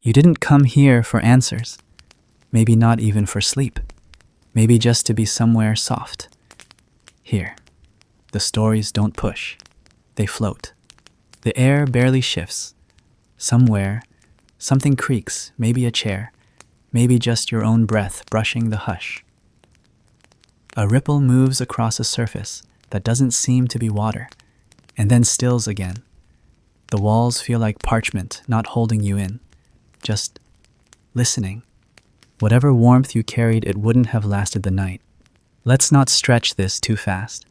You didn't come here for answers, maybe not even for sleep, maybe just to be somewhere soft. Here, the stories don't push, they float. The air barely shifts. Somewhere, something creaks, maybe a chair, maybe just your own breath brushing the hush. A ripple moves across a surface that doesn't seem to be water, and then stills again. The walls feel like parchment, not holding you in, just listening. Whatever warmth you carried, it wouldn't have lasted the night. Let's not stretch this too fast.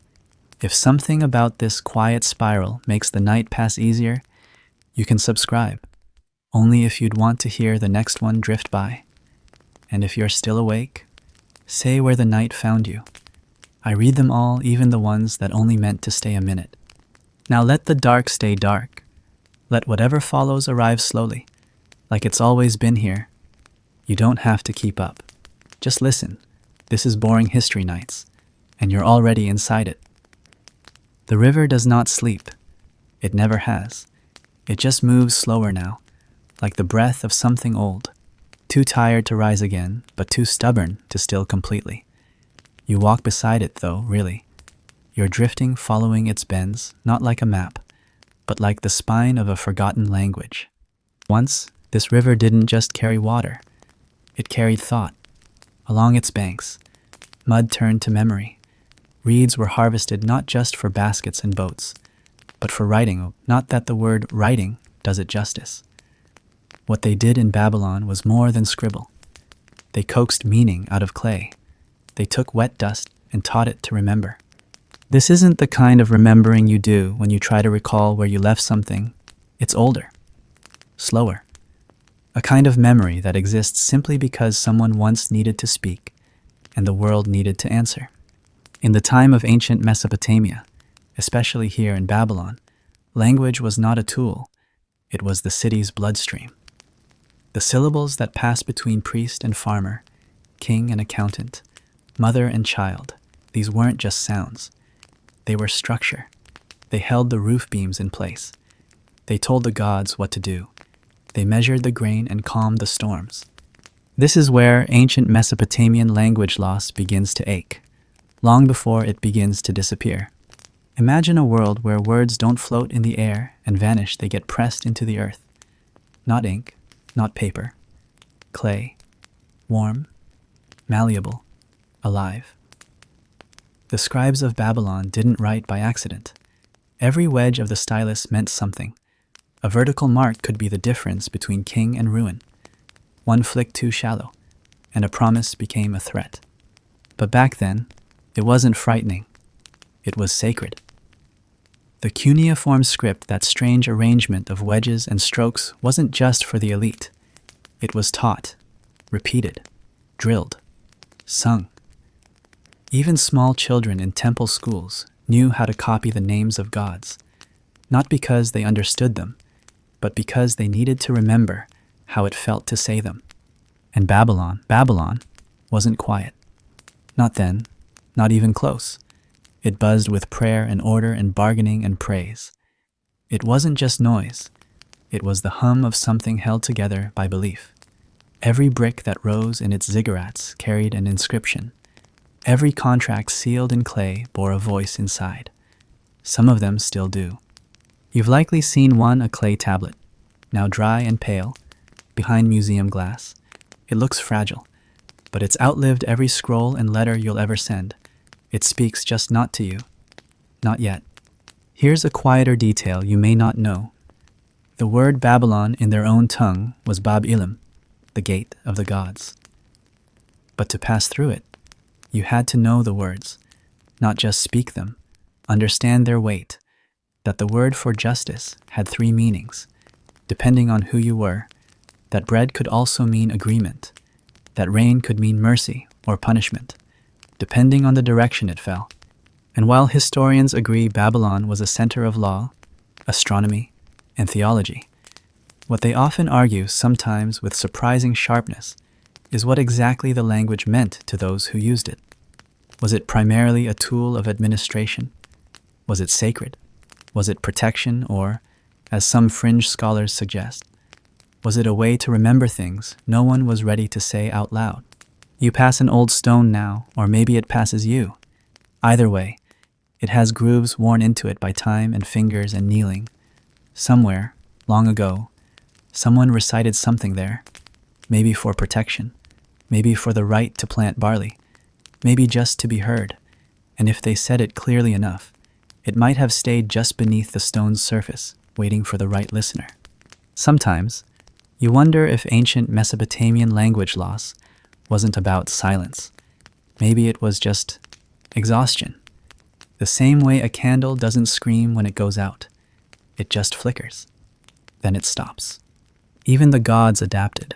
If something about this quiet spiral makes the night pass easier, you can subscribe. Only if you'd want to hear the next one drift by. And if you're still awake, say where the night found you. I read them all, even the ones that only meant to stay a minute. Now let the dark stay dark. Let whatever follows arrive slowly, like it's always been here. You don't have to keep up. Just listen. This is Boring History Nights, and you're already inside it. The river does not sleep. It never has. It just moves slower now, like the breath of something old. Too tired to rise again, but too stubborn to still completely. You walk beside it though, really. You're drifting, following its bends, not like a map, but like the spine of a forgotten language. Once, this river didn't just carry water. It carried thought. Along its banks, mud turned to memory. Reeds were harvested not just for baskets and boats, but for writing. Not that the word writing does it justice. What they did in Babylon was more than scribble. They coaxed meaning out of clay. They took wet dust and taught it to remember. This isn't the kind of remembering you do when you try to recall where you left something. It's older, slower. A kind of memory that exists simply because someone once needed to speak and the world needed to answer. In the time of ancient Mesopotamia, especially here in Babylon, language was not a tool. It was the city's bloodstream. The syllables that passed between priest and farmer, king and accountant, mother and child, these weren't just sounds. They were structure. They held the roof beams in place. They told the gods what to do. They measured the grain and calmed the storms. This is where ancient Mesopotamian language loss begins to ache, long before it begins to disappear. Imagine a world where words don't float in the air and vanish, they get pressed into the earth. Not ink, not paper. Clay. Warm. Malleable. Alive. The scribes of Babylon didn't write by accident. Every wedge of the stylus meant something. A vertical mark could be the difference between king and ruin. One flick too shallow, and a promise became a threat. But back then, it wasn't frightening. It was sacred. The cuneiform script, that strange arrangement of wedges and strokes, wasn't just for the elite. It was taught, repeated, drilled, sung. Even small children in temple schools knew how to copy the names of gods, not because they understood them, but because they needed to remember how it felt to say them. And Babylon wasn't quiet. Not then, not even close. It buzzed with prayer and order and bargaining and praise. It wasn't just noise. It was the hum of something held together by belief. Every brick that rose in its ziggurats carried an inscription. Every contract sealed in clay bore a voice inside. Some of them still do. You've likely seen one, a clay tablet, now dry and pale, behind museum glass. It looks fragile, but it's outlived every scroll and letter you'll ever send. It speaks, just not to you. Not yet. Here's a quieter detail you may not know. The word Babylon in their own tongue was Bab-Ilim, the gate of the gods. But to pass through it, you had to know the words, not just speak them, understand their weight, that the word for justice had 3 meanings, depending on who you were, that bread could also mean agreement, that rain could mean mercy or punishment, depending on the direction it fell. And while historians agree Babylon was a center of law, astronomy, and theology, what they often argue, sometimes with surprising sharpness, is what exactly the language meant to those who used it. Was it primarily a tool of administration? Was it sacred? Was it protection or, as some fringe scholars suggest, Was it a way to remember things no one was ready to say out loud? You pass an old stone now, or maybe it passes you. Either way, it has grooves worn into it by time and fingers and kneeling. Somewhere, long ago, someone recited something there, maybe for protection, maybe for the right to plant barley, maybe just to be heard, and if they said it clearly enough, it might have stayed just beneath the stone's surface, waiting for the right listener. Sometimes, you wonder if ancient Mesopotamian language loss wasn't about silence. Maybe it was just exhaustion. The same way a candle doesn't scream when it goes out. It just flickers. Then it stops. Even the gods adapted.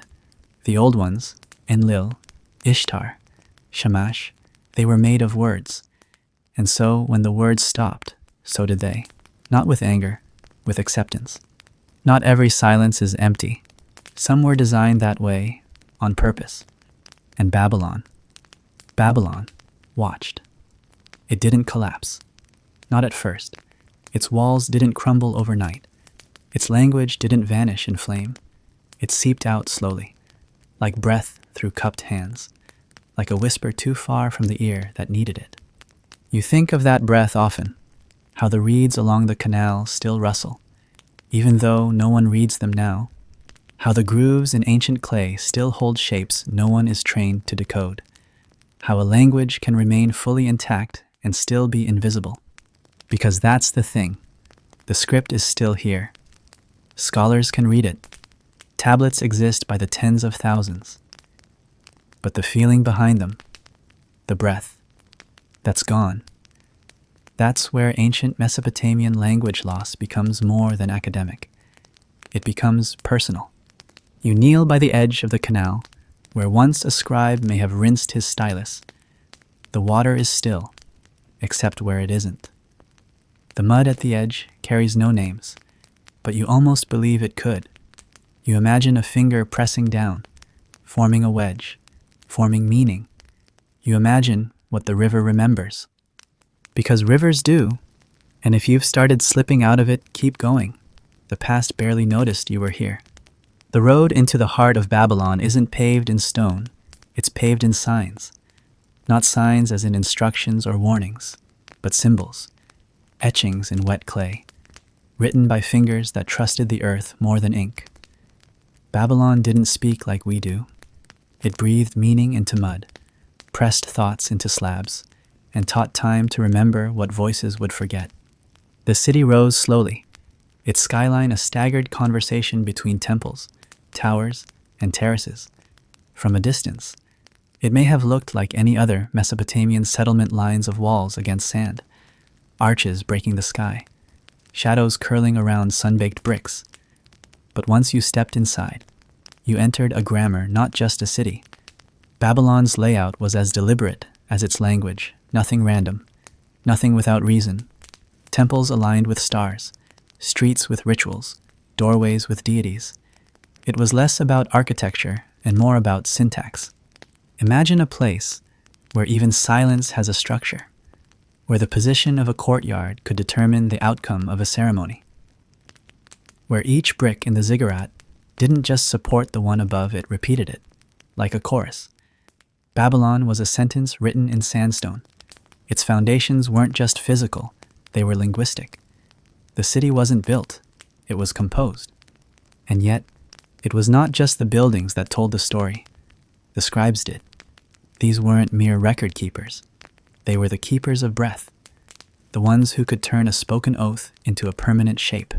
The old ones, Enlil, Ishtar, Shamash, they were made of words. And so when the words stopped, so did they. Not with anger, with acceptance. Not every silence is empty. Some were designed that way, on purpose. And Babylon watched. It didn't collapse. Not at first. Its walls didn't crumble overnight. Its language didn't vanish in flame. It seeped out slowly, like breath through cupped hands, like a whisper too far from the ear that needed it. You think of that breath often, how the reeds along the canal still rustle, even though no one reads them now, how the grooves in ancient clay still hold shapes no one is trained to decode, how a language can remain fully intact and still be invisible. Because that's the thing. The script is still here. Scholars can read it. Tablets exist by the tens of thousands. But the feeling behind them, the breath, that's gone. That's where ancient Mesopotamian language loss becomes more than academic. It becomes personal. You kneel by the edge of the canal, where once a scribe may have rinsed his stylus. The water is still, except where it isn't. The mud at the edge carries no names, but you almost believe it could. You imagine a finger pressing down, forming a wedge, forming meaning. You imagine what the river remembers. Because rivers do, and if you've started slipping out of it, keep going. The past barely noticed you were here. The road into the heart of Babylon isn't paved in stone, it's paved in signs. Not signs as in instructions or warnings, but symbols, etchings in wet clay, written by fingers that trusted the earth more than ink. Babylon didn't speak like we do. It breathed meaning into mud, pressed thoughts into slabs, and taught time to remember what voices would forget. The city rose slowly, its skyline a staggered conversation between temples, towers, and terraces. From a distance, it may have looked like any other Mesopotamian settlement, lines of walls against sand, arches breaking the sky, shadows curling around sun-baked bricks. But once you stepped inside, you entered a grammar, not just a city. Babylon's layout was as deliberate as its language, nothing random, nothing without reason. Temples aligned with stars, streets with rituals, doorways with deities. It was less about architecture and more about syntax. Imagine a place where even silence has a structure, where the position of a courtyard could determine the outcome of a ceremony, where each brick in the ziggurat didn't just support the one above it, repeated it, like a chorus. Babylon was a sentence written in sandstone. Its foundations weren't just physical, they were linguistic. The city wasn't built, it was composed. And yet, it was not just the buildings that told the story. The scribes did. These weren't mere record keepers. They were the keepers of breath, the ones who could turn a spoken oath into a permanent shape.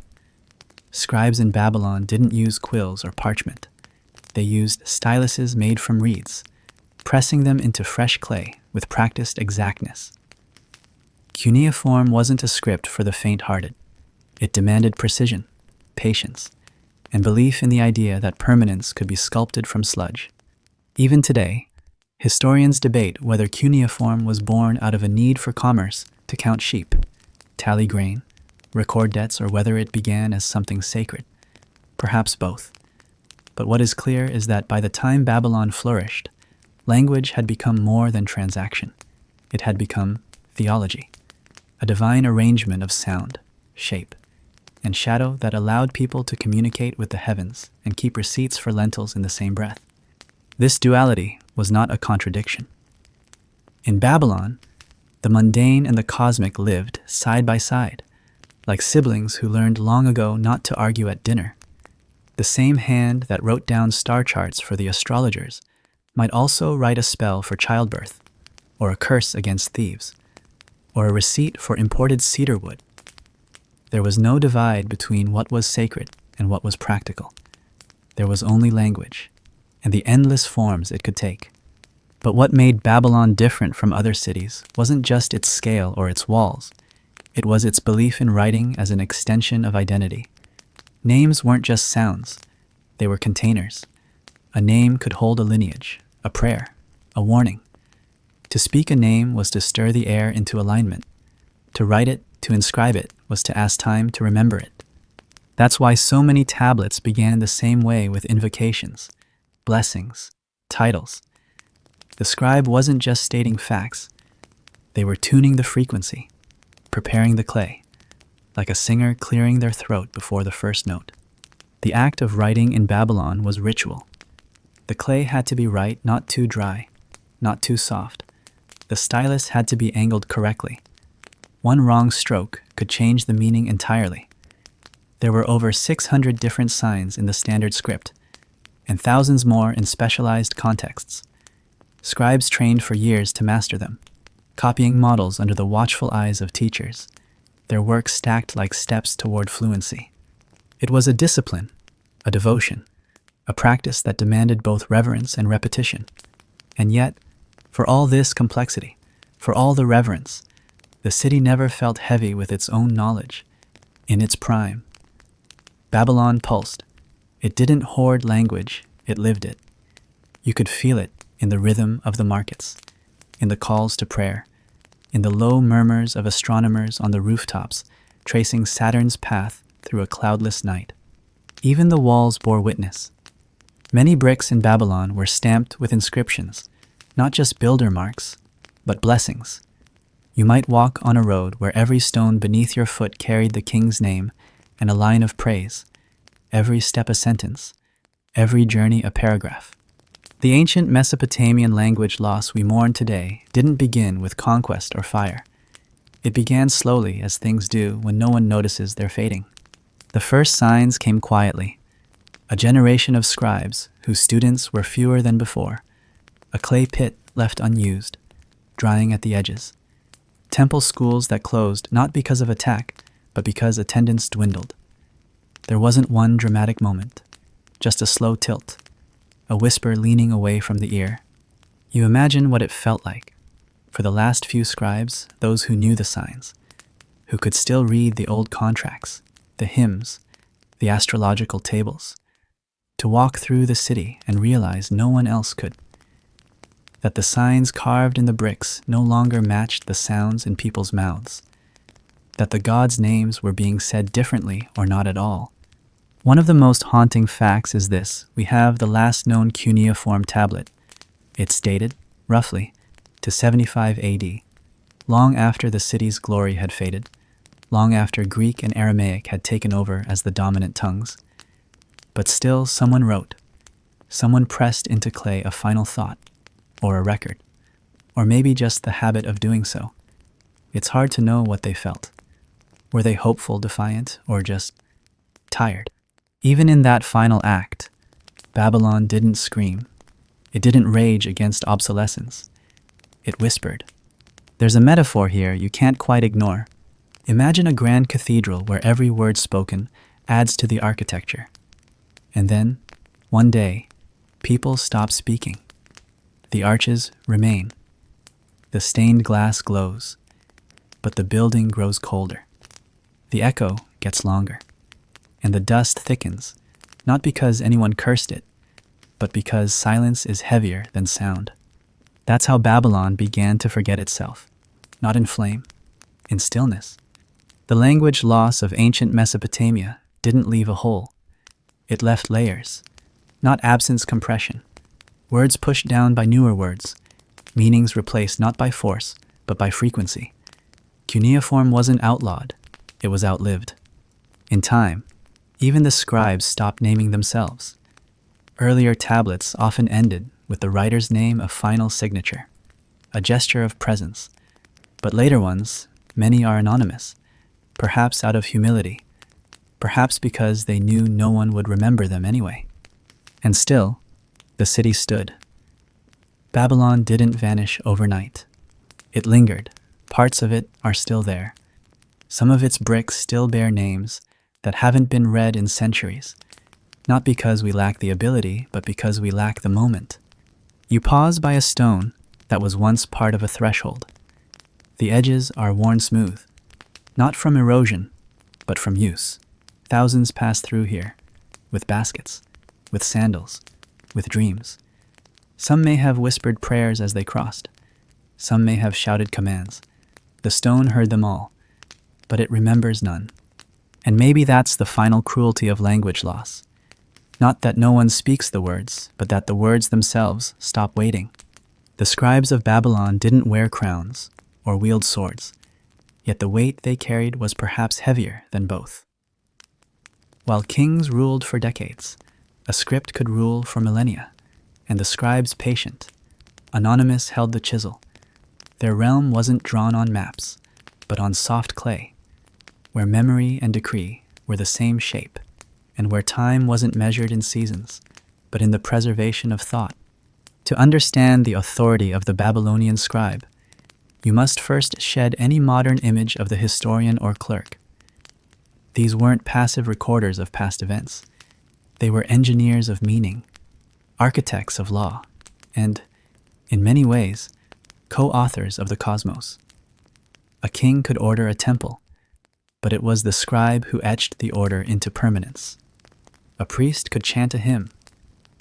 Scribes in Babylon didn't use quills or parchment. They used styluses made from reeds, pressing them into fresh clay with practiced exactness. Cuneiform wasn't a script for the faint-hearted. It demanded precision, patience, and belief in the idea that permanence could be sculpted from sludge. Even today, historians debate whether cuneiform was born out of a need for commerce to count sheep, tally grain, record debts, or whether it began as something sacred. Perhaps both. But what is clear is that by the time Babylon flourished, language had become more than transaction. It had become theology, a divine arrangement of sound, shape, and shadow that allowed people to communicate with the heavens and keep receipts for lentils in the same breath. This duality was not a contradiction. In Babylon, the mundane and the cosmic lived side by side, like siblings who learned long ago not to argue at dinner. The same hand that wrote down star charts for the astrologers might also write a spell for childbirth, or a curse against thieves, or a receipt for imported cedar wood. There was no divide between what was sacred and what was practical. There was only language, and the endless forms it could take. But what made Babylon different from other cities wasn't just its scale or its walls. It was its belief in writing as an extension of identity. Names weren't just sounds, they were containers. A name could hold a lineage, a prayer, a warning. To speak a name was to stir the air into alignment. To write it, to inscribe it, was to ask time to remember it. That's why so many tablets began the same way, with invocations, blessings, titles. The scribe wasn't just stating facts, they were tuning the frequency, preparing the clay, like a singer clearing their throat before the first note. The act of writing in Babylon was ritual. The clay had to be right, not too dry, not too soft. The stylus had to be angled correctly. One wrong stroke could change the meaning entirely. There were over 600 different signs in the standard script, and thousands more in specialized contexts. Scribes trained for years to master them, copying models under the watchful eyes of teachers, their work stacked like steps toward fluency. It was a discipline, a devotion, a practice that demanded both reverence and repetition. And yet, for all this complexity, for all the reverence, the city never felt heavy with its own knowledge. In its prime, Babylon pulsed. It didn't hoard language, it lived it. You could feel it in the rhythm of the markets, in the calls to prayer, in the low murmurs of astronomers on the rooftops tracing Saturn's path through a cloudless night. Even the walls bore witness. Many bricks in Babylon were stamped with inscriptions, not just builder marks, but blessings. You might walk on a road where every stone beneath your foot carried the king's name and a line of praise, every step a sentence, every journey a paragraph. The ancient Mesopotamian language loss we mourn today didn't begin with conquest or fire. It began slowly, as things do when no one notices they're fading. The first signs came quietly. A generation of scribes whose students were fewer than before. A clay pit left unused, drying at the edges. Temple schools that closed not because of attack, but because attendance dwindled. There wasn't one dramatic moment, just a slow tilt. A whisper leaning away from the ear. You imagine what it felt like. For the last few scribes, those who knew the signs, who could still read the old contracts, the hymns, the astrological tables, to walk through the city and realize no one else could. That the signs carved in the bricks no longer matched the sounds in people's mouths. That the gods' names were being said differently or not at all. One of the most haunting facts is this: we have the last known cuneiform tablet. It's dated, roughly, to 75 AD, long after the city's glory had faded, long after Greek and Aramaic had taken over as the dominant tongues. But still someone wrote. Someone pressed into clay a final thought, or a record, or maybe just the habit of doing so. It's hard to know what they felt. Were they hopeful, defiant, or just tired? Even in that final act, Babylon didn't scream. It didn't rage against obsolescence. It whispered. There's a metaphor here you can't quite ignore. Imagine a grand cathedral where every word spoken adds to the architecture. And then, one day, people stop speaking. The arches remain. The stained glass glows, but the building grows colder. The echo gets longer. And the dust thickens, not because anyone cursed it, but because silence is heavier than sound. That's how Babylon began to forget itself, not in flame, in stillness. The language loss of ancient Mesopotamia didn't leave a hole. It left layers, not absence compression. Words pushed down by newer words, meanings replaced not by force, but by frequency. Cuneiform wasn't outlawed, it was outlived. In time, even the scribes stopped naming themselves. Earlier tablets often ended with the writer's name of final signature, a gesture of presence. But later ones, many are anonymous, perhaps out of humility, perhaps because they knew no one would remember them anyway. And still, the city stood. Babylon didn't vanish overnight. It lingered. Parts of it are still there. Some of its bricks still bear names that haven't been read in centuries, not because we lack the ability, but because we lack the moment. You pause by a stone that was once part of a threshold. The edges are worn smooth, not from erosion, but from use. Thousands pass through here, with baskets, with sandals, with dreams. Some may have whispered prayers as they crossed. Some may have shouted commands. The stone heard them all, but it remembers none. And maybe that's the final cruelty of language loss. Not that no one speaks the words, but that the words themselves stop waiting. The scribes of Babylon didn't wear crowns or wield swords, yet the weight they carried was perhaps heavier than both. While kings ruled for decades, a script could rule for millennia, and the scribes patient, anonymous, held the chisel. Their realm wasn't drawn on maps, but on soft clay, where memory and decree were the same shape, and where time wasn't measured in seasons, but in the preservation of thought. To understand the authority of the Babylonian scribe, you must first shed any modern image of the historian or clerk. These weren't passive recorders of past events. They were engineers of meaning, architects of law, and, in many ways, co-authors of the cosmos. A king could order a temple, but it was the scribe who etched the order into permanence. A priest could chant a hymn,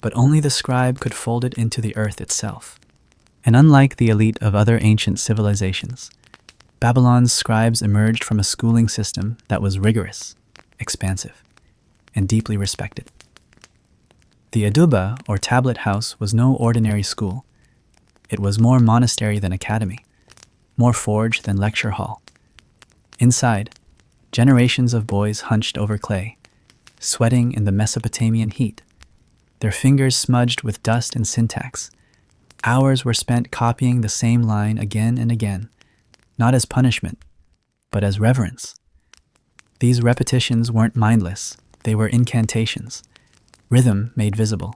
but only the scribe could fold it into the earth itself. And unlike the elite of other ancient civilizations, Babylon's scribes emerged from a schooling system that was rigorous, expansive, and deeply respected. The Aduba, or tablet house, was no ordinary school. It was more monastery than academy, more forge than lecture hall. Inside, generations of boys hunched over clay, sweating in the Mesopotamian heat, their fingers smudged with dust and syntax. Hours were spent copying the same line again and again, not as punishment, but as reverence. These repetitions weren't mindless, they were incantations, rhythm made visible.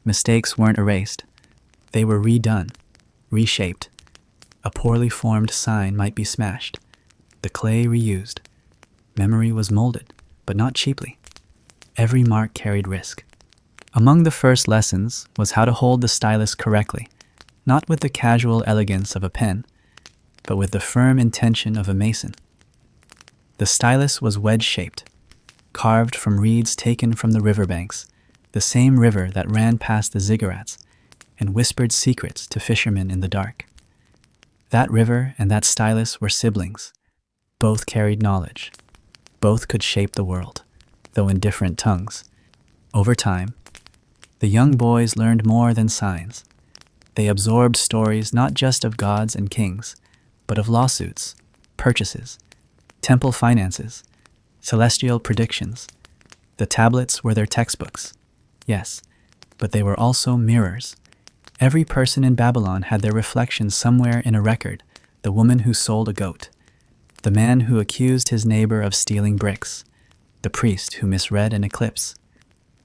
Mistakes weren't erased, they were redone, reshaped. A poorly formed sign might be smashed, the clay reused. Memory was molded, but not cheaply. Every mark carried risk. Among the first lessons was how to hold the stylus correctly, not with the casual elegance of a pen, but with the firm intention of a mason. The stylus was wedge-shaped, carved from reeds taken from the riverbanks, the same river that ran past the ziggurats and whispered secrets to fishermen in the dark. That river and that stylus were siblings. Both carried knowledge. Both could shape the world, though in different tongues. Over time, the young boys learned more than signs. They absorbed stories not just of gods and kings, but of lawsuits, purchases, temple finances, celestial predictions. The tablets were their textbooks, yes, but they were also mirrors. Every person in Babylon had their reflection somewhere in a record: the woman who sold a goat, the man who accused his neighbor of stealing bricks, the priest who misread an eclipse.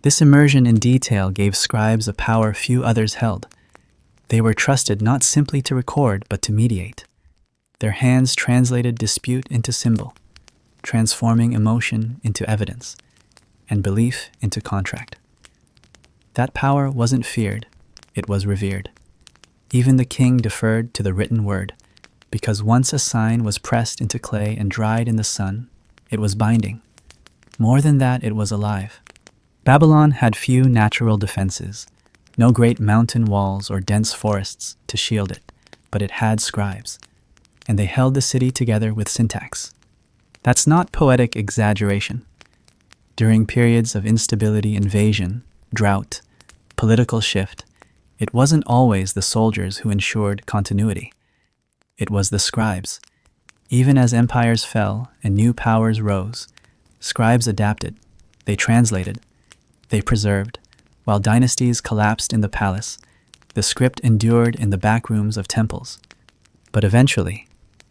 This immersion in detail gave scribes a power few others held. They were trusted not simply to record, but to mediate. Their hands translated dispute into symbol, transforming emotion into evidence, and belief into contract. That power wasn't feared, it was revered. Even the king deferred to the written word, because once a sign was pressed into clay and dried in the sun, it was binding. More than that, it was alive. Babylon had few natural defenses, no great mountain walls or dense forests to shield it, but it had scribes, and they held the city together with syntax. That's not poetic exaggeration. During periods of instability, invasion, drought, political shift, it wasn't always the soldiers who ensured continuity. It was the scribes. Even as empires fell and new powers rose, Scribes adapted, they translated, they preserved. While dynasties collapsed in the palace, the script endured in the back rooms of temples. But eventually,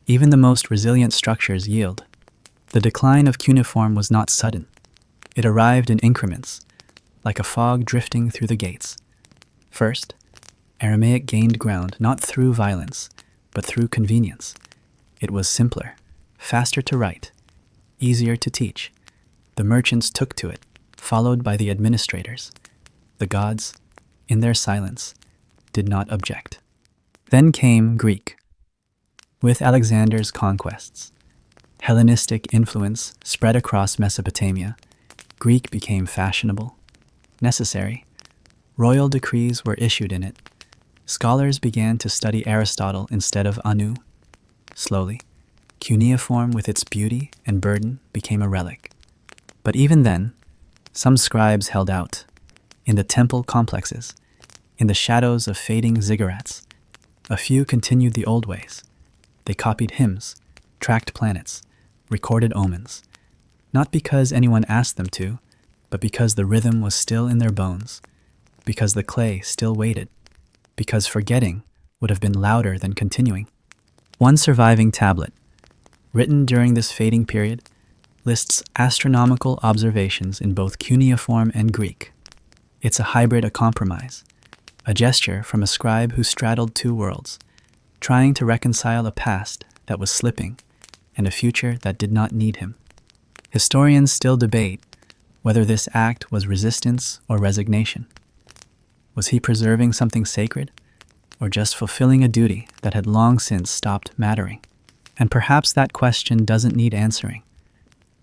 even the most resilient structures yield. The decline of cuneiform was not sudden. It arrived in increments, like a fog drifting through the gates. First, Aramaic gained ground not through violence, but through convenience. It was simpler, faster to write, easier to teach. The merchants took to it, followed by the administrators. The gods, in their silence, did not object. Then came Greek. With Alexander's conquests, Hellenistic influence spread across Mesopotamia. Greek became fashionable, necessary. Royal decrees were issued in it. Scholars began to study Aristotle instead of Anu. Slowly, cuneiform with its beauty and burden became a relic. But even then, some scribes held out. In the temple complexes, in the shadows of fading ziggurats, a few continued the old ways. They copied hymns, tracked planets, recorded omens, not because anyone asked them to, but because the rhythm was still in their bones, because the clay still waited, because forgetting would have been louder than continuing. One surviving tablet, written during this fading period, lists astronomical observations in both cuneiform and Greek. It's a hybrid, a compromise, a gesture from a scribe who straddled two worlds, trying to reconcile a past that was slipping and a future that did not need him. Historians still debate whether this act was resistance or resignation. Was he preserving something sacred, or just fulfilling a duty that had long since stopped mattering? And perhaps that question doesn't need answering.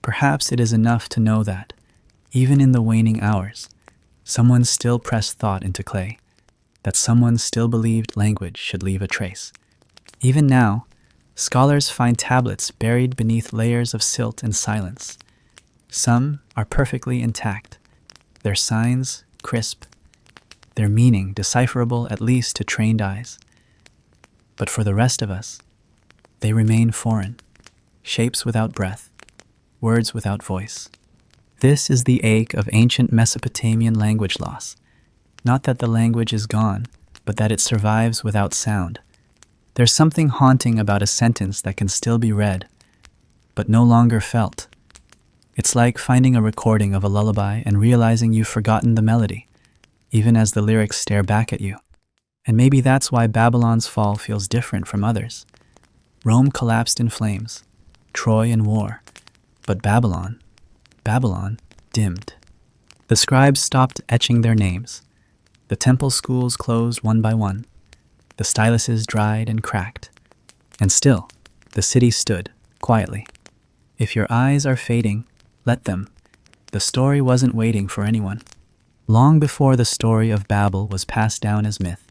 Perhaps it is enough to know that, even in the waning hours, someone still pressed thought into clay, that someone still believed language should leave a trace. Even now, scholars find tablets buried beneath layers of silt and silence. Some are perfectly intact, their signs crisp, their meaning decipherable at least to trained eyes. But for the rest of us, they remain foreign, shapes without breath, words without voice. This is the ache of ancient Mesopotamian language loss. Not that the language is gone, but that it survives without sound. There's something haunting about a sentence that can still be read, but no longer felt. It's like finding a recording of a lullaby and realizing you've forgotten the melody, even as the lyrics stare back at you. And maybe that's why Babylon's fall feels different from others. Rome collapsed in flames, Troy in war, but Babylon dimmed. The scribes stopped etching their names. The temple schools closed one by one. The styluses dried and cracked. And still, the city stood, quietly. If your eyes are fading, let them. The story wasn't waiting for anyone. Long before the story of Babel was passed down as myth,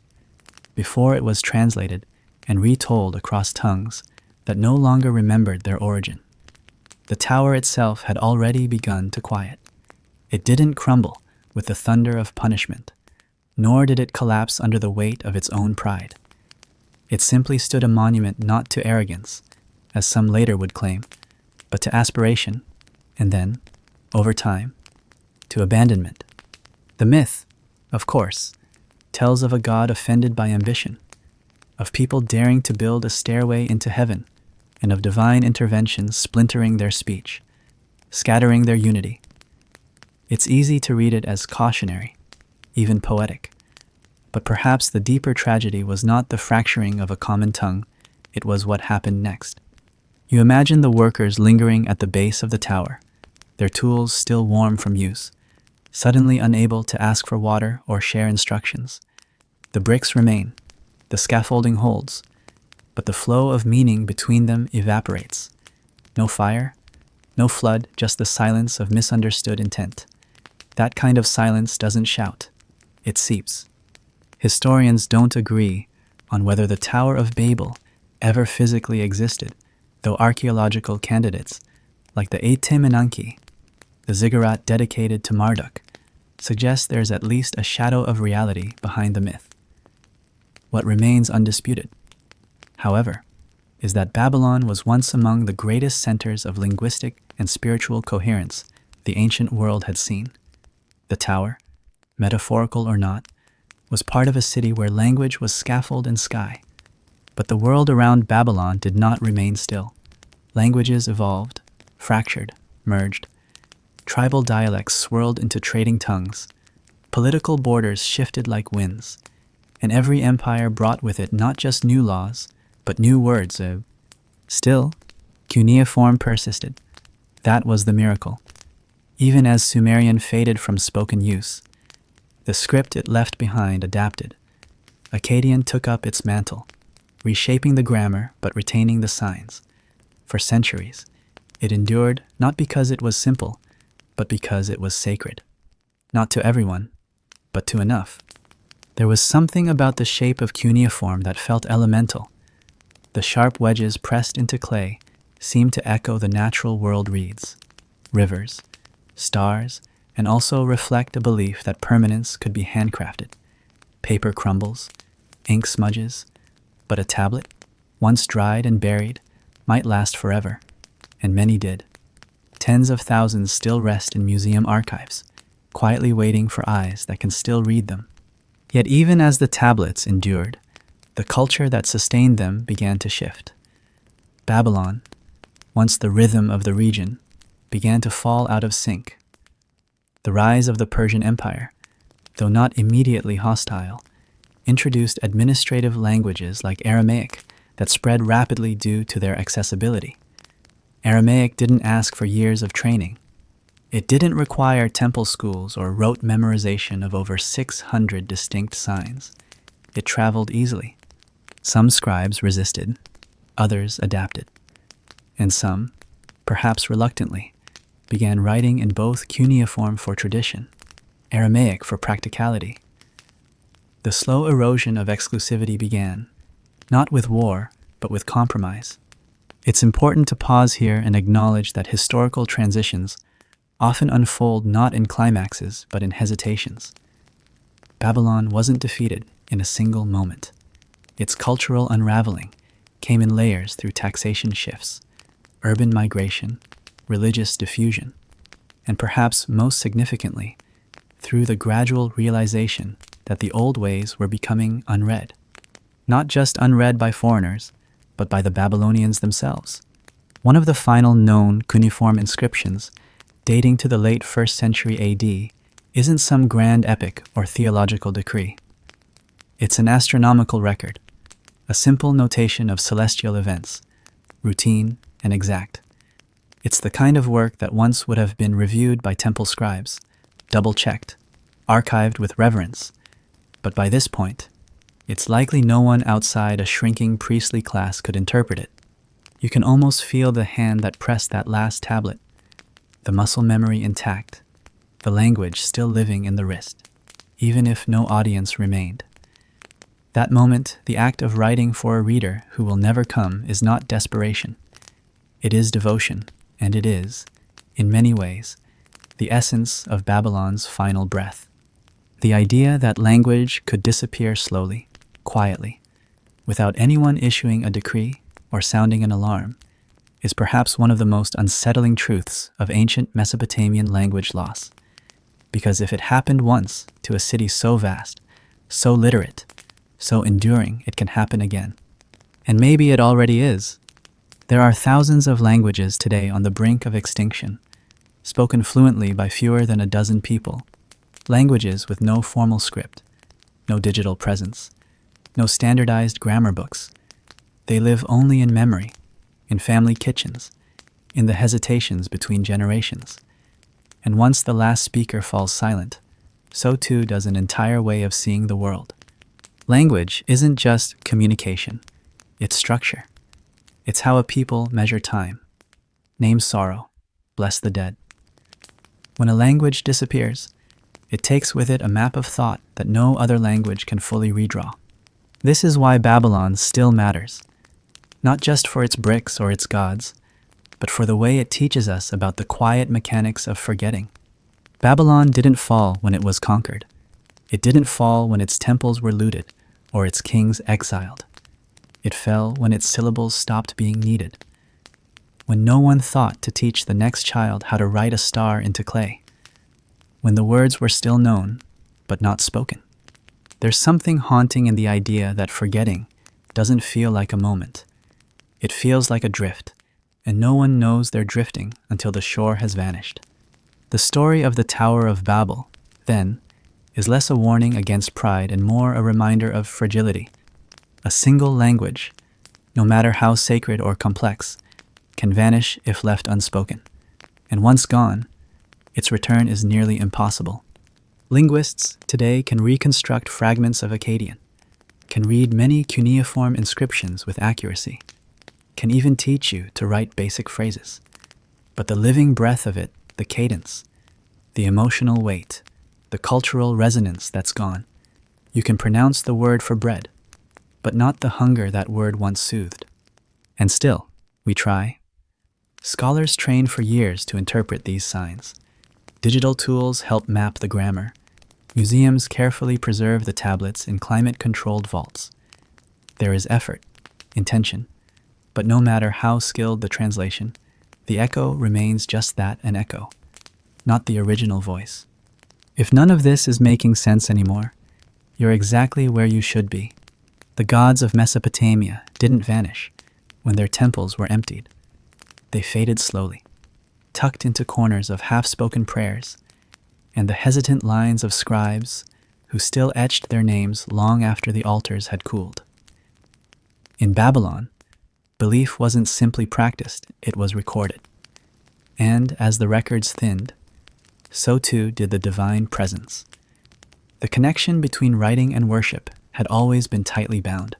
before it was translated and retold across tongues that no longer remembered their origin, the tower itself had already begun to quiet. It didn't crumble with the thunder of punishment, nor did it collapse under the weight of its own pride. It simply stood a monument not to arrogance, as some later would claim, but to aspiration, and then, over time, to abandonment. The myth, of course, tells of a god offended by ambition, of people daring to build a stairway into heaven, and of divine intervention splintering their speech, scattering their unity. It's easy to read it as cautionary, even poetic, but perhaps the deeper tragedy was not the fracturing of a common tongue, it was what happened next. You imagine the workers lingering at the base of the tower, their tools still warm from use, suddenly unable to ask for water or share instructions. The bricks remain, the scaffolding holds, but the flow of meaning between them evaporates. No fire, no flood, just the silence of misunderstood intent. That kind of silence doesn't shout, it seeps. Historians don't agree on whether the Tower of Babel ever physically existed, though archaeological candidates, like the Menanke, the ziggurat dedicated to Marduk, suggest there's at least a shadow of reality behind the myth. What remains undisputed, however, is that Babylon was once among the greatest centers of linguistic and spiritual coherence the ancient world had seen. The tower, metaphorical or not, was part of a city where language was scaffold and sky. But the world around Babylon did not remain still. Languages evolved, fractured, merged. Tribal dialects swirled into trading tongues. Political borders shifted like winds. And every empire brought with it not just new laws, but new words. Still, cuneiform persisted. That was the miracle. Even as Sumerian faded from spoken use, the script it left behind adapted. Akkadian took up its mantle, reshaping the grammar but retaining the signs. For centuries, it endured not because it was simple, but because it was sacred. Not to everyone, but to enough. There was something about the shape of cuneiform that felt elemental. The sharp wedges pressed into clay seemed to echo the natural world reeds, rivers, stars, and also reflect a belief that permanence could be handcrafted. Paper crumbles, ink smudges, but a tablet, once dried and buried, might last forever, and many did. Tens of thousands still rest in museum archives, quietly waiting for eyes that can still read them. Yet even as the tablets endured, the culture that sustained them began to shift. Babylon, once the rhythm of the region, began to fall out of sync. The rise of the Persian Empire, though not immediately hostile, introduced administrative languages like Aramaic that spread rapidly due to their accessibility. Aramaic didn't ask for years of training. It didn't require temple schools or rote memorization of over 600 distinct signs. It traveled easily. Some scribes resisted, others adapted, and some, perhaps reluctantly, began writing in both cuneiform for tradition, Aramaic for practicality. The slow erosion of exclusivity began, not with war, but with compromise. It's important to pause here and acknowledge that historical transitions often unfold not in climaxes, but in hesitations. Babylon wasn't defeated in a single moment. Its cultural unraveling came in layers through taxation shifts, urban migration, religious diffusion, and perhaps most significantly, through the gradual realization that the old ways were becoming unread. Not just unread by foreigners, but by the Babylonians themselves. One of the final known cuneiform inscriptions, dating to the late 1st century AD, isn't some grand epic or theological decree. It's an astronomical record, a simple notation of celestial events, routine and exact. It's the kind of work that once would have been reviewed by temple scribes, double-checked, archived with reverence, but by this point, it's likely no one outside a shrinking priestly class could interpret it. You can almost feel the hand that pressed that last tablet, the muscle memory intact, the language still living in the wrist, even if no audience remained. That moment, the act of writing for a reader who will never come, is not desperation. It is devotion, and it is, in many ways, the essence of Babylon's final breath. The idea that language could disappear slowly, quietly, without anyone issuing a decree or sounding an alarm, is perhaps one of the most unsettling truths of ancient Mesopotamian language loss. Because if it happened once to a city so vast, so literate, so enduring, it can happen again. And maybe it already is. There are thousands of languages today on the brink of extinction, spoken fluently by fewer than a dozen people. Languages with no formal script, no digital presence, no standardized grammar books. They live only in memory, in family kitchens, in the hesitations between generations. And once the last speaker falls silent, so too does an entire way of seeing the world. Language isn't just communication, it's structure. It's how a people measure time, name sorrow, bless the dead. When a language disappears, it takes with it a map of thought that no other language can fully redraw. This is why Babylon still matters, not just for its bricks or its gods, but for the way it teaches us about the quiet mechanics of forgetting. Babylon didn't fall when it was conquered. It didn't fall when its temples were looted or its kings exiled. It fell when its syllables stopped being needed, when no one thought to teach the next child how to write a star into clay, when the words were still known, but not spoken. There's something haunting in the idea that forgetting doesn't feel like a moment. It feels like a drift, and no one knows they're drifting until the shore has vanished. The story of the Tower of Babel, then, is less a warning against pride and more a reminder of fragility. A single language, no matter how sacred or complex, can vanish if left unspoken. And once gone, its return is nearly impossible. Linguists today can reconstruct fragments of Akkadian, can read many cuneiform inscriptions with accuracy, can even teach you to write basic phrases. But the living breath of it, the cadence, the emotional weight, the cultural resonance that's gone. You can pronounce the word for bread, but not the hunger that word once soothed. And still, we try. Scholars train for years to interpret these signs. Digital tools help map the grammar. Museums carefully preserve the tablets in climate-controlled vaults. There is effort, intention, but no matter how skilled the translation, the echo remains just that, an echo, not the original voice. If none of this is making sense anymore, you're exactly where you should be. The gods of Mesopotamia didn't vanish when their temples were emptied. They faded slowly, tucked into corners of half-spoken prayers and the hesitant lines of scribes who still etched their names long after the altars had cooled. In Babylon, belief wasn't simply practiced, it was recorded. And as the records thinned, so too did the divine presence. The connection between writing and worship had always been tightly bound.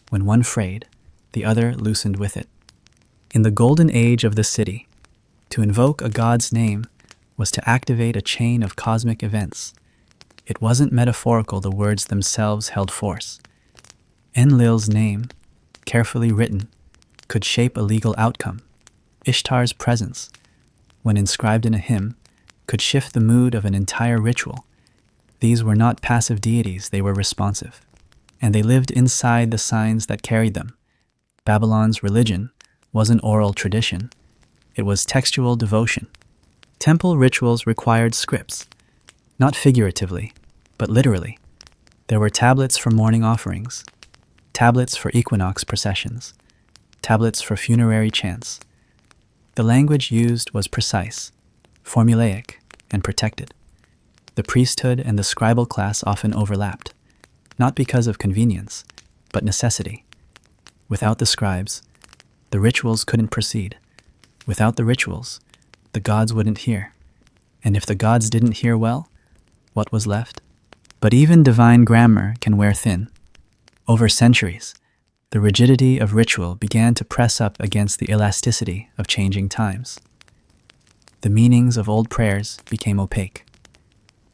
When one frayed, the other loosened with it. In the golden age of the city, to invoke a god's name was to activate a chain of cosmic events. It wasn't metaphorical, the words themselves held force. Enlil's name, carefully written, could shape a legal outcome. Ishtar's presence, when inscribed in a hymn, could shift the mood of an entire ritual. These were not passive deities, they were responsive. And they lived inside the signs that carried them. Babylon's religion wasn't oral tradition, it was textual devotion. Temple rituals required scripts, not figuratively, but literally. There were tablets for morning offerings, tablets for equinox processions, tablets for funerary chants. The language used was precise, formulaic, and protected. The priesthood and the scribal class often overlapped, not because of convenience, but necessity. Without the scribes, the rituals couldn't proceed. Without the rituals, the gods wouldn't hear. And if the gods didn't hear well, what was left? But even divine grammar can wear thin. Over centuries, the rigidity of ritual began to press up against the elasticity of changing times. The meanings of old prayers became opaque.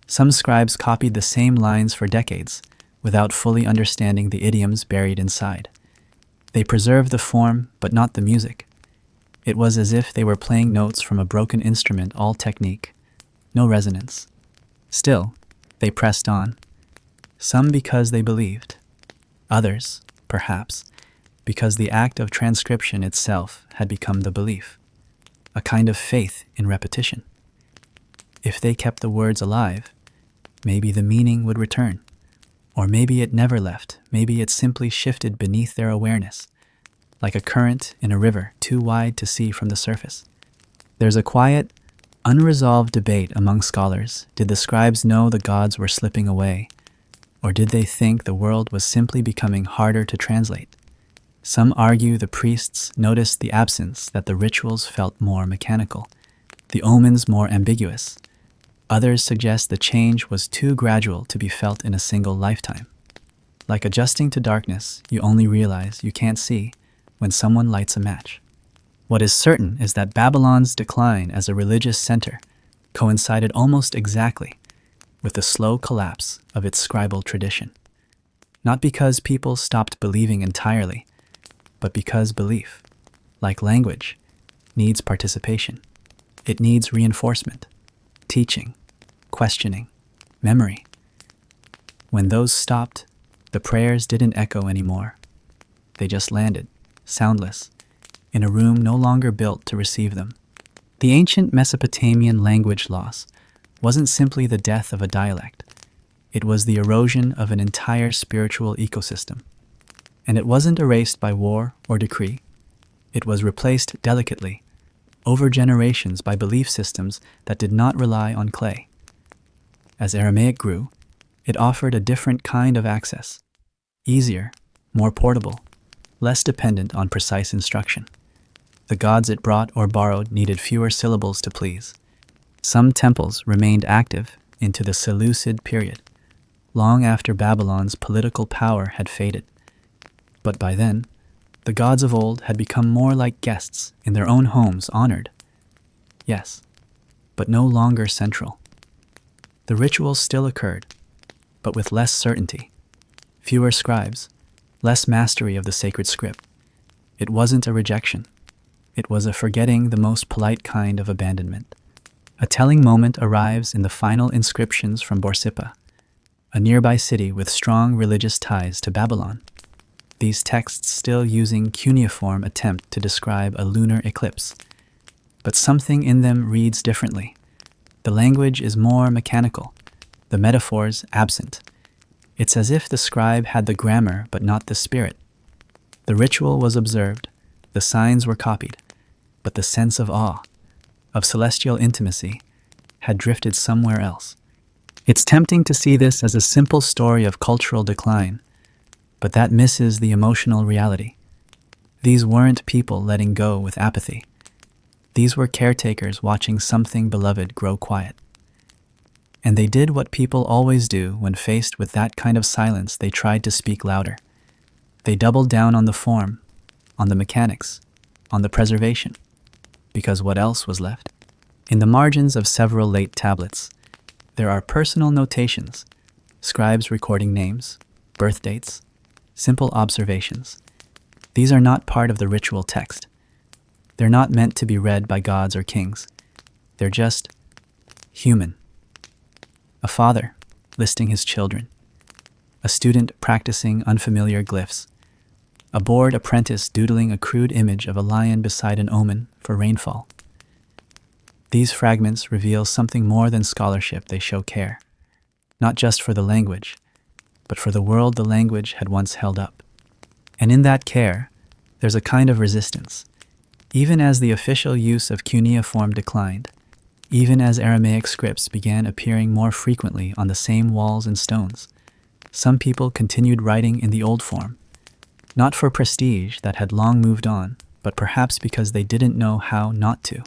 Some scribes copied the same lines for decades without fully understanding the idioms buried inside. They preserved the form, but not the music. It was as if they were playing notes from a broken instrument, all technique, no resonance. Still, they pressed on. Some because they believed. Others, perhaps, because the act of transcription itself had become the belief, a kind of faith in repetition. If they kept the words alive, maybe the meaning would return. Or maybe it never left, maybe it simply shifted beneath their awareness, like a current in a river too wide to see from the surface. There's a quiet, unresolved debate among scholars. Did the scribes know the gods were slipping away, or did they think the world was simply becoming harder to translate? Some argue the priests noticed the absence, that the rituals felt more mechanical, the omens more ambiguous. Others suggest the change was too gradual to be felt in a single lifetime. Like adjusting to darkness, you only realize you can't see when someone lights a match. What is certain is that Babylon's decline as a religious center coincided almost exactly with the slow collapse of its scribal tradition. Not because people stopped believing entirely, but because belief, like language, needs participation. It needs reinforcement, teaching, questioning, memory. When those stopped, the prayers didn't echo anymore. They just landed, soundless, in a room no longer built to receive them. The ancient Mesopotamian language loss wasn't simply the death of a dialect. It was the erosion of an entire spiritual ecosystem. And it wasn't erased by war or decree. It was replaced delicately, over generations, by belief systems that did not rely on clay. As Aramaic grew, it offered a different kind of access. Easier, more portable, less dependent on precise instruction. The gods it brought or borrowed needed fewer syllables to please. Some temples remained active into the Seleucid period, long after Babylon's political power had faded. But by then, the gods of old had become more like guests in their own homes, honored. Yes, but no longer central. The rituals still occurred, but with less certainty, fewer scribes, less mastery of the sacred script. It wasn't a rejection. It was a forgetting, the most polite kind of abandonment. A telling moment arrives in the final inscriptions from Borsippa, a nearby city with strong religious ties to Babylon. These texts, still using cuneiform, attempt to describe a lunar eclipse. But something in them reads differently. The language is more mechanical, the metaphors absent. It's as if the scribe had the grammar but not the spirit. The ritual was observed, the signs were copied, but the sense of awe, of celestial intimacy, had drifted somewhere else. It's tempting to see this as a simple story of cultural decline, but that misses the emotional reality. These weren't people letting go with apathy. These were caretakers watching something beloved grow quiet. And they did what people always do when faced with that kind of silence. They tried to speak louder. They doubled down on the form, on the mechanics, on the preservation. Because what else was left? In the margins of several late tablets, there are personal notations, scribes recording names, birth dates, simple observations. These are not part of the ritual text. They're not meant to be read by gods or kings. They're just human. A father listing his children, a student practicing unfamiliar glyphs, a bored apprentice doodling a crude image of a lion beside an omen for rainfall. These fragments reveal something more than scholarship. They show care, not just for the language, but for the world the language had once held up. And in that care, there's a kind of resistance. Even as the official use of cuneiform declined, even as Aramaic scripts began appearing more frequently on the same walls and stones, some people continued writing in the old form, not for prestige that had long moved on, but perhaps because they didn't know how not to.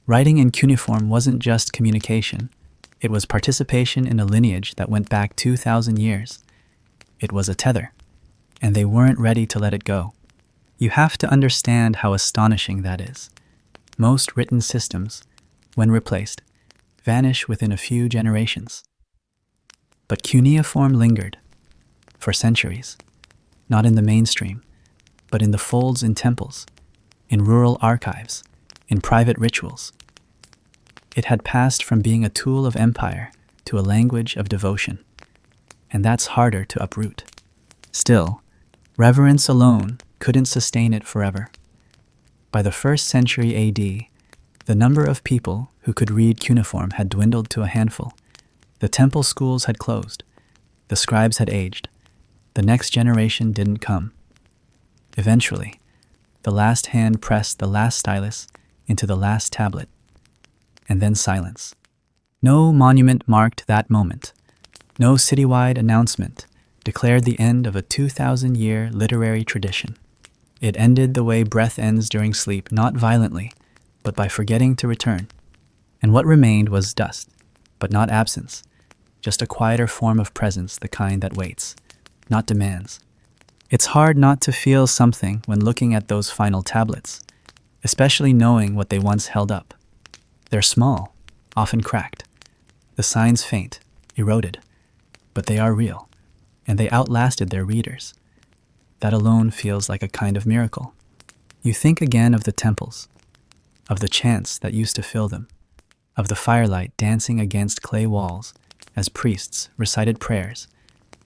Writing in cuneiform wasn't just communication. It was participation in a lineage that went back 2,000 years. It was a tether, and they weren't ready to let it go. You have to understand how astonishing that is. Most written systems, when replaced, vanish within a few generations. But cuneiform lingered for centuries, not in the mainstream, but in the folds in temples, in rural archives, in private rituals. It had passed from being a tool of empire to a language of devotion, and that's harder to uproot. Still, reverence alone couldn't sustain it forever. By the 1st century AD, the number of people who could read cuneiform had dwindled to a handful. The temple schools had closed. The scribes had aged. The next generation didn't come. Eventually, the last hand pressed the last stylus into the last tablet, and then silence. No monument marked that moment. No citywide announcement declared the end of a 2,000-year literary tradition. It ended the way breath ends during sleep, not violently, but by forgetting to return. And what remained was dust, but not absence, just a quieter form of presence, the kind that waits, not demands. It's hard not to feel something when looking at those final tablets, especially knowing what they once held up. They're small, often cracked. The signs faint, eroded, but they are real, and they outlasted their readers. That alone feels like a kind of miracle. You think again of the temples, of the chants that used to fill them, of the firelight dancing against clay walls as priests recited prayers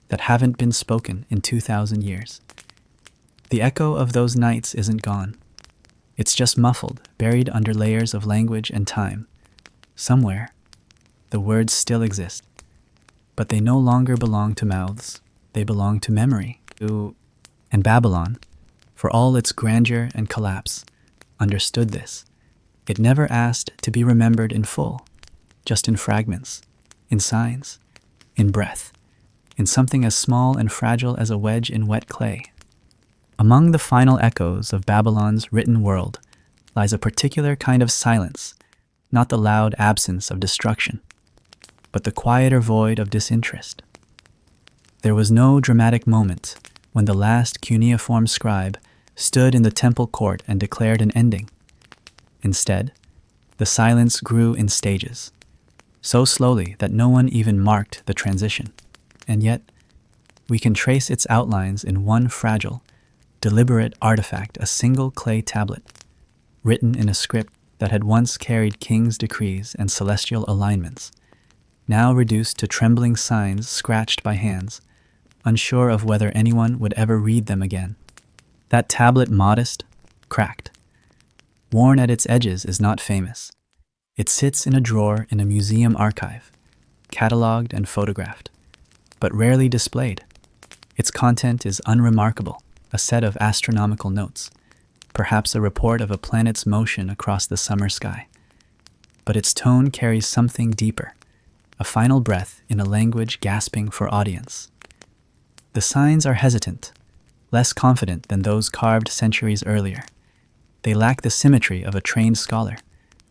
that haven't been spoken in 2,000 years. The echo of those nights isn't gone. It's just muffled, buried under layers of language and time. Somewhere, the words still exist, but they no longer belong to mouths. They belong to memory. And Babylon, for all its grandeur and collapse, understood this. It never asked to be remembered in full, just in fragments, in signs, in breath, in something as small and fragile as a wedge in wet clay. Among the final echoes of Babylon's written world lies a particular kind of silence, not the loud absence of destruction, but the quieter void of disinterest. There was no dramatic moment when the last cuneiform scribe stood in the temple court and declared an ending. Instead, the silence grew in stages, so slowly that no one even marked the transition. And yet, we can trace its outlines in one fragile, deliberate artifact, a single clay tablet, written in a script that had once carried king's decrees and celestial alignments, now reduced to trembling signs scratched by hands, unsure of whether anyone would ever read them again. That tablet, modest, cracked, worn at its edges, is not famous. It sits in a drawer in a museum archive, catalogued and photographed, but rarely displayed. Its content is unremarkable, a set of astronomical notes, perhaps a report of a planet's motion across the summer sky. But its tone carries something deeper, a final breath in a language gasping for audience. The signs are hesitant, less confident than those carved centuries earlier. They lack the symmetry of a trained scholar,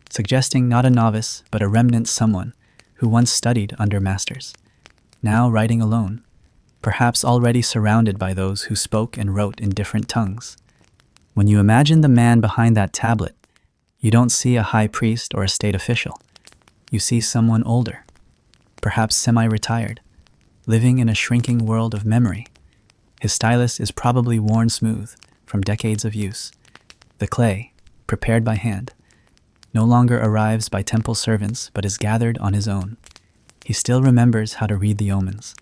suggesting not a novice but a remnant someone who once studied under masters, now writing alone, perhaps already surrounded by those who spoke and wrote in different tongues. When you imagine the man behind that tablet, you don't see a high priest or a state official. You see someone older, perhaps semi-retired, living in a shrinking world of memory. His stylus is probably worn smooth from decades of use. The clay, prepared by hand, no longer arrives by temple servants but is gathered on his own. He still remembers how to read the omens,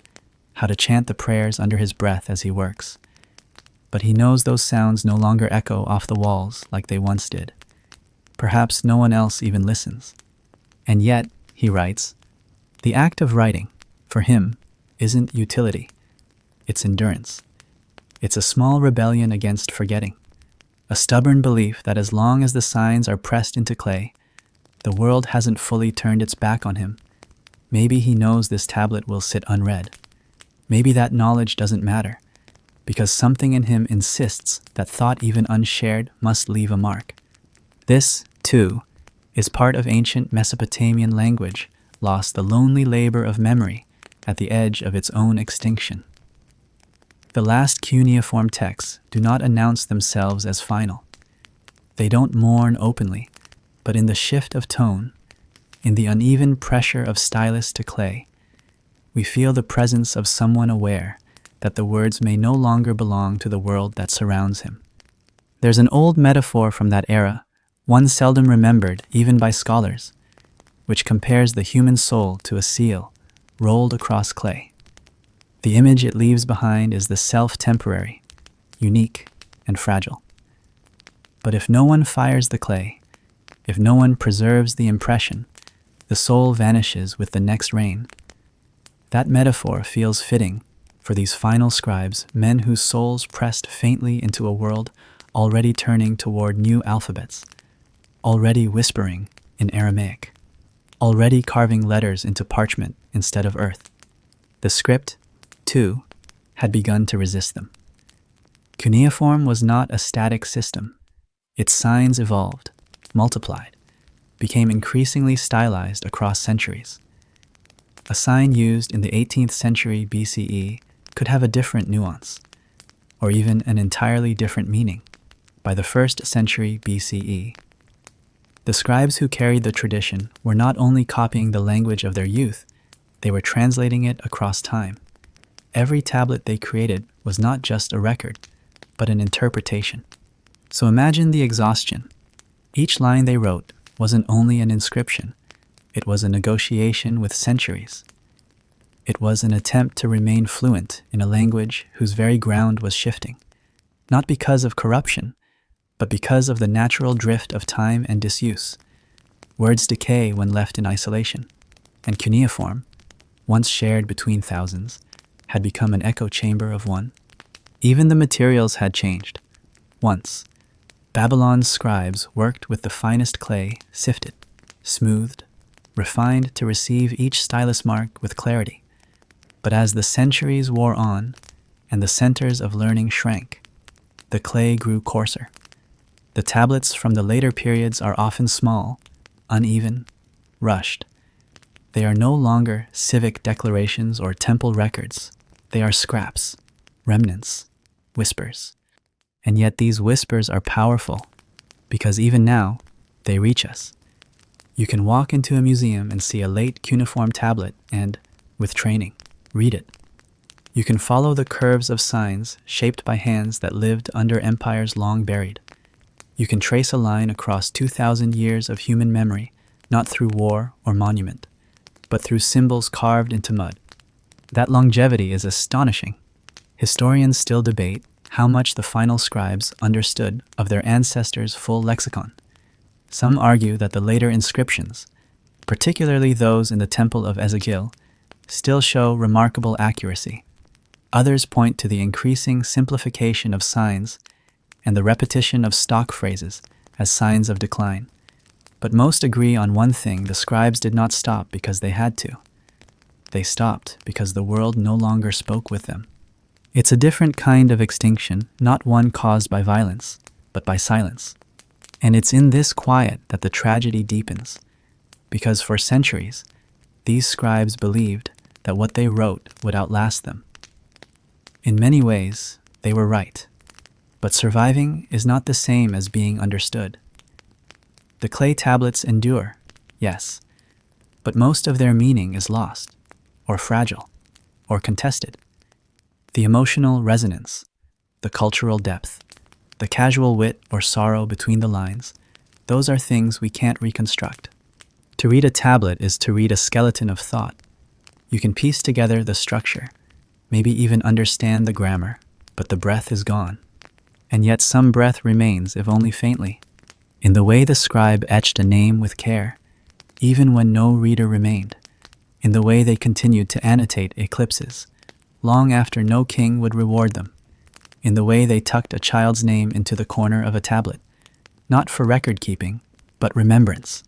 how to chant the prayers under his breath as he works. But he knows those sounds no longer echo off the walls like they once did. Perhaps no one else even listens. And yet, he writes, the act of writing, for him, isn't utility. It's endurance. It's a small rebellion against forgetting, a stubborn belief that as long as the signs are pressed into clay, the world hasn't fully turned its back on him. Maybe he knows this tablet will sit unread. Maybe that knowledge doesn't matter, because something in him insists that thought even unshared must leave a mark. This, too, is part of ancient Mesopotamian language, lost the lonely labor of memory at the edge of its own extinction. The last cuneiform texts do not announce themselves as final. They don't mourn openly, but in the shift of tone, in the uneven pressure of stylus to clay, we feel the presence of someone aware that the words may no longer belong to the world that surrounds him. There's an old metaphor from that era, one seldom remembered even by scholars, which compares the human soul to a seal rolled across clay. The image it leaves behind is the self temporary, unique, and fragile. But if no one fires the clay, if no one preserves the impression, the soul vanishes with the next rain. That metaphor feels fitting for these final scribes, men whose souls pressed faintly into a world already turning toward new alphabets, already whispering in Aramaic, already carving letters into parchment instead of earth. The script, too, had begun to resist them. Cuneiform was not a static system. Its signs evolved, multiplied, became increasingly stylized across centuries. A sign used in the 18th century BCE could have a different nuance, or even an entirely different meaning, by the 1st century BCE. The scribes who carried the tradition were not only copying the language of their youth, they were translating it across time. Every tablet they created was not just a record, but an interpretation. So imagine the exhaustion. Each line they wrote wasn't only an inscription, it was a negotiation with centuries. It was an attempt to remain fluent in a language whose very ground was shifting. not because of corruption, but because of the natural drift of time and disuse. Words decay when left in isolation, and cuneiform, once shared between thousands, had become an echo chamber of one. Even the materials had changed. Once, Babylon's scribes worked with the finest clay, sifted, smoothed, refined to receive each stylus mark with clarity. But as the centuries wore on, and the centers of learning shrank, the clay grew coarser. The tablets from the later periods are often small, uneven, rushed. They are no longer civic declarations or temple records. They are scraps, remnants, whispers. And yet these whispers are powerful, because even now, they reach us. You can walk into a museum and see a late cuneiform tablet and, with training, read it. You can follow the curves of signs shaped by hands that lived under empires long buried. You can trace a line across 2,000 years of human memory, not through war or monument, but through symbols carved into mud. That longevity is astonishing. Historians still debate how much the final scribes understood of their ancestors' full lexicon. Some argue that the later inscriptions, particularly those in the Temple of Ezekiel, still show remarkable accuracy. Others point to the increasing simplification of signs and the repetition of stock phrases as signs of decline. But most agree on one thing: the scribes did not stop because they had to. They stopped because the world no longer spoke with them. It's a different kind of extinction, not one caused by violence, but by silence. And it's in this quiet that the tragedy deepens, because for centuries, these scribes believed that what they wrote would outlast them. In many ways, they were right, but surviving is not the same as being understood. The clay tablets endure, yes, but most of their meaning is lost, or fragile, or contested. The emotional resonance, the cultural depth, the casual wit or sorrow between the lines, those are things we can't reconstruct. To read a tablet is to read a skeleton of thought. You can piece together the structure, maybe even understand the grammar, but the breath is gone. And yet some breath remains, if only faintly, in the way the scribe etched a name with care, even when no reader remained, in the way they continued to annotate eclipses, long after no king would reward them, in the way they tucked a child's name into the corner of a tablet, not for record-keeping, but remembrance.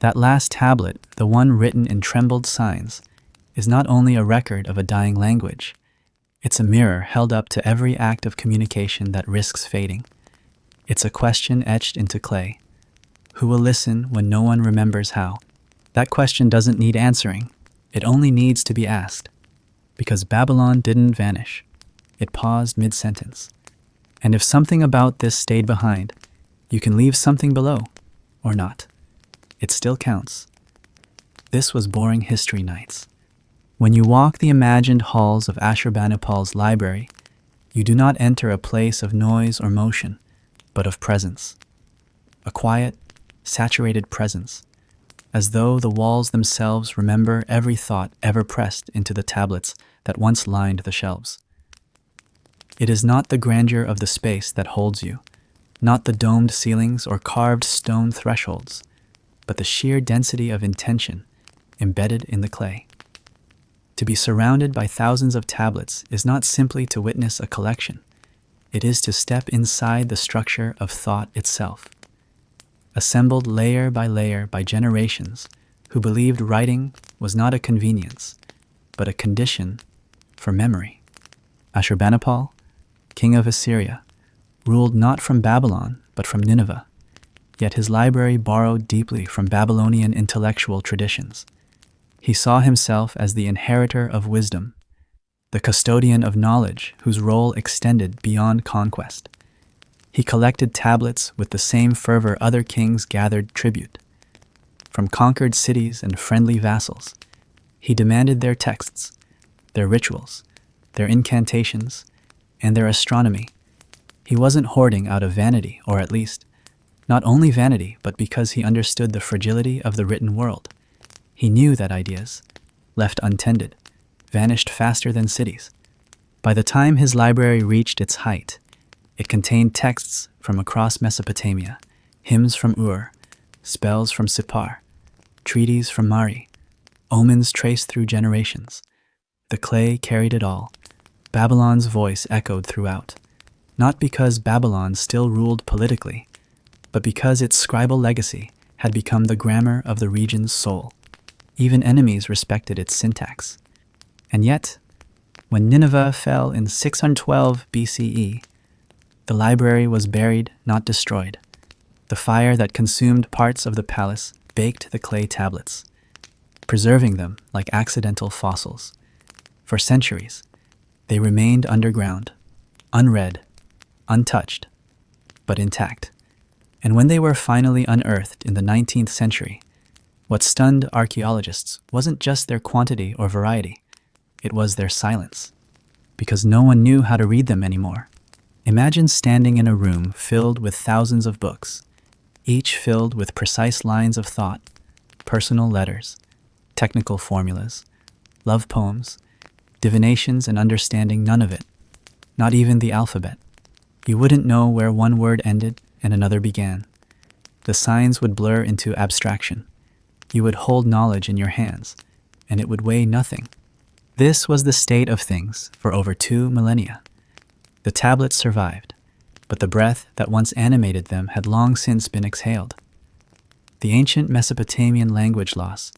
That last tablet, the one written in trembled signs, is not only a record of a dying language, it's a mirror held up to every act of communication that risks fading. It's a question etched into clay. Who will listen when no one remembers how? That question doesn't need answering. It only needs to be asked. Because Babylon didn't vanish. It paused mid-sentence. And if something about this stayed behind, you can leave something below, or not. It still counts. This was Boring History Nights. When you walk the imagined halls of Ashurbanipal's library, you do not enter a place of noise or motion, but of presence. A quiet, saturated presence, as though the walls themselves remember every thought ever pressed into the tablets that once lined the shelves. It is not the grandeur of the space that holds you, not the domed ceilings or carved stone thresholds, but the sheer density of intention embedded in the clay. To be surrounded by thousands of tablets is not simply to witness a collection. It is to step inside the structure of thought itself, assembled layer by generations who believed writing was not a convenience, but a condition for memory. Ashurbanipal, king of Assyria, ruled not from Babylon, but from Nineveh, yet his library borrowed deeply from Babylonian intellectual traditions. He saw himself as the inheritor of wisdom, the custodian of knowledge whose role extended beyond conquest. He collected tablets with the same fervor other kings gathered tribute. From conquered cities and friendly vassals, he demanded their texts, their rituals, their incantations, and their astronomy. He wasn't hoarding out of vanity, or at least, not only vanity, but because he understood the fragility of the written world. He knew that ideas, left untended, vanished faster than cities. By the time his library reached its height, It contained texts from across Mesopotamia, hymns from Ur, spells from Sippar, treaties from Mari, omens traced through generations. The clay carried it all. Babylon's voice echoed throughout, not because Babylon still ruled politically, but because its scribal legacy had become the grammar of the region's soul. Even enemies respected its syntax. And yet, when Nineveh fell in 612 BCE, the library was buried, not destroyed. The fire that consumed parts of the palace baked the clay tablets, preserving them like accidental fossils. For centuries, they remained underground, unread, untouched, but intact. And when they were finally unearthed in the 19th century, what stunned archaeologists wasn't just their quantity or variety, it was their silence, because no one knew how to read them anymore. Imagine standing in a room filled with thousands of books, each filled with precise lines of thought, personal letters, technical formulas, love poems, divinations, and understanding none of it, not even the alphabet. You wouldn't know where one word ended and another began. The signs would blur into abstraction. You would hold knowledge in your hands, and it would weigh nothing. This was the state of things for over 2 millennia. The tablets survived, but the breath that once animated them had long since been exhaled. The ancient Mesopotamian language loss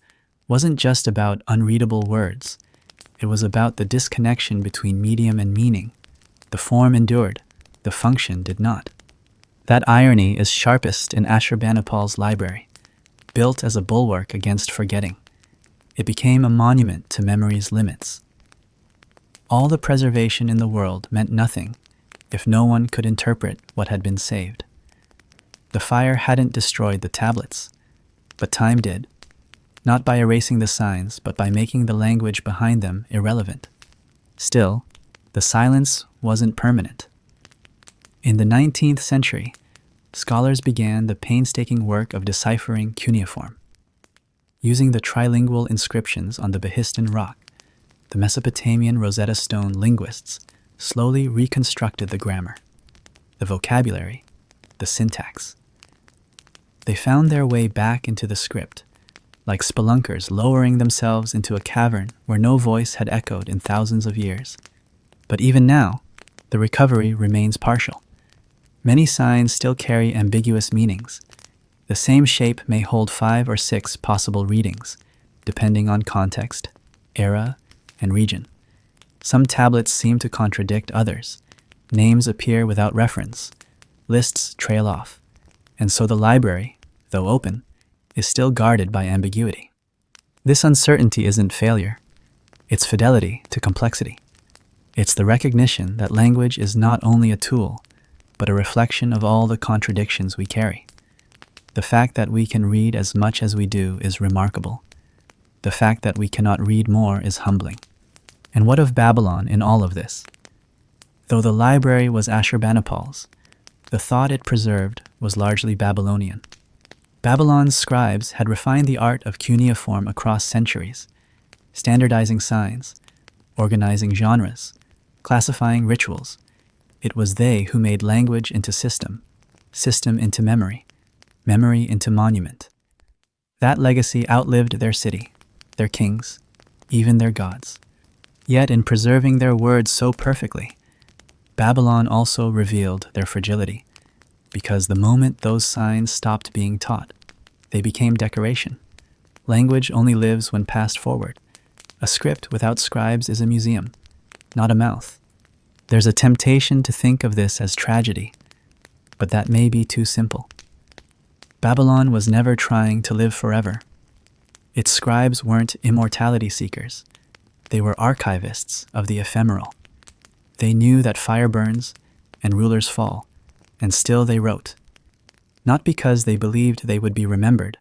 wasn't just about unreadable words. It was about the disconnection between medium and meaning. The form endured, the function did not. That irony is sharpest in Ashurbanipal's library, built as a bulwark against forgetting. It became a monument to memory's limits. All the preservation in the world meant nothing if no one could interpret what had been saved. The fire hadn't destroyed the tablets, but time did, not by erasing the signs, but by making the language behind them irrelevant. Still, the silence wasn't permanent. In the 19th century, scholars began the painstaking work of deciphering cuneiform. Using the trilingual inscriptions on the Behistun rock, the Mesopotamian Rosetta Stone linguists slowly reconstructed the grammar, the vocabulary, the syntax. They found their way back into the script, like spelunkers lowering themselves into a cavern where no voice had echoed in thousands of years. But even now, the recovery remains partial. Many signs still carry ambiguous meanings. The same shape may hold 5 or 6 possible readings, depending on context, era, and region. Some tablets seem to contradict others. Names appear without reference. Lists trail off. And so the library, though open, is still guarded by ambiguity. This uncertainty isn't failure. It's fidelity to complexity. It's the recognition that language is not only a tool, but a reflection of all the contradictions we carry. The fact that we can read as much as we do is remarkable. The fact that we cannot read more is humbling. And what of Babylon in all of this? Though the library was Ashurbanipal's, the thought it preserved was largely Babylonian. Babylon's scribes had refined the art of cuneiform across centuries, standardizing signs, organizing genres, classifying rituals. It was they who made language into system, system into memory, memory into monument. That legacy outlived their city, their kings, even their gods. Yet in preserving their words so perfectly, Babylon also revealed their fragility, because the moment those signs stopped being taught, they became decoration. Language only lives when passed forward. A script without scribes is a museum, not a mouth. There's a temptation to think of this as tragedy, but that may be too simple. Babylon was never trying to live forever. Its scribes weren't immortality seekers. They were archivists of the ephemeral. They knew that fire burns and rulers fall, and still they wrote. Not because they believed they would be remembered,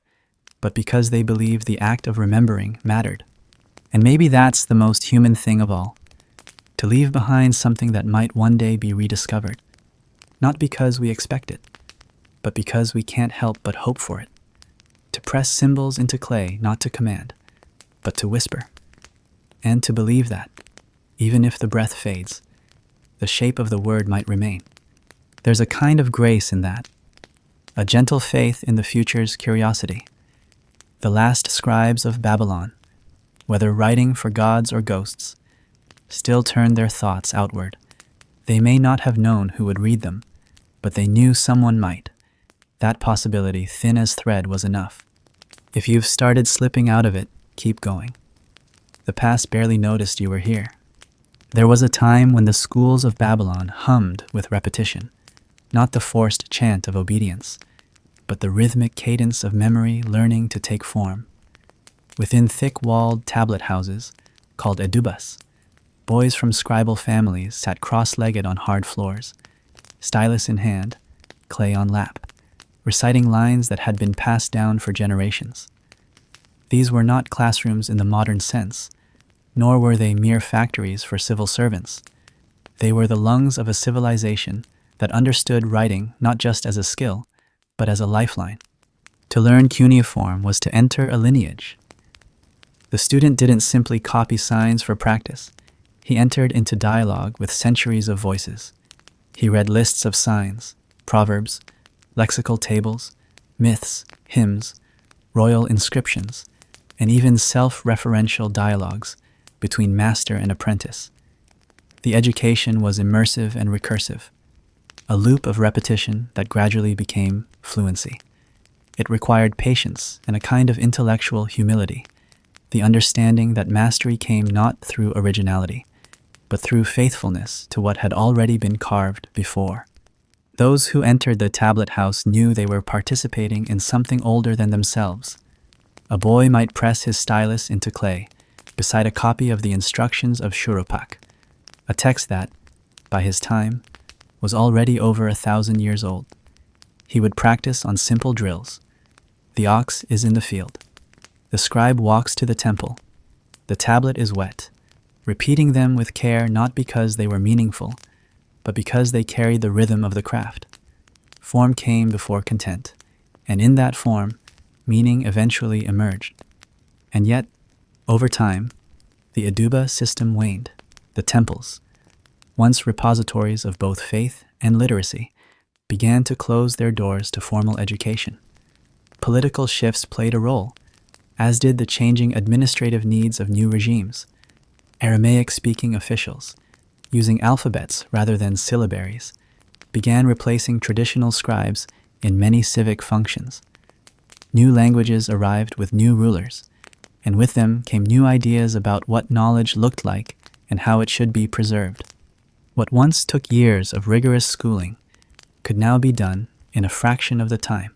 but because they believed the act of remembering mattered. And maybe that's the most human thing of all, to leave behind something that might one day be rediscovered, not because we expect it, but because we can't help but hope for it. To press symbols into clay, not to command, but to whisper. And to believe that, even if the breath fades, the shape of the word might remain. There's a kind of grace in that, a gentle faith in the future's curiosity. The last scribes of Babylon, whether writing for gods or ghosts, still turned their thoughts outward. They may not have known who would read them, but they knew someone might. That possibility, thin as thread, was enough. If you've started slipping out of it, keep going. The past barely noticed you were here. There was a time when the schools of Babylon hummed with repetition, not the forced chant of obedience, but the rhythmic cadence of memory learning to take form. Within thick-walled tablet houses, called edubas, boys from scribal families sat cross-legged on hard floors, stylus in hand, clay on lap, reciting lines that had been passed down for generations. These were not classrooms in the modern sense, nor were they mere factories for civil servants. They were the lungs of a civilization that understood writing not just as a skill, but as a lifeline. To learn cuneiform was to enter a lineage. The student didn't simply copy signs for practice. He entered into dialogue with centuries of voices. He read lists of signs, proverbs, lexical tables, myths, hymns, royal inscriptions, and even self-referential dialogues between master and apprentice. The education was immersive and recursive, a loop of repetition that gradually became fluency. It required patience and a kind of intellectual humility, the understanding that mastery came not through originality, but through faithfulness to what had already been carved before. Those who entered the tablet house knew they were participating in something older than themselves. A boy might press his stylus into clay beside a copy of the instructions of Shurupak, a text that, by his time, was already over 1,000 years old. He would practice on simple drills. The ox is in the field. The scribe walks to the temple. The tablet is wet, repeating them with care not because they were meaningful, but because they carried the rhythm of the craft. Form came before content, and in that form, meaning eventually emerged. And yet, over time, the Eduba system waned. The temples, once repositories of both faith and literacy, began to close their doors to formal education. Political shifts played a role, as did the changing administrative needs of new regimes. Aramaic-speaking officials, using alphabets rather than syllabaries, began replacing traditional scribes in many civic functions. New languages arrived with new rulers, and with them came new ideas about what knowledge looked like and how it should be preserved. What once took years of rigorous schooling could now be done in a fraction of the time.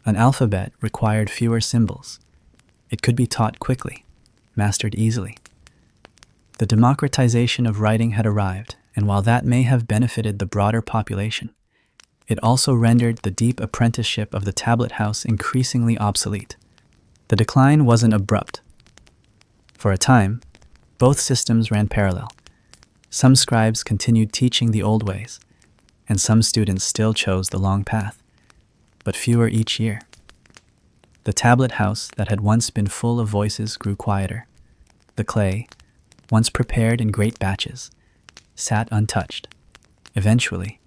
An alphabet required fewer symbols. It could be taught quickly, mastered easily. The democratization of writing had arrived, and while that may have benefited the broader population, it also rendered the deep apprenticeship of the tablet house increasingly obsolete. The decline wasn't abrupt. For a time, both systems ran parallel. Some scribes continued teaching the old ways, and some students still chose the long path, but fewer each year. The tablet house that had once been full of voices grew quieter. The clay, once prepared in great batches, sat untouched. Eventually,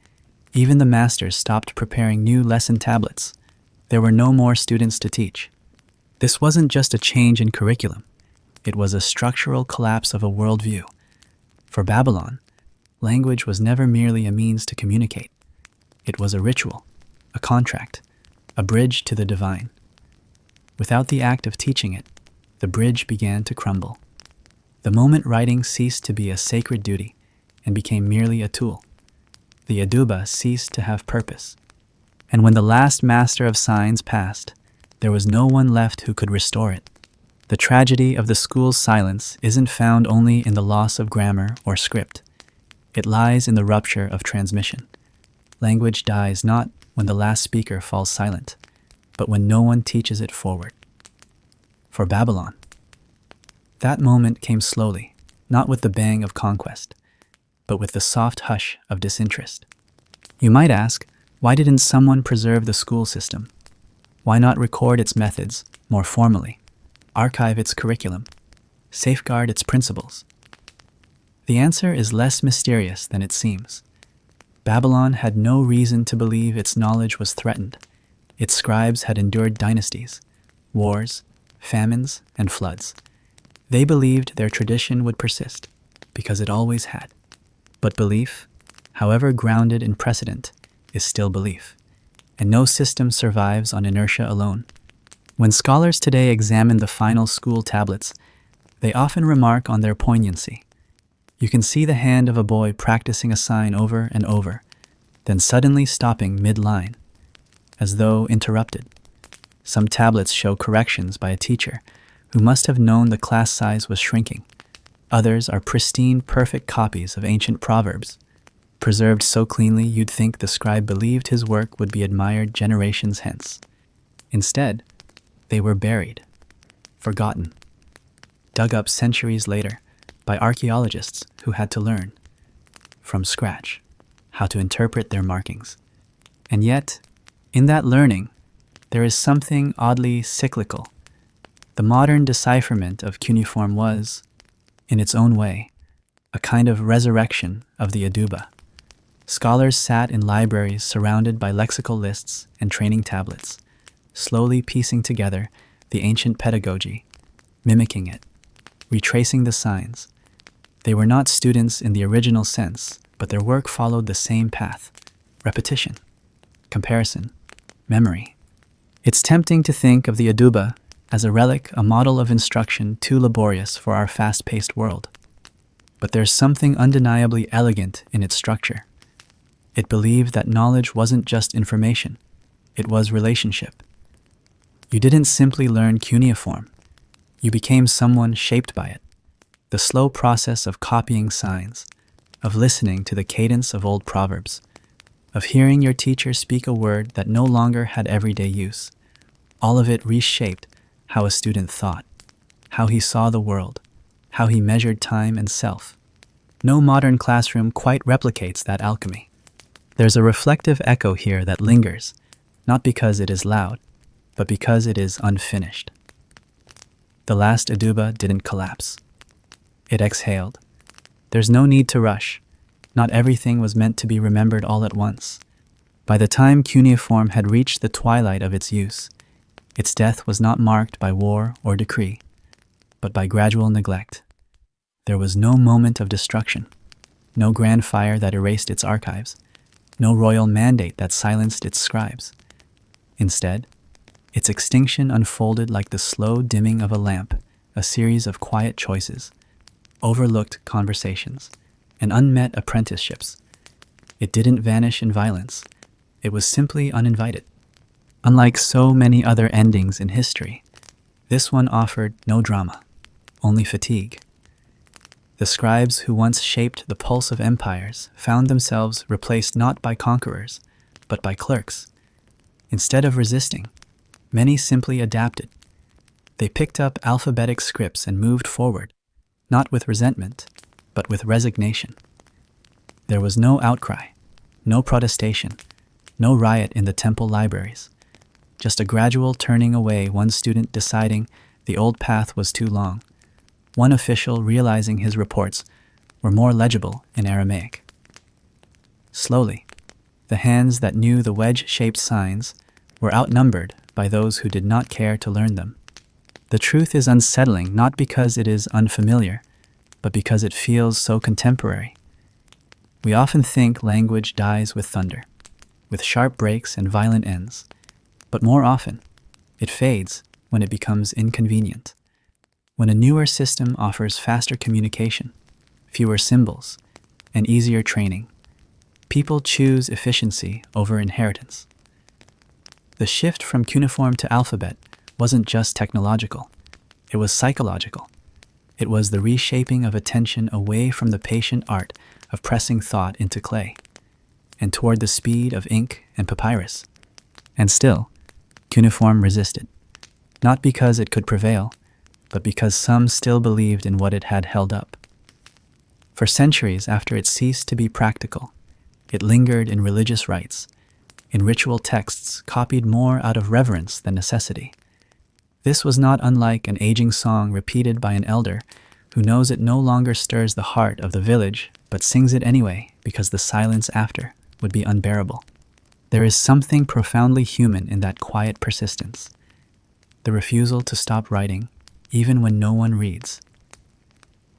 even the masters stopped preparing new lesson tablets. There were no more students to teach. This wasn't just a change in curriculum. It was a structural collapse of a worldview. For Babylon, language was never merely a means to communicate. It was a ritual, a contract, a bridge to the divine. Without the act of teaching it, the bridge began to crumble. The moment writing ceased to be a sacred duty and became merely a tool, the Eduba ceased to have purpose. And when the last master of signs passed, there was no one left who could restore it. The tragedy of the school's silence isn't found only in the loss of grammar or script. It lies in the rupture of transmission. Language dies not when the last speaker falls silent, but when no one teaches it forward. For Babylon, that moment came slowly, not with the bang of conquest, but with the soft hush of disinterest. You might ask, why didn't someone preserve the school system? Why not record its methods more formally, archive its curriculum, safeguard its principles? The answer is less mysterious than it seems. Babylon had no reason to believe its knowledge was threatened. Its scribes had endured dynasties, wars, famines, and floods. They believed their tradition would persist, because it always had. But belief, however grounded in precedent, is still belief, and no system survives on inertia alone. When scholars today examine the final school tablets, they often remark on their poignancy. You can see the hand of a boy practicing a sign over and over, then suddenly stopping mid-line, as though interrupted. Some tablets show corrections by a teacher who must have known the class size was shrinking. Others are pristine, perfect copies of ancient proverbs, preserved so cleanly you'd think the scribe believed his work would be admired generations hence. Instead, they were buried, forgotten, dug up centuries later by archaeologists who had to learn, from scratch, how to interpret their markings. And yet, in that learning, there is something oddly cyclical. The modern decipherment of cuneiform was, in its own way, a kind of resurrection of the Aduba. Scholars sat in libraries surrounded by lexical lists and training tablets, slowly piecing together the ancient pedagogy, mimicking it, retracing the signs. They were not students in the original sense, but their work followed the same path: repetition, comparison, memory. It's tempting to think of the Aduba as a relic, a model of instruction too laborious for our fast-paced world. But there's something undeniably elegant in its structure. It believed that knowledge wasn't just information, it was relationship. You didn't simply learn cuneiform, you became someone shaped by it. The slow process of copying signs, of listening to the cadence of old proverbs, of hearing your teacher speak a word that no longer had everyday use. All of it reshaped how a student thought, how he saw the world, how he measured time and self. No modern classroom quite replicates that alchemy. There's a reflective echo here that lingers, not because it is loud, but because it is unfinished. The last Aduba didn't collapse. It exhaled. There's no need to rush. Not everything was meant to be remembered all at once. By the time cuneiform had reached the twilight of its use, its death was not marked by war or decree, but by gradual neglect. There was no moment of destruction, no grand fire that erased its archives, no royal mandate that silenced its scribes. Instead, its extinction unfolded like the slow dimming of a lamp, a series of quiet choices, overlooked conversations, and unmet apprenticeships. It didn't vanish in violence. It was simply uninvited. Unlike so many other endings in history, this one offered no drama, only fatigue. The scribes who once shaped the pulse of empires found themselves replaced not by conquerors, but by clerks. Instead of resisting, many simply adapted. They picked up alphabetic scripts and moved forward, not with resentment, but with resignation. There was no outcry, no protestation, no riot in the temple libraries, just a gradual turning away, one student deciding the old path was too long, one official realizing his reports were more legible in Aramaic. Slowly, the hands that knew the wedge-shaped signs were outnumbered by those who did not care to learn them. The truth is unsettling not because it is unfamiliar, but because it feels so contemporary. We often think language dies with thunder, with sharp breaks and violent ends, but more often, it fades when it becomes inconvenient. When a newer system offers faster communication, fewer symbols, and easier training, people choose efficiency over inheritance. The shift from cuneiform to alphabet wasn't just technological, it was psychological. It was the reshaping of attention away from the patient art of pressing thought into clay, and toward the speed of ink and papyrus. And still, cuneiform resisted, not because it could prevail, but because some still believed in what it had held up. For centuries after it ceased to be practical, it lingered in religious rites, in ritual texts copied more out of reverence than necessity. This was not unlike an aging song repeated by an elder who knows it no longer stirs the heart of the village, but sings it anyway because the silence after would be unbearable. There is something profoundly human in that quiet persistence, the refusal to stop writing even when no one reads,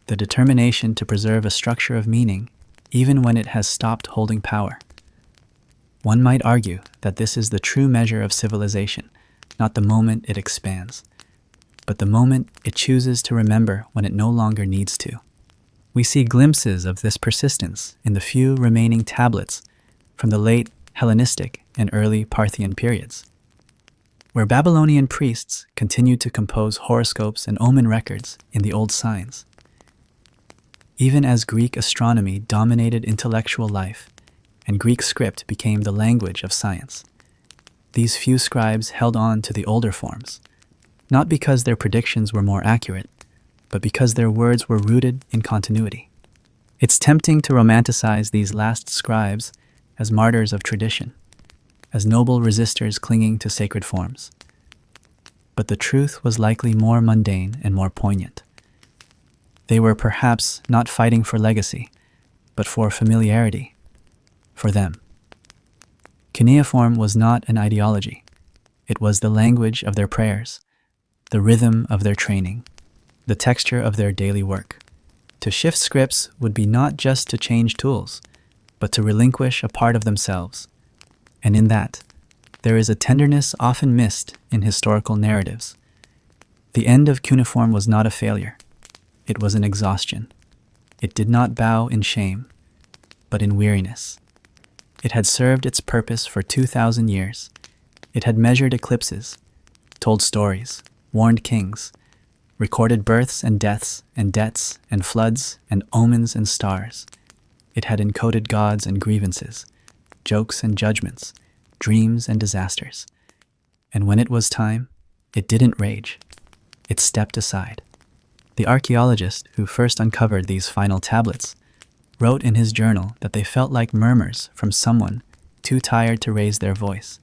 the determination to preserve a structure of meaning even when it has stopped holding power. One might argue that this is the true measure of civilization, not the moment it expands, but the moment it chooses to remember when it no longer needs to. We see glimpses of this persistence in the few remaining tablets from the late Hellenistic and early Parthian periods, where Babylonian priests continued to compose horoscopes and omen records in the old signs. Even as Greek astronomy dominated intellectual life and Greek script became the language of science, these few scribes held on to the older forms, not because their predictions were more accurate, but because their words were rooted in continuity. It's tempting to romanticize these last scribes as martyrs of tradition, as noble resistors clinging to sacred forms. But the truth was likely more mundane and more poignant. They were perhaps not fighting for legacy, but for familiarity, for them. Cuneiform was not an ideology. It was the language of their prayers, the rhythm of their training, the texture of their daily work. To shift scripts would be not just to change tools, but to relinquish a part of themselves. And in that, there is a tenderness often missed in historical narratives. The end of cuneiform was not a failure. It was an exhaustion. It did not bow in shame, but in weariness. It had served its purpose for 2,000 years. It had measured eclipses, told stories, warned kings, recorded births and deaths and debts and floods and omens and stars. It had encoded gods and grievances, jokes and judgments, dreams and disasters. And when it was time, it didn't rage. It stepped aside. The archaeologist who first uncovered these final tablets wrote in his journal that they felt like murmurs from someone too tired to raise their voice.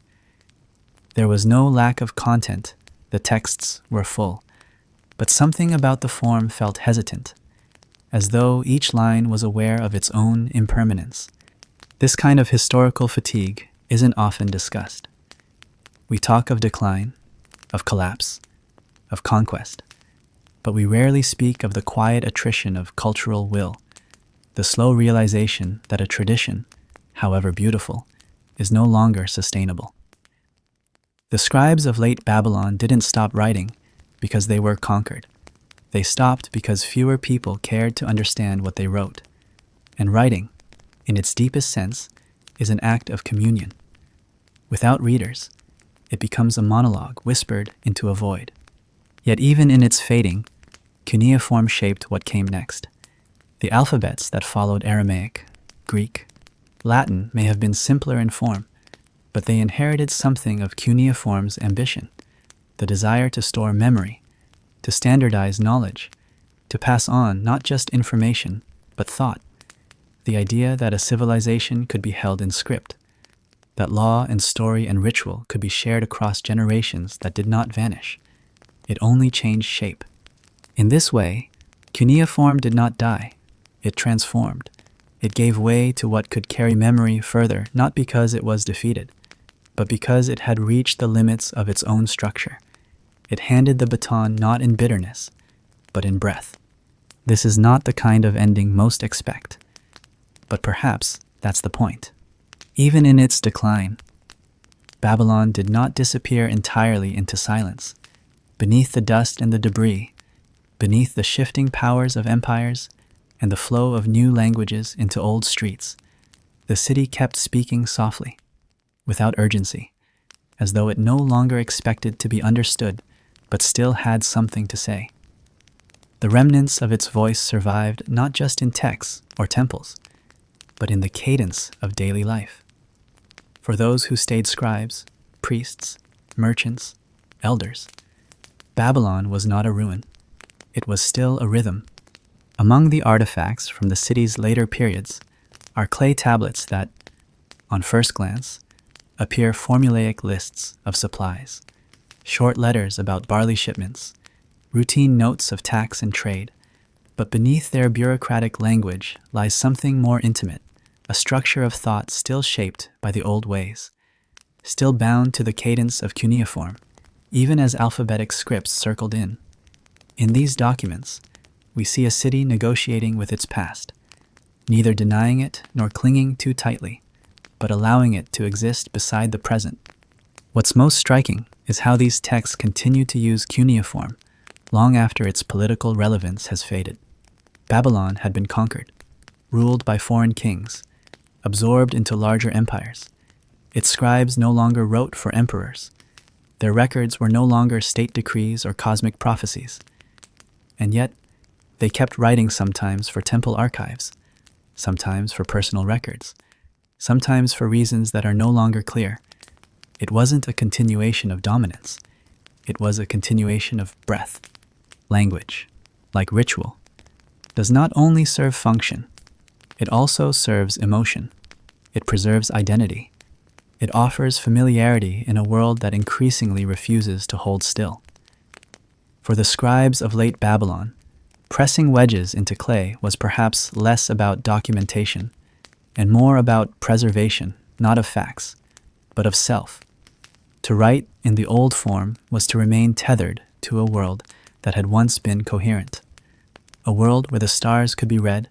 There was no lack of content. The texts were full, but something about the form felt hesitant, as though each line was aware of its own impermanence. This kind of historical fatigue isn't often discussed. We talk of decline, of collapse, of conquest, but we rarely speak of the quiet attrition of cultural will, the slow realization that a tradition, however beautiful, is no longer sustainable. The scribes of late Babylon didn't stop writing because they were conquered. They stopped because fewer people cared to understand what they wrote. And writing, in its deepest sense, is an act of communion. Without readers, it becomes a monologue whispered into a void. Yet even in its fading, cuneiform shaped what came next. The alphabets that followed Aramaic, Greek, Latin may have been simpler in form, but they inherited something of cuneiform's ambition, the desire to store memory, to standardize knowledge, to pass on not just information, but thought, the idea that a civilization could be held in script, that law and story and ritual could be shared across generations that did not vanish. It only changed shape. In this way, cuneiform did not die. It transformed. It gave way to what could carry memory further, not because it was defeated, but because it had reached the limits of its own structure. It handed the baton not in bitterness, but in breath. This is not the kind of ending most expect, but perhaps that's the point. Even in its decline, Babylon did not disappear entirely into silence. Beneath the dust and the debris, beneath the shifting powers of empires and the flow of new languages into old streets, the city kept speaking softly, without urgency, as though it no longer expected to be understood, but still had something to say. The remnants of its voice survived not just in texts or temples, but in the cadence of daily life. For those who stayed scribes, priests, merchants, elders, Babylon was not a ruin. It was still a rhythm. Among the artifacts from the city's later periods are clay tablets that, on first glance, appear formulaic lists of supplies, short letters about barley shipments, routine notes of tax and trade, but beneath their bureaucratic language lies something more intimate, a structure of thought still shaped by the old ways, still bound to the cadence of cuneiform, even as alphabetic scripts circled in. In these documents, we see a city negotiating with its past, neither denying it nor clinging too tightly, but allowing it to exist beside the present. What's most striking is how these texts continue to use cuneiform long after its political relevance has faded. Babylon had been conquered, ruled by foreign kings, absorbed into larger empires. Its scribes no longer wrote for emperors. Their records were no longer state decrees or cosmic prophecies. And yet, they kept writing, sometimes for temple archives, sometimes for personal records, sometimes for reasons that are no longer clear. It wasn't a continuation of dominance. It was a continuation of breath. Language, like ritual, does not only serve function, it also serves emotion. It preserves identity. It offers familiarity in a world that increasingly refuses to hold still. For the scribes of late Babylon, pressing wedges into clay was perhaps less about documentation and more about preservation, not of facts, but of self. To write in the old form was to remain tethered to a world that had once been coherent, a world where the stars could be read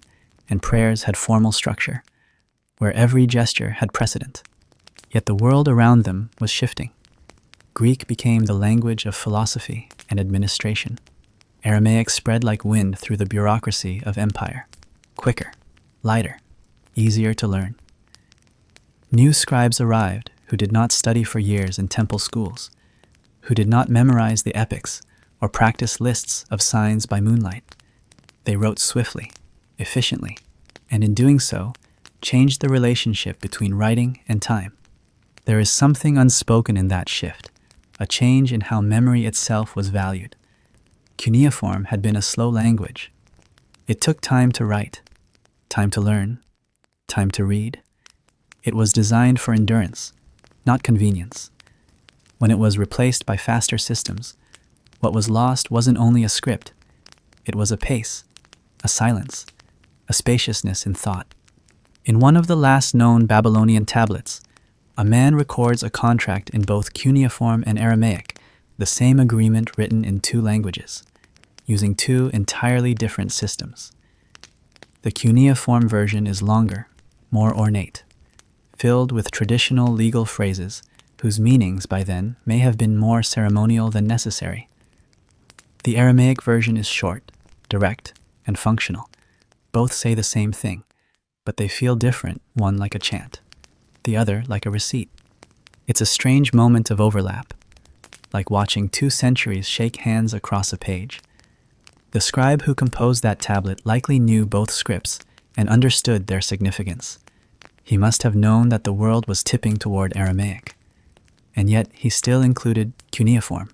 and prayers had formal structure, where every gesture had precedent. Yet the world around them was shifting. Greek became the language of philosophy and administration. Aramaic spread like wind through the bureaucracy of empire, quicker, lighter, easier to learn. New scribes arrived who did not study for years in temple schools, who did not memorize the epics or practice lists of signs by moonlight. They wrote swiftly, efficiently, and in doing so, changed the relationship between writing and time. There is something unspoken in that shift, a change in how memory itself was valued. Cuneiform had been a slow language. It took time to write, time to learn, time to read. It was designed for endurance, not convenience. When it was replaced by faster systems, what was lost wasn't only a script, it was a pace, a silence, a spaciousness in thought. In one of the last known Babylonian tablets, a man records a contract in both cuneiform and Aramaic, the same agreement written in two languages, using two entirely different systems. The cuneiform version is longer, more ornate, filled with traditional legal phrases whose meanings by then may have been more ceremonial than necessary. The Aramaic version is short, direct, and functional. Both say the same thing, but they feel different, one like a chant, the other like a receipt. It's a strange moment of overlap, like watching two centuries shake hands across a page. The scribe who composed that tablet likely knew both scripts and understood their significance. He must have known that the world was tipping toward Aramaic, and yet he still included cuneiform,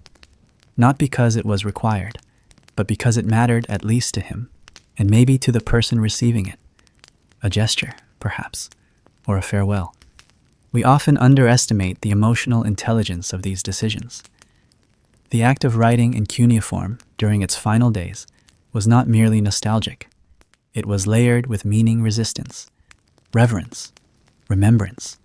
not because it was required, but because it mattered at least to him, and maybe to the person receiving it. A gesture, perhaps, or a farewell. We often underestimate the emotional intelligence of these decisions. The act of writing in cuneiform during its final days was not merely nostalgic. It was layered with meaning resistance, reverence, remembrance.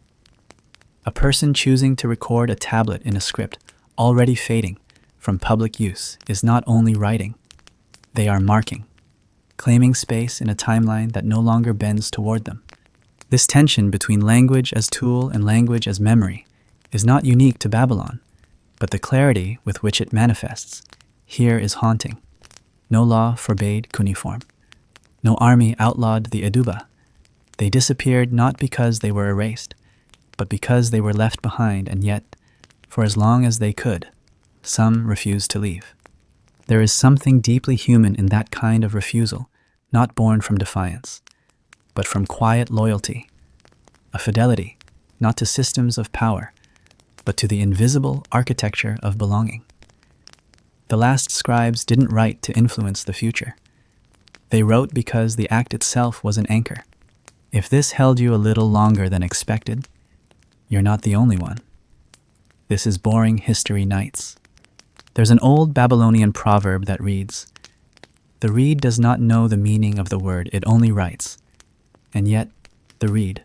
A person choosing to record a tablet in a script already fading from public use is not only writing, they are marking, claiming space in a timeline that no longer bends toward them. This tension between language as tool and language as memory is not unique to Babylon, but the clarity with which it manifests here is haunting. No law forbade cuneiform. No army outlawed the eduba. They disappeared not because they were erased, but because they were left behind, and yet, for as long as they could, some refused to leave. There is something deeply human in that kind of refusal, not born from defiance, but from quiet loyalty, a fidelity, not to systems of power, but to the invisible architecture of belonging. The last scribes didn't write to influence the future. They wrote because the act itself was an anchor. If this held you a little longer than expected, you're not the only one. This is Boring History Nights. There's an old Babylonian proverb that reads, "The reed does not know the meaning of the word, it only writes." And yet, The reed,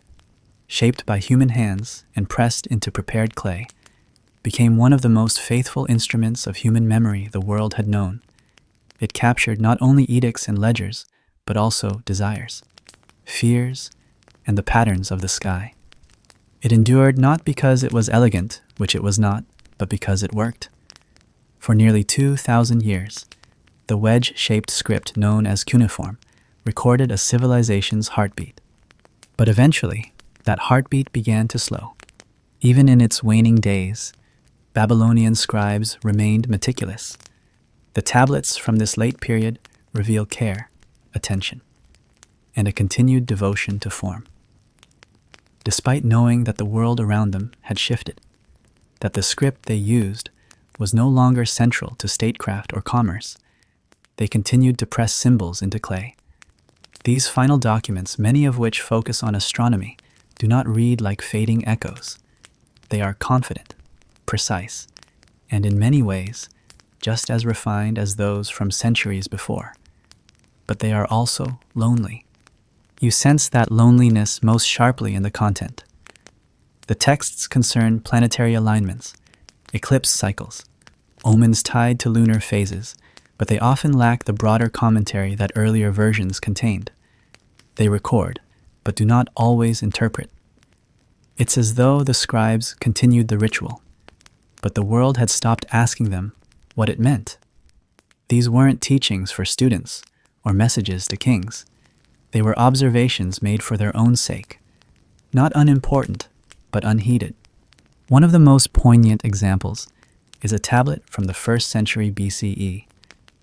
shaped by human hands and pressed into prepared clay, became one of the most faithful instruments of human memory the world had known. It captured not only edicts and ledgers, but also desires, fears, and the patterns of the sky. It endured not because it was elegant, which it was not, but because it worked. For nearly 2,000 years, the wedge-shaped script known as cuneiform recorded a civilization's heartbeat. But eventually, that heartbeat began to slow. Even in its waning days, Babylonian scribes remained meticulous. The tablets from this late period reveal care, attention, and a continued devotion to form. Despite knowing that the world around them had shifted, that the script they used was no longer central to statecraft or commerce, they continued to press symbols into clay. These final documents, many of which focus on astronomy, do not read like fading echoes. They are confident, precise, and in many ways, just as refined as those from centuries before. But they are also lonely. You sense that loneliness most sharply in the content. The texts concern planetary alignments, eclipse cycles, omens tied to lunar phases, but they often lack the broader commentary that earlier versions contained. They record, but do not always interpret. It's as though the scribes continued the ritual, but the world had stopped asking them what it meant. These weren't teachings for students or messages to kings. They were observations made for their own sake, not unimportant, but unheeded. One of the most poignant examples is a tablet from the 1st century BCE,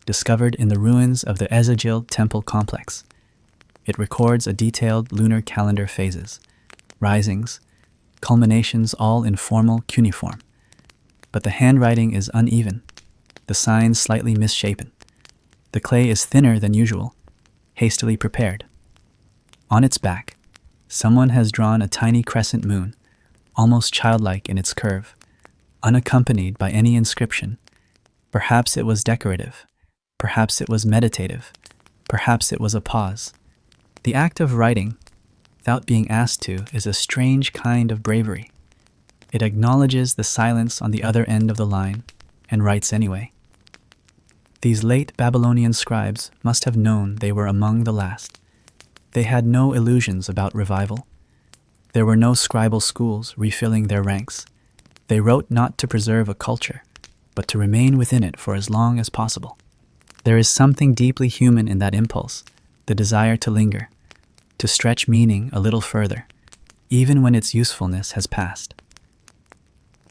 discovered in the ruins of the Ezegil temple complex. It records a detailed lunar calendar phases, risings, culminations, all in formal cuneiform. But the handwriting is uneven, the signs slightly misshapen. The clay is thinner than usual, hastily prepared. On its back, someone has drawn a tiny crescent moon, almost childlike in its curve, unaccompanied by any inscription. Perhaps it was decorative, perhaps it was meditative, perhaps it was a pause. The act of writing, without being asked to, is a strange kind of bravery. It acknowledges the silence on the other end of the line and writes anyway. These late Babylonian scribes must have known they were among the last. They had no illusions about revival. There were no scribal schools refilling their ranks. They wrote not to preserve a culture, but to remain within it for as long as possible. There is something deeply human in that impulse, the desire to linger, to stretch meaning a little further, even when its usefulness has passed.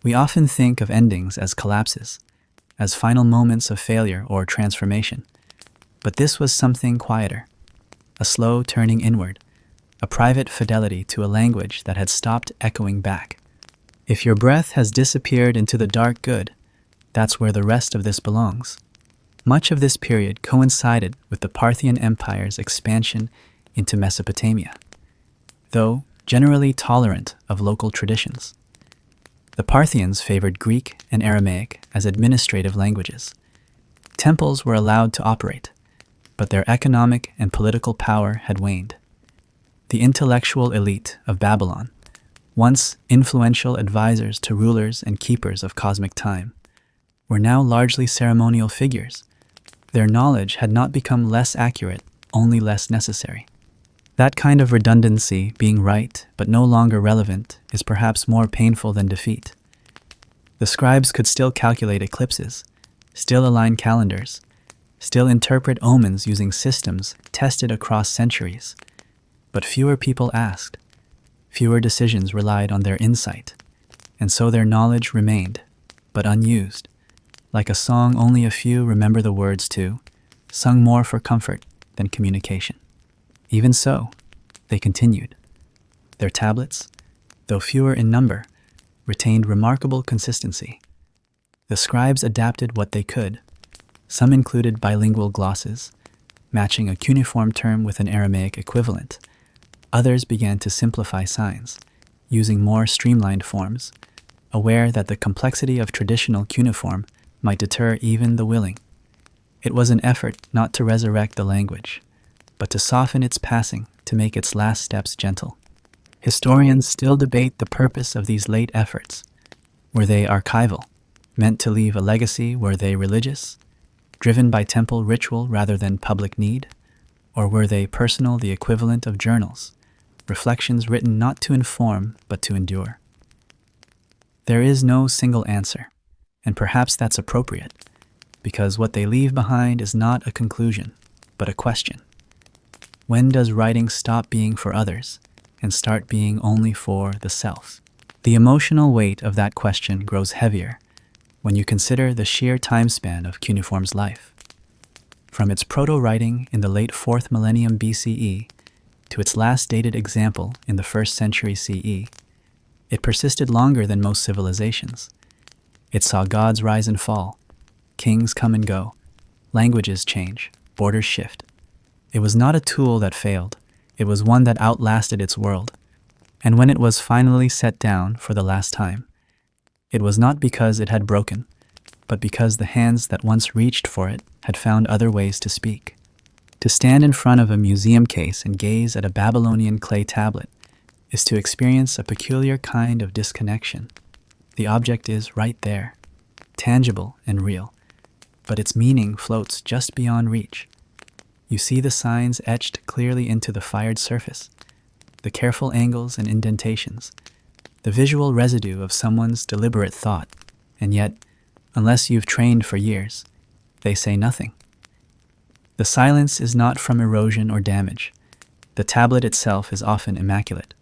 We often think of endings as collapses, as final moments of failure or transformation, but this was something quieter, a slow turning inward, a private fidelity to a language that had stopped echoing back. If your breath has disappeared into the dark good, that's where the rest of this belongs. Much of this period coincided with the Parthian Empire's expansion into Mesopotamia, though generally tolerant of local traditions. The Parthians favored Greek and Aramaic as administrative languages. Temples were allowed to operate, but their economic and political power had waned. The intellectual elite of Babylon, once influential advisors to rulers and keepers of cosmic time, were now largely ceremonial figures. Their knowledge had not become less accurate, only less necessary. That kind of redundancy, being right but no longer relevant, is perhaps more painful than defeat. The scribes could still calculate eclipses, still align calendars, still interpret omens using systems tested across centuries. But fewer people asked, fewer decisions relied on their insight, and so their knowledge remained, but unused, like a song only a few remember the words to, sung more for comfort than communication. Even so, they continued. Their tablets, though fewer in number, retained remarkable consistency. The scribes adapted what they could. Some included bilingual glosses, matching a cuneiform term with an Aramaic equivalent. Others began to simplify signs, using more streamlined forms, aware that the complexity of traditional cuneiform might deter even the willing. It was an effort not to resurrect the language, but to soften its passing to make its last steps gentle. Historians still debate the purpose of these late efforts. Were they archival, meant to leave a legacy? Were they religious, driven by temple ritual rather than public need? Or were they personal, the equivalent of journals, reflections written not to inform but to endure? There is no single answer, and perhaps that's appropriate, because what they leave behind is not a conclusion, but a question. When does writing stop being for others and start being only for the self? The emotional weight of that question grows heavier when you consider the sheer time span of cuneiform's life. From its proto-writing in the late 4th millennium BCE to its last dated example in the 1st century CE, it persisted longer than most civilizations. It saw gods rise and fall, kings come and go, languages change, borders shift. It was not a tool that failed, it was one that outlasted its world. And when it was finally set down for the last time, it was not because it had broken, but because the hands that once reached for it had found other ways to speak. To stand in front of a museum case and gaze at a Babylonian clay tablet is to experience a peculiar kind of disconnection. The object is right there, tangible and real, but its meaning floats just beyond reach. You see the signs etched clearly into the fired surface, the careful angles and indentations, the visual residue of someone's deliberate thought, and yet, unless you've trained for years, they say nothing. The silence is not from erosion or damage. The tablet itself is often immaculate.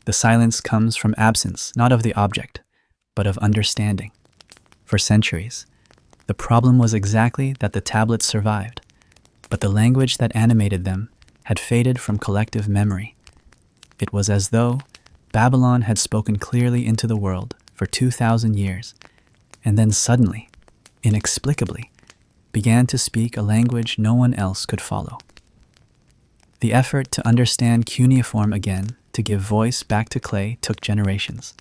The silence comes from absence, not of the object, but of understanding. For centuries, the problem was exactly that the tablets survived, but the language that animated them had faded from collective memory. It was as though Babylon had spoken clearly into the world for 2,000 years, and then suddenly, inexplicably, began to speak a language no one else could follow. The effort to understand cuneiform again, to give voice back to clay, took generations,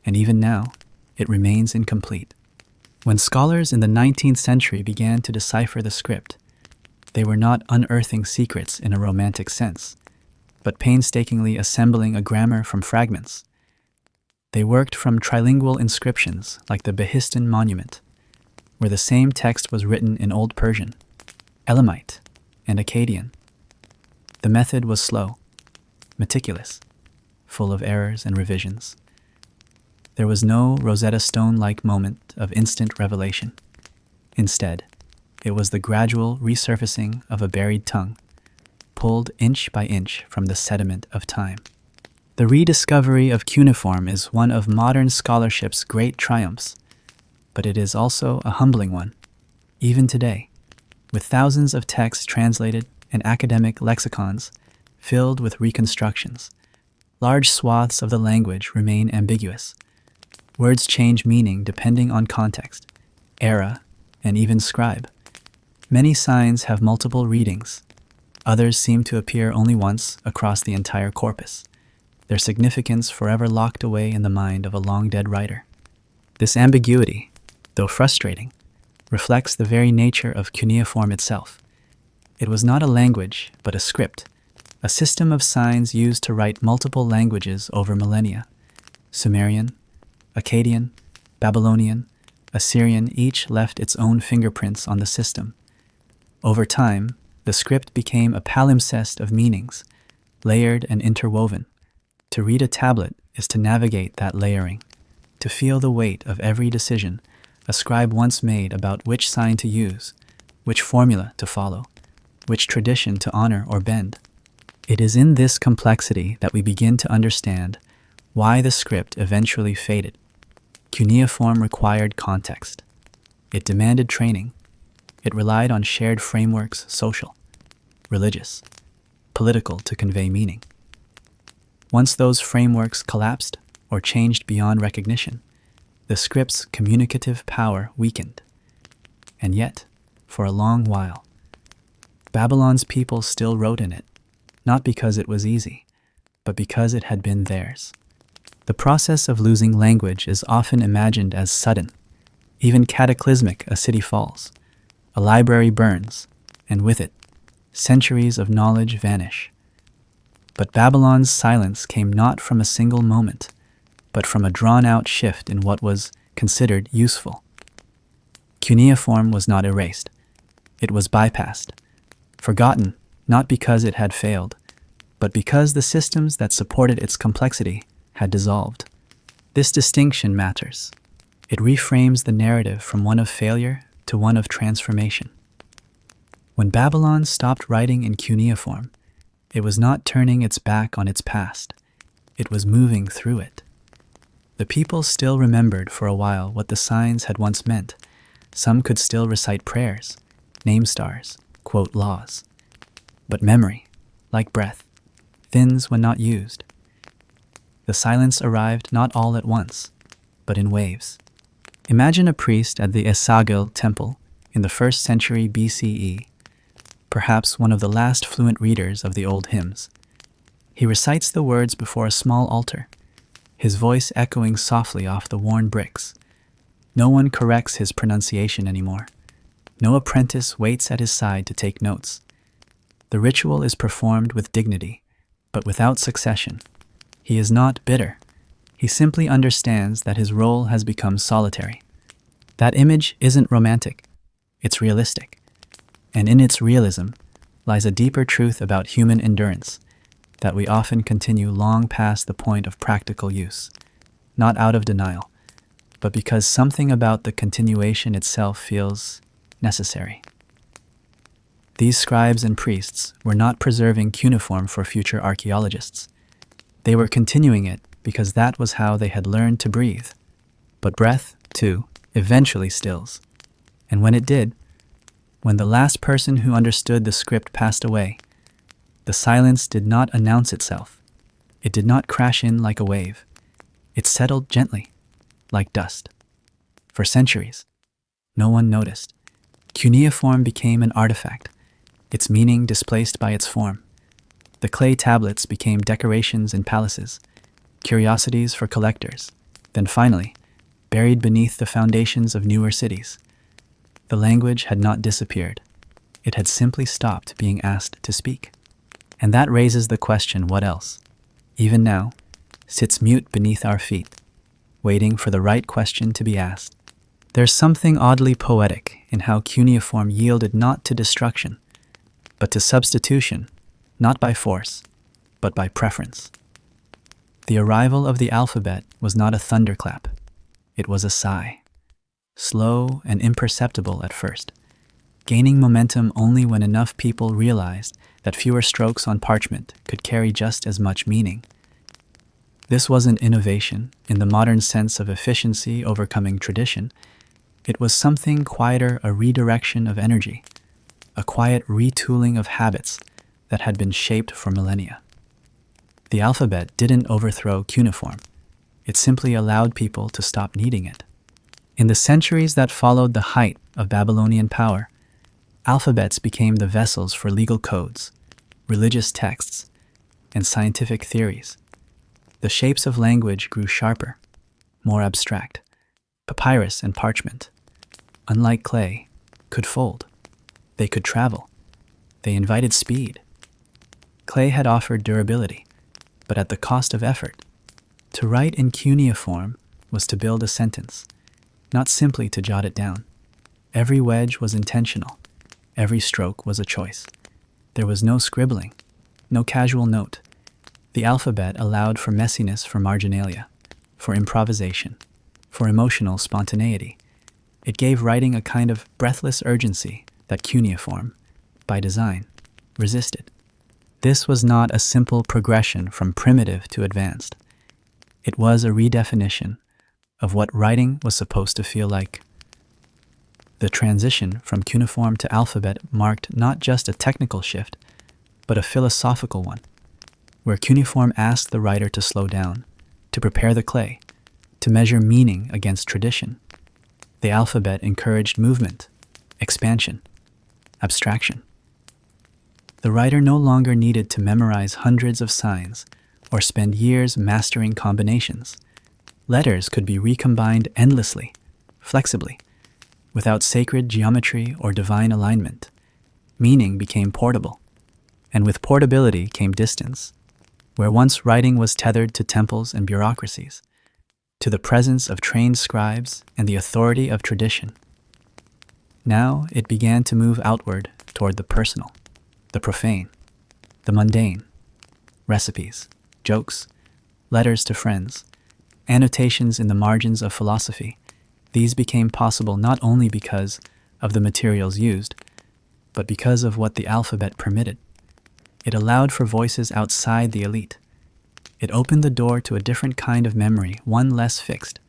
and even now, it remains incomplete. When scholars in the 19th century began to decipher the script, they were not unearthing secrets in a romantic sense, but painstakingly assembling a grammar from fragments. They worked from trilingual inscriptions like the Behistun monument, where the same text was written in Old Persian, Elamite, and Akkadian. The method was slow, meticulous, full of errors and revisions. There was no Rosetta Stone-like moment of instant revelation. Instead, it was the gradual resurfacing of a buried tongue, pulled inch by inch from the sediment of time. The rediscovery of cuneiform is one of modern scholarship's great triumphs, but it is also a humbling one. Even today, with thousands of texts translated and academic lexicons filled with reconstructions, large swaths of the language remain ambiguous. Words change meaning depending on context, era, and even scribe. Many signs have multiple readings. Others seem to appear only once across the entire corpus, their significance forever locked away in the mind of a long-dead writer. This ambiguity, though frustrating, reflects the very nature of cuneiform itself. It was not a language, but a script, a system of signs used to write multiple languages over millennia. Sumerian, Akkadian, Babylonian, Assyrian each left its own fingerprints on the system. Over time, the script became a palimpsest of meanings, layered and interwoven. To read a tablet is to navigate that layering, to feel the weight of every decision a scribe once made about which sign to use, which formula to follow, which tradition to honor or bend. It is in this complexity that we begin to understand why the script eventually faded. Cuneiform required context. It demanded training. It relied on shared frameworks, social, religious, political, to convey meaning. Once those frameworks collapsed or changed beyond recognition, the script's communicative power weakened. And yet, for a long while, Babylon's people still wrote in it, not because it was easy, but because it had been theirs. The process of losing language is often imagined as sudden, even cataclysmic. A city falls, a library burns, and with it, centuries of knowledge vanish. But Babylon's silence came not from a single moment, but from a drawn-out shift in what was considered useful. Cuneiform was not erased. It was bypassed, forgotten, not because it had failed, but because the systems that supported its complexity had dissolved. This distinction matters. It reframes the narrative from one of failure to one of transformation. When Babylon stopped writing in cuneiform, it was not turning its back on its past. It was moving through it. The people still remembered for a while what the signs had once meant. Some could still recite prayers, name stars, quote laws. But memory, like breath, thins when not used. The silence arrived not all at once, but in waves. Imagine a priest at the Esagil temple in the 1st century BCE, perhaps one of the last fluent readers of the old hymns. He recites the words before a small altar, his voice echoing softly off the worn bricks. No one corrects his pronunciation anymore. No apprentice waits at his side to take notes. The ritual is performed with dignity, but without succession. He is not bitter. He simply understands that his role has become solitary. That image isn't romantic. It's realistic. And in its realism lies a deeper truth about human endurance, that we often continue long past the point of practical use, not out of denial, but because something about the continuation itself feels necessary. These scribes and priests were not preserving cuneiform for future archaeologists. They were continuing it because that was how they had learned to breathe. But breath, too, eventually stills. And when it did, when the last person who understood the script passed away, the silence did not announce itself. It did not crash in like a wave. It settled gently, like dust. For centuries, no one noticed. Cuneiform became an artifact, its meaning displaced by its form. The clay tablets became decorations in palaces, curiosities for collectors, then finally, buried beneath the foundations of newer cities. The language had not disappeared. It had simply stopped being asked to speak. And that raises the question, what else, even now, sits mute beneath our feet, waiting for the right question to be asked? There's something oddly poetic in how cuneiform yielded not to destruction, but to substitution, not by force, but by preference. The arrival of the alphabet was not a thunderclap. It was a sigh, slow and imperceptible at first, gaining momentum only when enough people realized that fewer strokes on parchment could carry just as much meaning. This wasn't innovation in the modern sense of efficiency overcoming tradition. It was something quieter, a redirection of energy, a quiet retooling of habits that had been shaped for millennia. The alphabet didn't overthrow cuneiform. It simply allowed people to stop needing it. In the centuries that followed the height of Babylonian power, alphabets became the vessels for legal codes, religious texts, and scientific theories. The shapes of language grew sharper, more abstract. Papyrus and parchment, unlike clay, could fold. They could travel. They invited speed. Clay had offered durability, but at the cost of effort. To write in cuneiform was to build a sentence, not simply to jot it down. Every wedge was intentional. Every stroke was a choice. There was no scribbling, no casual note. The alphabet allowed for messiness, for marginalia, for improvisation, for emotional spontaneity. It gave writing a kind of breathless urgency that cuneiform, by design, resisted. This was not a simple progression from primitive to advanced. It was a redefinition of what writing was supposed to feel like. The transition from cuneiform to alphabet marked not just a technical shift, but a philosophical one, where cuneiform asked the writer to slow down, to prepare the clay, to measure meaning against tradition. The alphabet encouraged movement, expansion, abstraction. The writer no longer needed to memorize hundreds of signs or spend years mastering combinations. Letters could be recombined endlessly, flexibly, without sacred geometry or divine alignment. Meaning became portable, and with portability came distance. Where once writing was tethered to temples and bureaucracies, to the presence of trained scribes and the authority of tradition, now it began to move outward toward the personal, the profane, the mundane. Recipes, jokes, letters to friends, annotations in the margins of philosophy, these became possible not only because of the materials used, but because of what the alphabet permitted. It allowed for voices outside the elite. It opened the door to a different kind of memory, one less fixed,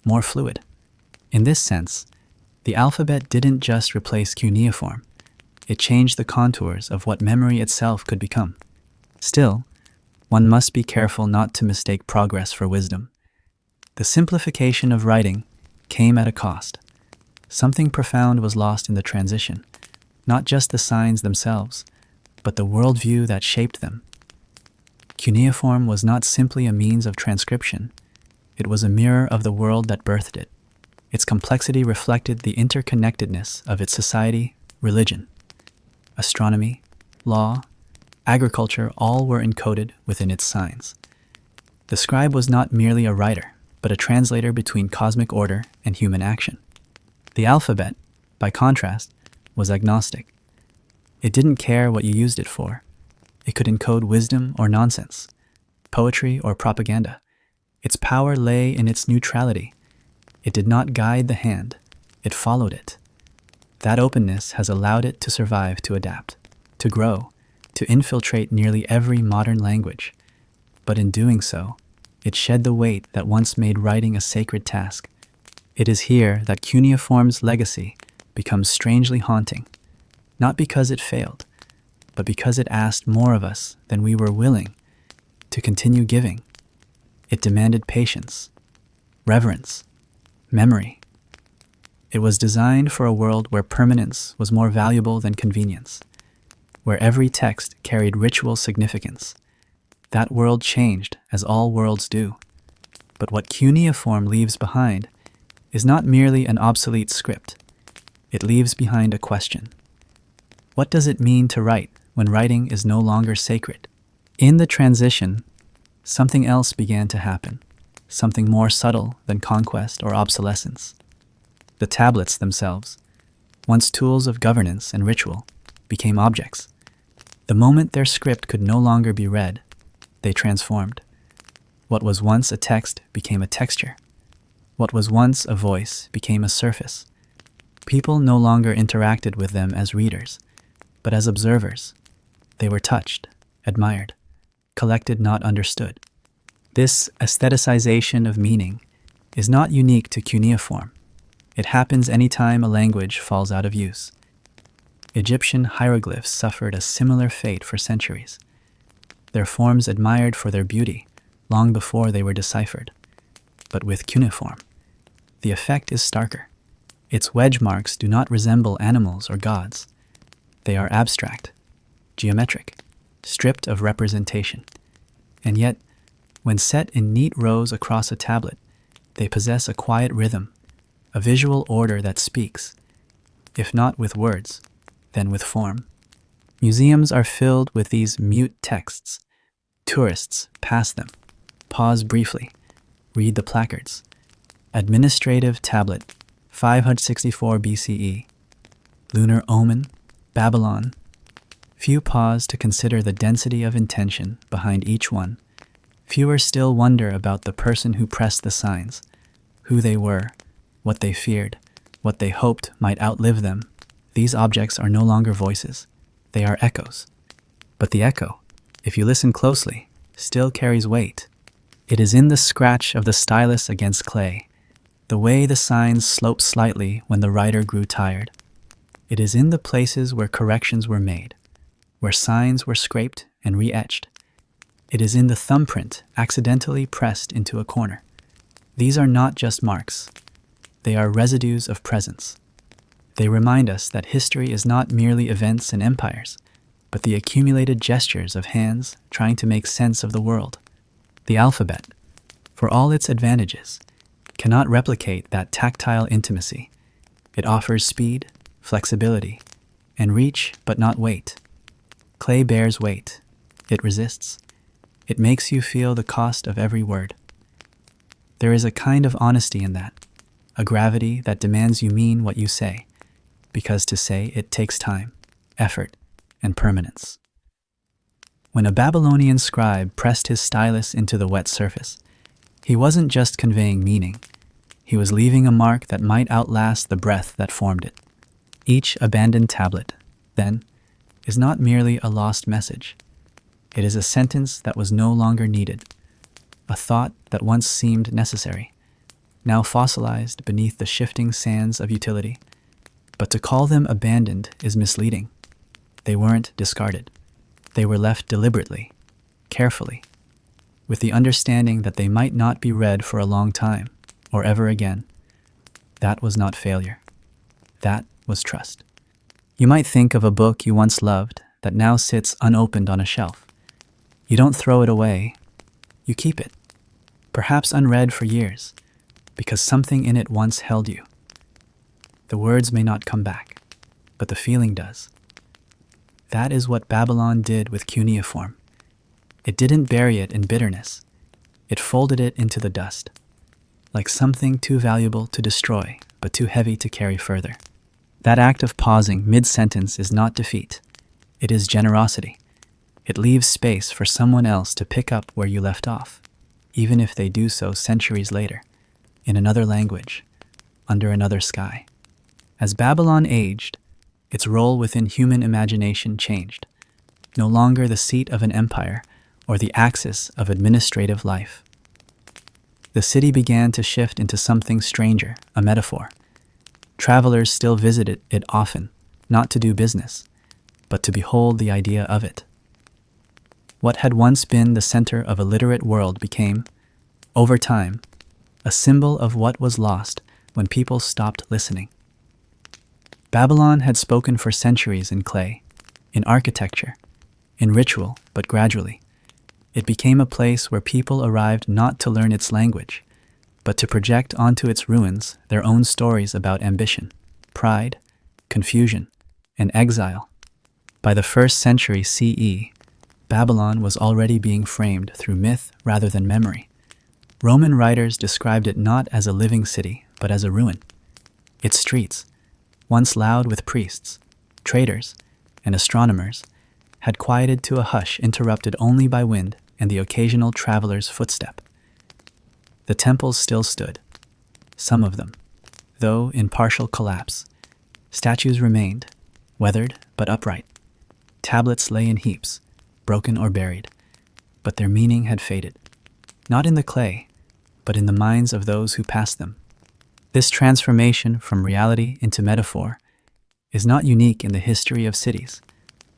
more fluid. In this sense, the alphabet didn't just replace cuneiform, it changed the contours of what memory itself could become. Still, one must be careful not to mistake progress for wisdom. The simplification of writing came at a cost. Something profound was lost in the transition, not just the signs themselves, but the worldview that shaped them. Cuneiform was not simply a means of transcription, it was a mirror of the world that birthed it. Its complexity reflected the interconnectedness of its society, religion, astronomy, law, agriculture, all were encoded within its signs. The scribe was not merely a writer, but a translator between cosmic order and human action. The alphabet, by contrast, was agnostic. It didn't care what you used it for. It could encode wisdom or nonsense, poetry or propaganda. Its power lay in its neutrality. It did not guide the hand, it followed it. That openness has allowed it to survive, to adapt, to grow, to infiltrate nearly every modern language. But in doing so, it shed the weight that once made writing a sacred task. It is here that cuneiform's legacy becomes strangely haunting, not because it failed, but because it asked more of us than we were willing to continue giving. It demanded patience, reverence, memory. It was designed for a world where permanence was more valuable than convenience, where every text carried ritual significance. That world changed, as all worlds do. But what cuneiform leaves behind is not merely an obsolete script. It leaves behind a question. What does it mean to write when writing is no longer sacred? In the transition, something else began to happen, something more subtle than conquest or obsolescence. The tablets themselves, once tools of governance and ritual, became objects. The moment their script could no longer be read, they transformed. What was once a text became a texture. What was once a voice became a surface. People no longer interacted with them as readers, but as observers. They were touched, admired, collected, not understood. This aestheticization of meaning is not unique to cuneiform. It happens anytime a language falls out of use. Egyptian hieroglyphs suffered a similar fate for centuries. Their forms admired for their beauty long before they were deciphered. But with cuneiform, the effect is starker. Its wedge marks do not resemble animals or gods. They are abstract, geometric, stripped of representation. And yet, when set in neat rows across a tablet, they possess a quiet rhythm, a visual order that speaks, if not with words, then with form. Museums are filled with these mute texts. Tourists pass them, pause briefly, read the placards. Administrative tablet, 564 BCE. Lunar omen, Babylon. Few pause to consider the density of intention behind each one. Fewer still wonder about the person who pressed the signs, who they were, what they feared, what they hoped might outlive them. These objects are no longer voices. They are echoes. But the echo, if you listen closely, still carries weight. It is in the scratch of the stylus against clay, the way the signs sloped slightly when the writer grew tired. It is in the places where corrections were made, where signs were scraped and re-etched. It is in the thumbprint accidentally pressed into a corner. These are not just marks. They are residues of presence. They remind us that history is not merely events and empires, but the accumulated gestures of hands trying to make sense of the world. The alphabet, for all its advantages, cannot replicate that tactile intimacy. It offers speed, flexibility, and reach, but not weight. Clay bears weight. It resists. It makes you feel the cost of every word. There is a kind of honesty in that, a gravity that demands you mean what you say, because to say it takes time, effort, and permanence. When a Babylonian scribe pressed his stylus into the wet surface, he wasn't just conveying meaning, he was leaving a mark that might outlast the breath that formed it. Each abandoned tablet, then, is not merely a lost message. It is a sentence that was no longer needed, a thought that once seemed necessary, now fossilized beneath the shifting sands of utility. But to call them abandoned is misleading. They weren't discarded. They were left deliberately, carefully, with the understanding that they might not be read for a long time, or ever again. That was not failure. That was trust. You might think of a book you once loved that now sits unopened on a shelf. You don't throw it away. You keep it, perhaps unread for years, because something in it once held you. The words may not come back, but the feeling does. That is what Babylon did with cuneiform. It didn't bury it in bitterness. It folded it into the dust, like something too valuable to destroy, but too heavy to carry further. That act of pausing mid-sentence is not defeat. It is generosity. It leaves space for someone else to pick up where you left off, even if they do so centuries later, in another language, under another sky. As Babylon aged, its role within human imagination changed, no longer the seat of an empire or the axis of administrative life. The city began to shift into something stranger, a metaphor. Travelers still visited it often, not to do business, but to behold the idea of it. What had once been the center of a literate world became, over time, a symbol of what was lost when people stopped listening. Babylon had spoken for centuries in clay, in architecture, in ritual, but gradually, it became a place where people arrived not to learn its language, but to project onto its ruins their own stories about ambition, pride, confusion, and exile. By the 1st century CE, Babylon was already being framed through myth rather than memory. Roman writers described it not as a living city, but as a ruin. Its streets, once loud with priests, traders, and astronomers, had quieted to a hush interrupted only by wind and the occasional traveler's footstep. The temples still stood, some of them, though in partial collapse. Statues remained, weathered but upright. Tablets lay in heaps, broken or buried, but their meaning had faded, not in the clay, but in the minds of those who passed them. This transformation from reality into metaphor is not unique in the history of cities,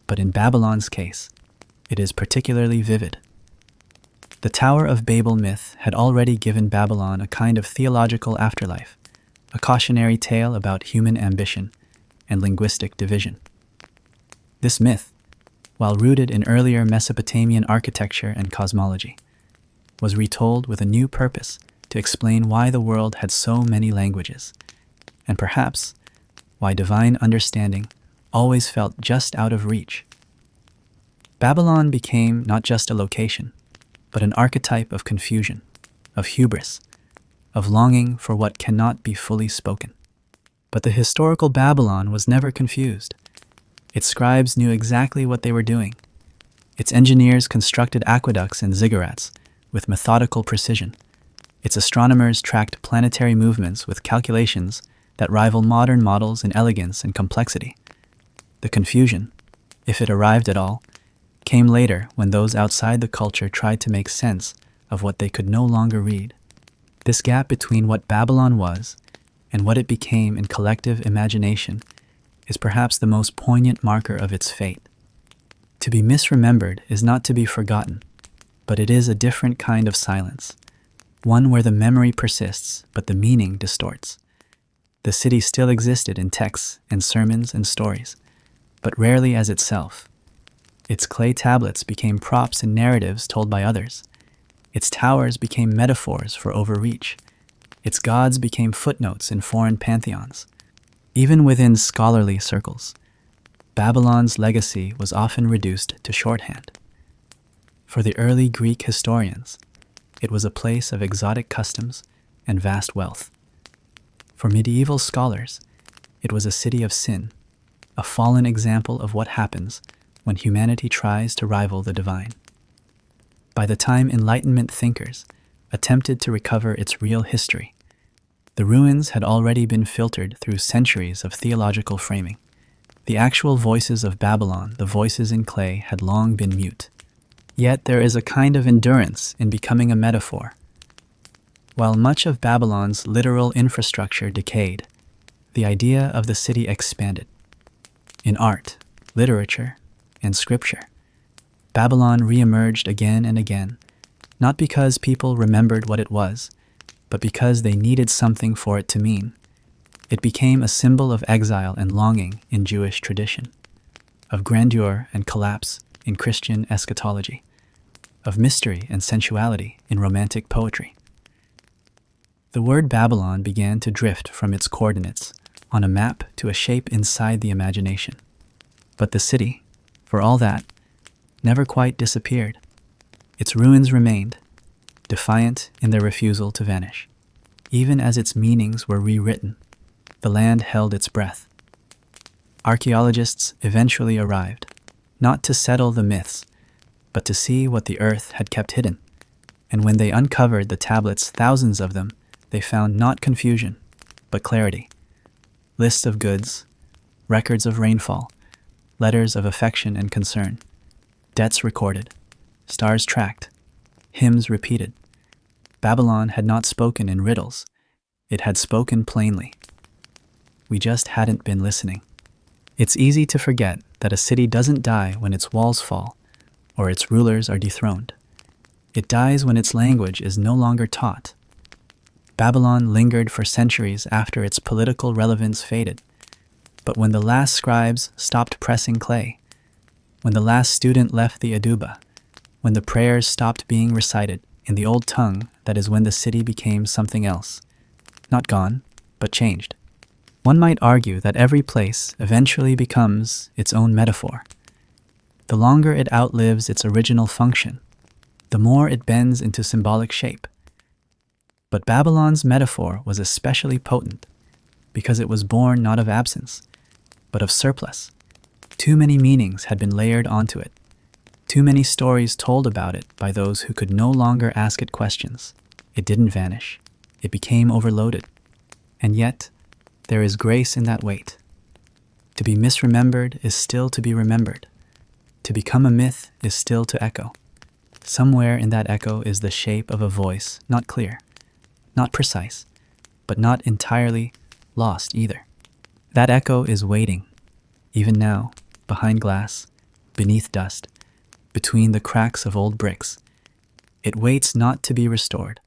but in Babylon's case, it is particularly vivid. The Tower of Babel myth had already given Babylon a kind of theological afterlife, a cautionary tale about human ambition and linguistic division. This myth, while rooted in earlier Mesopotamian architecture and cosmology, was retold with a new purpose to explain why the world had so many languages, and perhaps why divine understanding always felt just out of reach. Babylon became not just a location, but an archetype of confusion, of hubris, of longing for what cannot be fully spoken. But the historical Babylon was never confused. Its scribes knew exactly what they were doing. Its engineers constructed aqueducts and ziggurats with methodical precision. Its astronomers tracked planetary movements with calculations that rival modern models in elegance and complexity. The confusion, if it arrived at all, came later when those outside the culture tried to make sense of what they could no longer read. This gap between what Babylon was and what it became in collective imagination is perhaps the most poignant marker of its fate. To be misremembered is not to be forgotten, but it is a different kind of silence, one where the memory persists but the meaning distorts. The city still existed in texts and sermons and stories, but rarely as itself. Its clay tablets became props in narratives told by others. Its towers became metaphors for overreach. Its gods became footnotes in foreign pantheons. Even within scholarly circles, Babylon's legacy was often reduced to shorthand. For the early Greek historians, it was a place of exotic customs and vast wealth. For medieval scholars, it was a city of sin, a fallen example of what happens when humanity tries to rival the divine. By the time Enlightenment thinkers attempted to recover its real history, the ruins had already been filtered through centuries of theological framing. The actual voices of Babylon, the voices in clay, had long been mute. Yet there is a kind of endurance in becoming a metaphor. While much of Babylon's literal infrastructure decayed, the idea of the city expanded. In art, literature, and scripture, Babylon re-emerged again and again, not because people remembered what it was, but because they needed something for it to mean. It became a symbol of exile and longing in Jewish tradition, of grandeur and collapse in Christian eschatology, of mystery and sensuality in romantic poetry. The word Babylon began to drift from its coordinates on a map to a shape inside the imagination. But the city, for all that, never quite disappeared. Its ruins remained, defiant in their refusal to vanish. Even as its meanings were rewritten, the land held its breath. Archaeologists eventually arrived, not to settle the myths, but to see what the earth had kept hidden. And when they uncovered the tablets, thousands of them, they found not confusion, but clarity. Lists of goods, records of rainfall, letters of affection and concern, debts recorded, stars tracked, hymns repeated. Babylon had not spoken in riddles, it had spoken plainly. We just hadn't been listening. It's easy to forget that a city doesn't die when its walls fall, or its rulers are dethroned. It dies when its language is no longer taught. Babylon lingered for centuries after its political relevance faded. But when the last scribes stopped pressing clay, when the last student left the Aduba, when the prayers stopped being recited in the old tongue, that is when the city became something else. Not gone, but changed. One might argue that every place eventually becomes its own metaphor. The longer it outlives its original function, the more it bends into symbolic shape. But Babylon's metaphor was especially potent because it was born not of absence, but of surplus. Too many meanings had been layered onto it, too many stories told about it by those who could no longer ask it questions. It didn't vanish, it became overloaded. And yet, there is grace in that weight. To be misremembered is still to be remembered. To become a myth is still to echo. Somewhere in that echo is the shape of a voice, not clear, not precise, but not entirely lost either. That echo is waiting, even now, behind glass, beneath dust, between the cracks of old bricks. It waits not to be restored,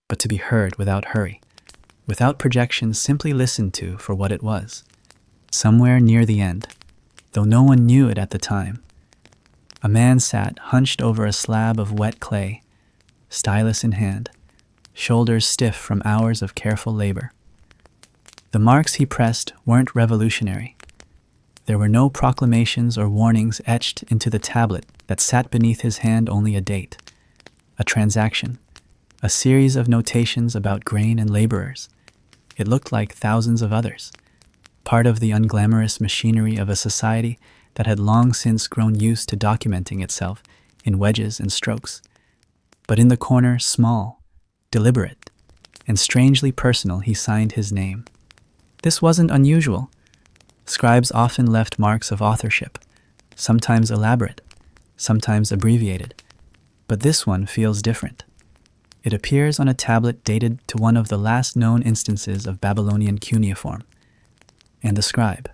but to be heard without hurry, without projection, simply listened to for what it was. Somewhere near the end, though no one knew it at the time, a man sat hunched over a slab of wet clay, stylus in hand, shoulders stiff from hours of careful labor. The marks he pressed weren't revolutionary. There were no proclamations or warnings etched into the tablet that sat beneath his hand, only a date, a transaction, a series of notations about grain and laborers. It looked like thousands of others, part of the unglamorous machinery of a society that had long since grown used to documenting itself in wedges and strokes. But in the corner, small, deliberate, and strangely personal, he signed his name. This wasn't unusual. Scribes often left marks of authorship, sometimes elaborate, sometimes abbreviated. But this one feels different. It appears on a tablet dated to one of the last known instances of Babylonian cuneiform. And the scribe,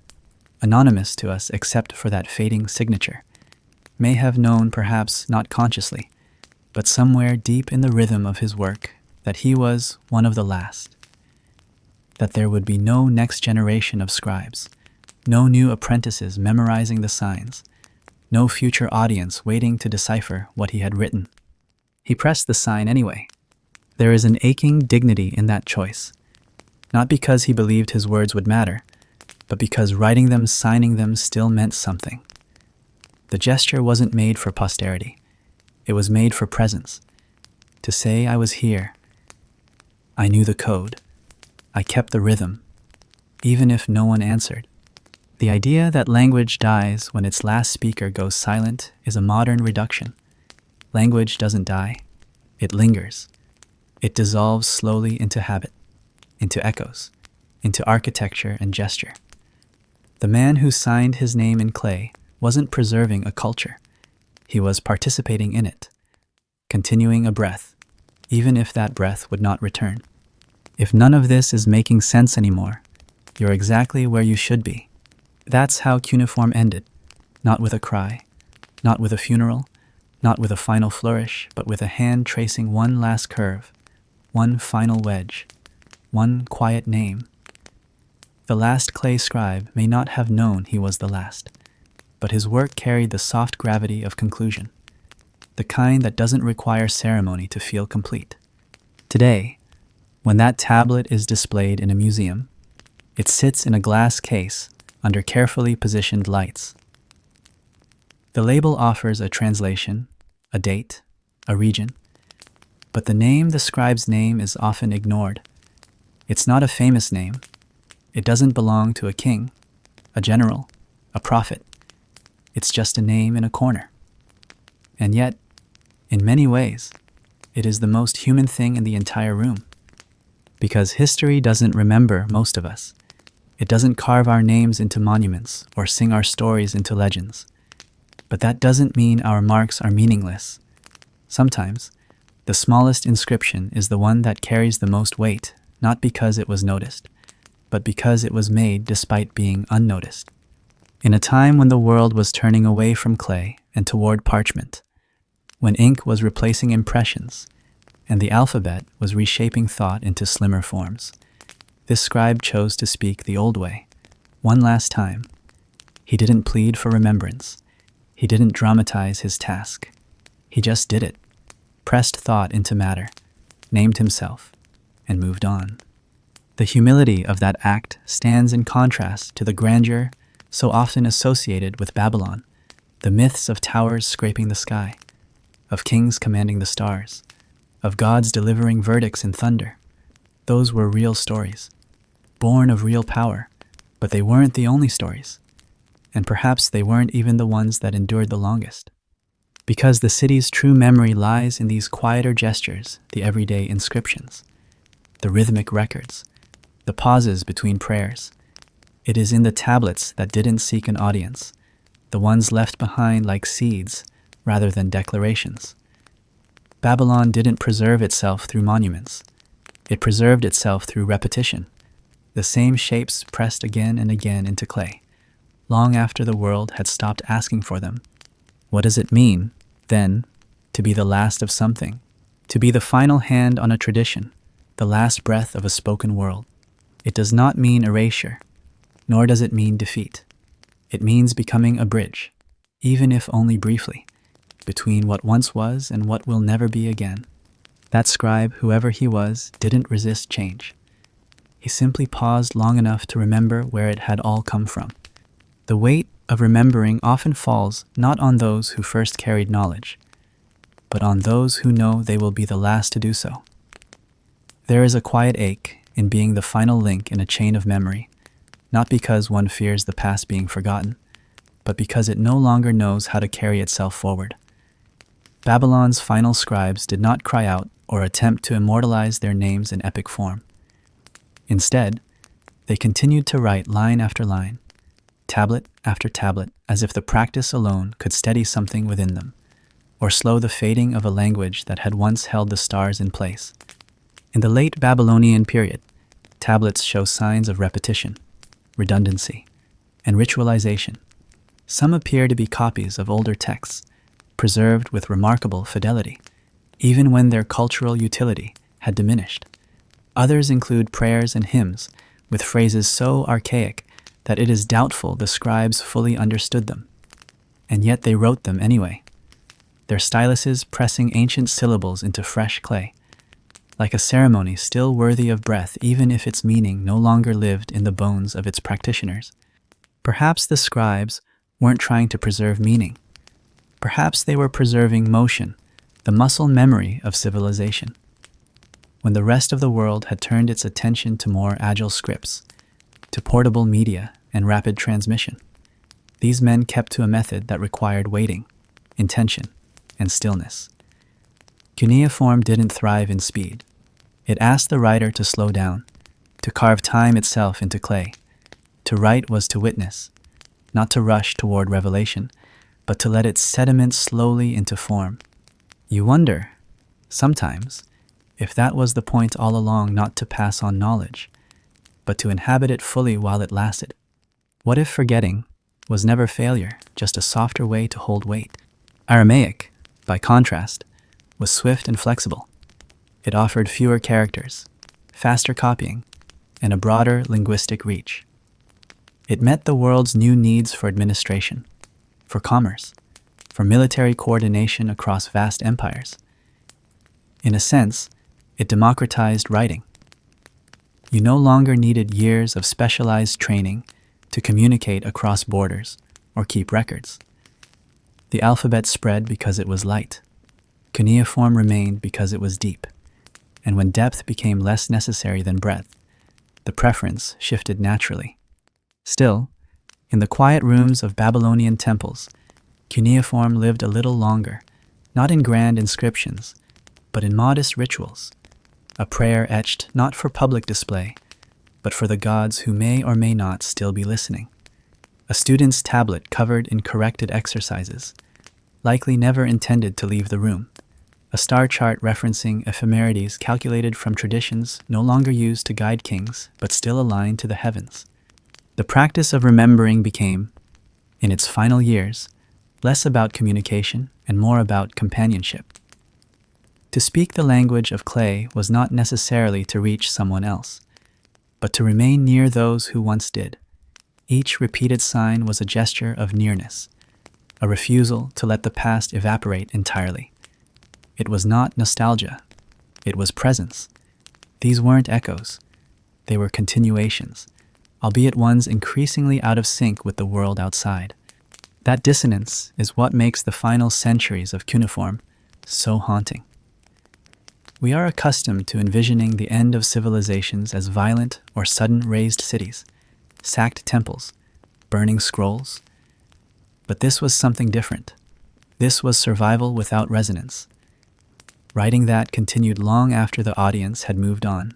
anonymous to us except for that fading signature, may have known, perhaps not consciously, but somewhere deep in the rhythm of his work, that he was one of the last, that there would be no next generation of scribes, no new apprentices memorizing the signs, no future audience waiting to decipher what he had written. He pressed the sign anyway. There is an aching dignity in that choice, not because he believed his words would matter, but because writing them, signing them still meant something. The gesture wasn't made for posterity. It was made for presence, to say I was here. I knew the code. I kept the rhythm, even if no one answered. The idea that language dies when its last speaker goes silent is a modern reduction. Language doesn't die. It lingers. It dissolves slowly into habit, into echoes, into architecture and gesture. The man who signed his name in clay wasn't preserving a culture. He was participating in it, continuing a breath, even if that breath would not return. If none of this is making sense anymore, you're exactly where you should be. That's how cuneiform ended, not with a cry, not with a funeral, not with a final flourish, but with a hand tracing one last curve, one final wedge, one quiet name. The last clay scribe may not have known he was the last, but his work carried the soft gravity of conclusion, the kind that doesn't require ceremony to feel complete. Today, when that tablet is displayed in a museum, it sits in a glass case under carefully positioned lights. The label offers a translation, a date, a region, but the name, the scribe's name, is often ignored. It's not a famous name. It doesn't belong to a king, a general, a prophet. It's just a name in a corner. And yet, in many ways, it is the most human thing in the entire room. Because history doesn't remember most of us. It doesn't carve our names into monuments or sing our stories into legends. But that doesn't mean our marks are meaningless. Sometimes, the smallest inscription is the one that carries the most weight, not because it was noticed, but because it was made despite being unnoticed. In a time when the world was turning away from clay and toward parchment, when ink was replacing impressions, and the alphabet was reshaping thought into slimmer forms, this scribe chose to speak the old way, one last time. He didn't plead for remembrance. He didn't dramatize his task. He just did it, pressed thought into matter, named himself, and moved on. The humility of that act stands in contrast to the grandeur so often associated with Babylon, the myths of towers scraping the sky, of kings commanding the stars, of gods delivering verdicts in thunder. Those were real stories, born of real power, but they weren't the only stories. And perhaps they weren't even the ones that endured the longest. Because the city's true memory lies in these quieter gestures, the everyday inscriptions, the rhythmic records, the pauses between prayers. It is in the tablets that didn't seek an audience, the ones left behind like seeds rather than declarations. Babylon didn't preserve itself through monuments. It preserved itself through repetition, the same shapes pressed again and again into clay, long after the world had stopped asking for them. What does it mean, then, to be the last of something? To be the final hand on a tradition, the last breath of a spoken world? It does not mean erasure, nor does it mean defeat. It means becoming a bridge, even if only briefly, between what once was and what will never be again. That scribe, whoever he was, didn't resist change. He simply paused long enough to remember where it had all come from. The weight of remembering often falls not on those who first carried knowledge, but on those who know they will be the last to do so. There is a quiet ache in being the final link in a chain of memory, not because one fears the past being forgotten, but because it no longer knows how to carry itself forward. Babylon's final scribes did not cry out or attempt to immortalize their names in epic form. Instead, they continued to write line after line, tablet after tablet, as if the practice alone could steady something within them, or slow the fading of a language that had once held the stars in place. In the late Babylonian period, tablets show signs of repetition, redundancy, and ritualization. Some appear to be copies of older texts, preserved with remarkable fidelity, even when their cultural utility had diminished. Others include prayers and hymns with phrases so archaic that it is doubtful the scribes fully understood them. And yet they wrote them anyway, their styluses pressing ancient syllables into fresh clay, like a ceremony still worthy of breath even if its meaning no longer lived in the bones of its practitioners. Perhaps the scribes weren't trying to preserve meaning. Perhaps they were preserving motion, the muscle memory of civilization. When the rest of the world had turned its attention to more agile scripts, to portable media and rapid transmission, these men kept to a method that required waiting, intention, and stillness. Cuneiform didn't thrive in speed. It asked the writer to slow down, to carve time itself into clay. To write was to witness, not to rush toward revelation, but to let it sediment slowly into form. You wonder, sometimes, if that was the point all along, not to pass on knowledge, but to inhabit it fully while it lasted. What if forgetting was never failure, just a softer way to hold weight? Aramaic, by contrast, was swift and flexible. It offered fewer characters, faster copying, and a broader linguistic reach. It met the world's new needs for administration, for commerce, for military coordination across vast empires. In a sense, it democratized writing. You no longer needed years of specialized training to communicate across borders or keep records. The alphabet spread because it was light. Cuneiform remained because it was deep. And when depth became less necessary than breadth, the preference shifted naturally. Still, in the quiet rooms of Babylonian temples, cuneiform lived a little longer, not in grand inscriptions, but in modest rituals, a prayer etched not for public display, but for the gods who may or may not still be listening. A student's tablet covered in corrected exercises, likely never intended to leave the room. A star chart referencing ephemerides calculated from traditions no longer used to guide kings, but still aligned to the heavens. The practice of remembering became, in its final years, less about communication and more about companionship. To speak the language of clay was not necessarily to reach someone else, but to remain near those who once did. Each repeated sign was a gesture of nearness, a refusal to let the past evaporate entirely. It was not nostalgia, it was presence. These weren't echoes, they were continuations, albeit ones increasingly out of sync with the world outside. That dissonance is what makes the final centuries of cuneiform so haunting. We are accustomed to envisioning the end of civilizations as violent or sudden razed cities, sacked temples, burning scrolls. But this was something different. This was survival without resonance. Writing that continued long after the audience had moved on.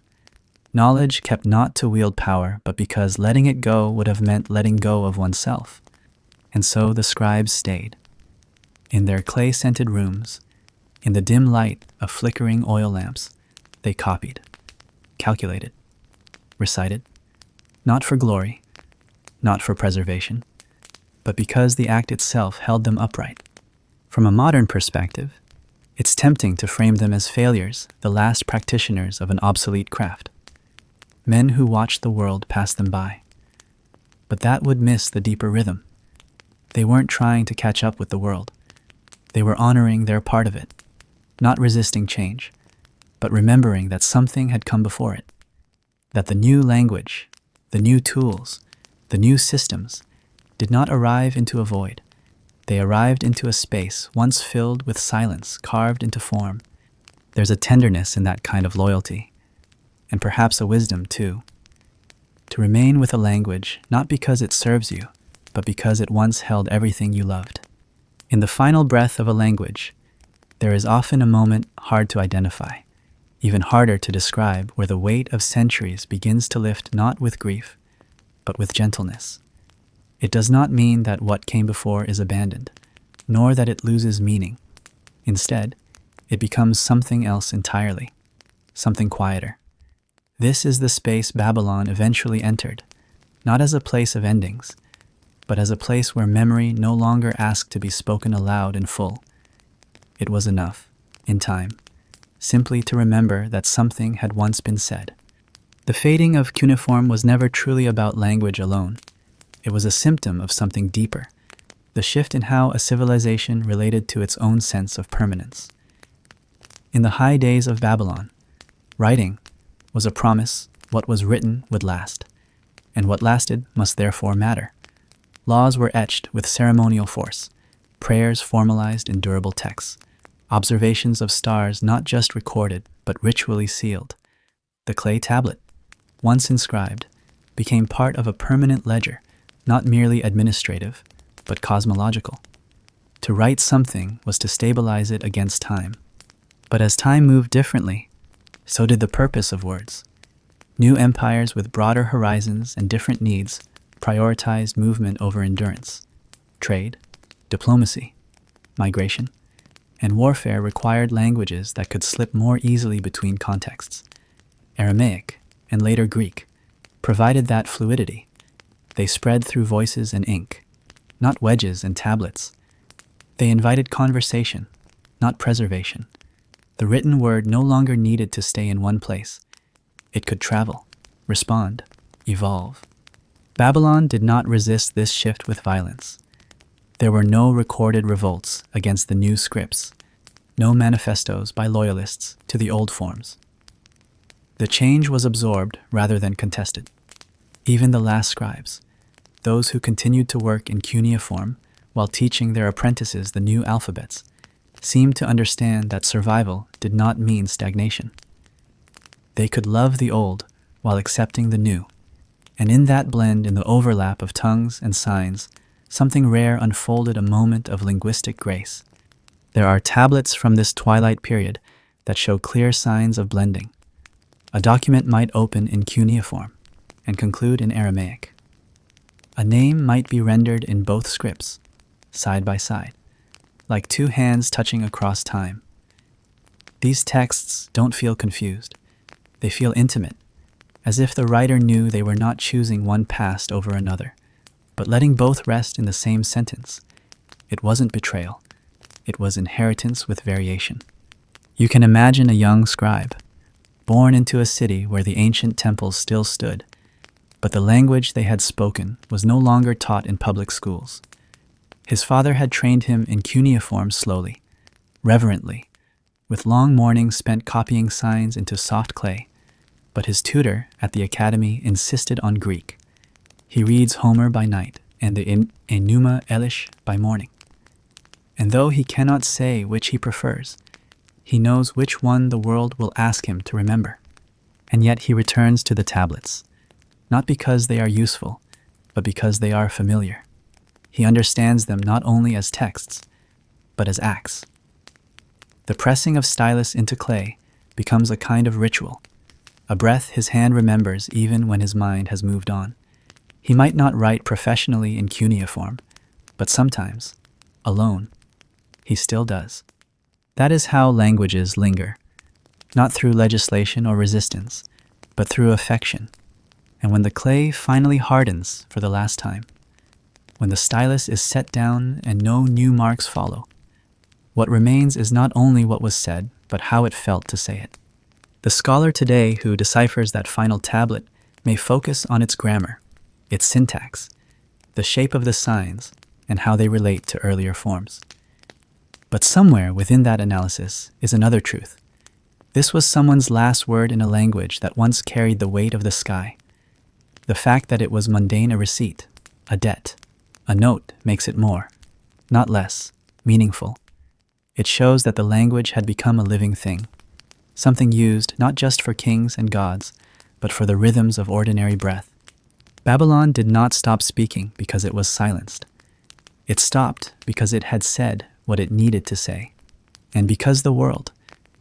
Knowledge kept not to wield power, but because letting it go would have meant letting go of oneself. And so the scribes stayed. In their clay-scented rooms, in the dim light of flickering oil lamps, they copied, calculated, recited, not for glory, not for preservation, but because the act itself held them upright. From a modern perspective, it's tempting to frame them as failures, the last practitioners of an obsolete craft. Men who watched the world pass them by. But that would miss the deeper rhythm. They weren't trying to catch up with the world. They were honoring their part of it, not resisting change, but remembering that something had come before it, that the new language, the new tools, the new systems did not arrive into a void. They arrived into a space once filled with silence carved into form. There's a tenderness in that kind of loyalty, and perhaps a wisdom too. To remain with a language not because it serves you, but because it once held everything you loved. In the final breath of a language, there is often a moment hard to identify, even harder to describe, where the weight of centuries begins to lift not with grief, but with gentleness. It does not mean that what came before is abandoned, nor that it loses meaning. Instead, it becomes something else entirely, something quieter. This is the space Babylon eventually entered, not as a place of endings, but as a place where memory no longer asked to be spoken aloud in full. It was enough, in time, simply to remember that something had once been said. The fading of cuneiform was never truly about language alone. It was a symptom of something deeper, the shift in how a civilization related to its own sense of permanence. In the high days of Babylon, writing was a promise what was written would last, and what lasted must therefore matter. Laws were etched with ceremonial force, prayers formalized in durable texts, observations of stars not just recorded, but ritually sealed. The clay tablet, once inscribed, became part of a permanent ledger, not merely administrative, but cosmological. To write something was to stabilize it against time. But as time moved differently, so did the purpose of words. New empires with broader horizons and different needs prioritized movement over endurance. Trade, diplomacy, migration, and warfare required languages that could slip more easily between contexts. Aramaic, and later Greek, provided that fluidity. They spread through voices and ink, not wedges and tablets. They invited conversation, not preservation. The written word no longer needed to stay in one place. It could travel, respond, evolve. Babylon did not resist this shift with violence. There were no recorded revolts against the new scripts, no manifestos by loyalists to the old forms. The change was absorbed rather than contested. Even the last scribes, those who continued to work in cuneiform while teaching their apprentices the new alphabets, seemed to understand that survival did not mean stagnation. They could love the old while accepting the new, and in that blend, in the overlap of tongues and signs, something rare unfolded, a moment of linguistic grace. There are tablets from this twilight period that show clear signs of blending. A document might open in cuneiform and conclude in Aramaic. A name might be rendered in both scripts, side by side, like two hands touching across time. These texts don't feel confused. They feel intimate, as if the writer knew they were not choosing one past over another, but letting both rest in the same sentence. It wasn't betrayal. It was inheritance with variation. You can imagine a young scribe, born into a city where the ancient temples still stood, but the language they had spoken was no longer taught in public schools. His father had trained him in cuneiform slowly, reverently, with long mornings spent copying signs into soft clay, but his tutor at the academy insisted on Greek. He reads Homer by night and the Enuma Elish by morning. And though he cannot say which he prefers, he knows which one the world will ask him to remember. And yet he returns to the tablets, not because they are useful, but because they are familiar. He understands them not only as texts, but as acts. The pressing of stylus into clay becomes a kind of ritual, a breath his hand remembers even when his mind has moved on. He might not write professionally in cuneiform, but sometimes, alone, he still does. That is how languages linger, not through legislation or resistance, but through affection. And when the clay finally hardens for the last time, when the stylus is set down and no new marks follow, what remains is not only what was said, but how it felt to say it. The scholar today who deciphers that final tablet may focus on its grammar, its syntax, the shape of the signs, and how they relate to earlier forms. But somewhere within that analysis is another truth. This was someone's last word in a language that once carried the weight of the sky. The fact that it was mundane, a receipt, a debt, a note, makes it more, not less, meaningful. It shows that the language had become a living thing, something used not just for kings and gods, but for the rhythms of ordinary breath. Babylon did not stop speaking because it was silenced. It stopped because it had said what it needed to say, and because the world,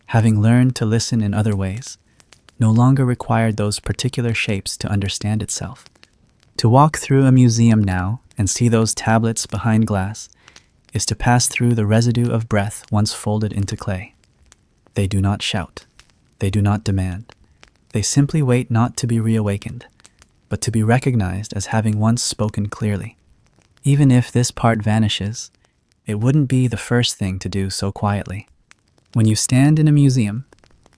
having learned to listen in other ways, no longer required those particular shapes to understand itself. To walk through a museum now and see those tablets behind glass is to pass through the residue of breath once folded into clay. They do not shout. They do not demand. They simply wait not to be reawakened, but to be recognized as having once spoken clearly. Even if this part vanishes, it wouldn't be the first thing to do so quietly. When you stand in a museum,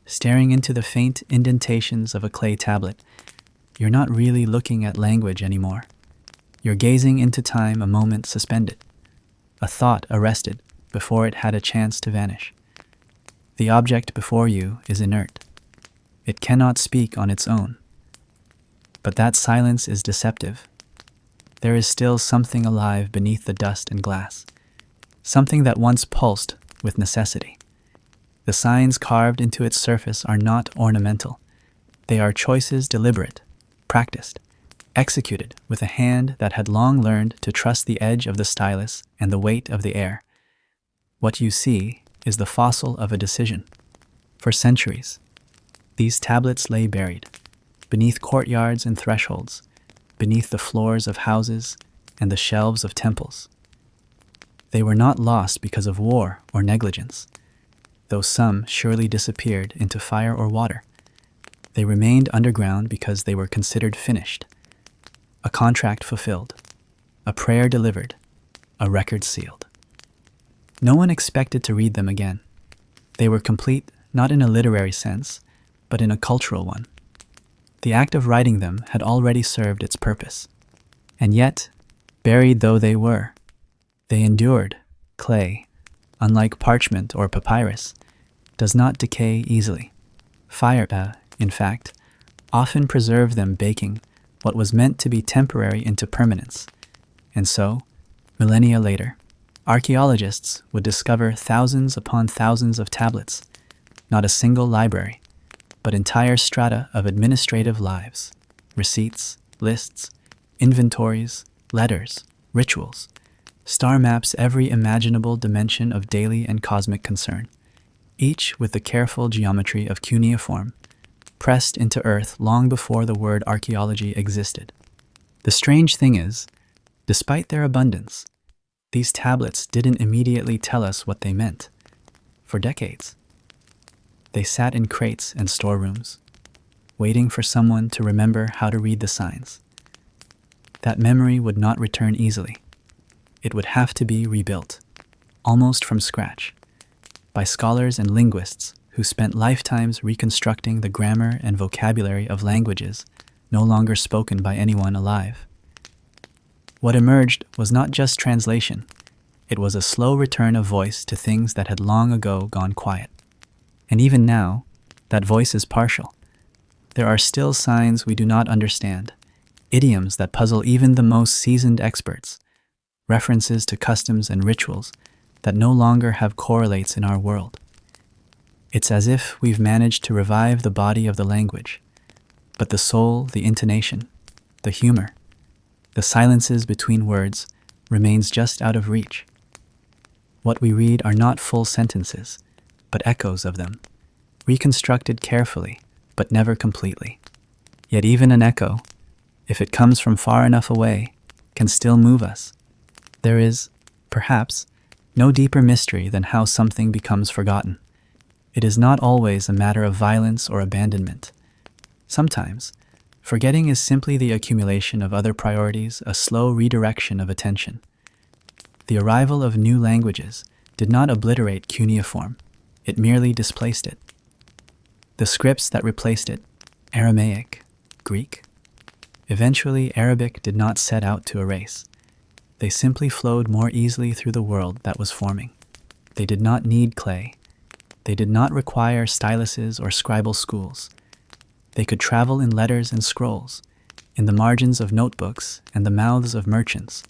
staring into the faint indentations of a clay tablet, you're not really looking at language anymore. You're gazing into time, a moment suspended, a thought arrested before it had a chance to vanish. The object before you is inert. It cannot speak on its own. But that silence is deceptive. There is still something alive beneath the dust and glass, something that once pulsed with necessity. The signs carved into its surface are not ornamental. They are choices deliberate, practiced, executed with a hand that had long learned to trust the edge of the stylus and the weight of the air. What you see is the fossil of a decision. For centuries, these tablets lay buried, beneath courtyards and thresholds, beneath the floors of houses and the shelves of temples. They were not lost because of war or negligence, though some surely disappeared into fire or water. They remained underground because they were considered finished, a contract fulfilled, a prayer delivered, a record sealed. No one expected to read them again. They were complete not in a literary sense, but in a cultural one. The act of writing them had already served its purpose. And yet, buried though they were, they endured. Clay, unlike parchment or papyrus, does not decay easily. Fire, in fact, often preserved them, baking what was meant to be temporary into permanence. And so, millennia later, archaeologists would discover thousands upon thousands of tablets, not a single library, but entire strata of administrative lives, receipts, lists, inventories, letters, rituals, star maps, every imaginable dimension of daily and cosmic concern, each with the careful geometry of cuneiform, pressed into earth long before the word archaeology existed. The strange thing is, despite their abundance, these tablets didn't immediately tell us what they meant. For decades, they sat in crates and storerooms, waiting for someone to remember how to read the signs. That memory would not return easily. It would have to be rebuilt, almost from scratch, by scholars and linguists who spent lifetimes reconstructing the grammar and vocabulary of languages no longer spoken by anyone alive. What emerged was not just translation. It was a slow return of voice to things that had long ago gone quiet. And even now, that voice is partial. There are still signs we do not understand, idioms that puzzle even the most seasoned experts, references to customs and rituals that no longer have correlates in our world. It's as if we've managed to revive the body of the language, but the soul, the intonation, the humor, the silences between words remains just out of reach. What we read are not full sentences, but echoes of them, reconstructed carefully, but never completely. Yet even an echo, if it comes from far enough away, can still move us. There is, perhaps, no deeper mystery than how something becomes forgotten. It is not always a matter of violence or abandonment. Sometimes, forgetting is simply the accumulation of other priorities, a slow redirection of attention. The arrival of new languages did not obliterate cuneiform, it merely displaced it. The scripts that replaced it, Aramaic, Greek, eventually Arabic, did not set out to erase. They simply flowed more easily through the world that was forming. They did not need clay. They did not require styluses or scribal schools. They could travel in letters and scrolls, in the margins of notebooks and the mouths of merchants.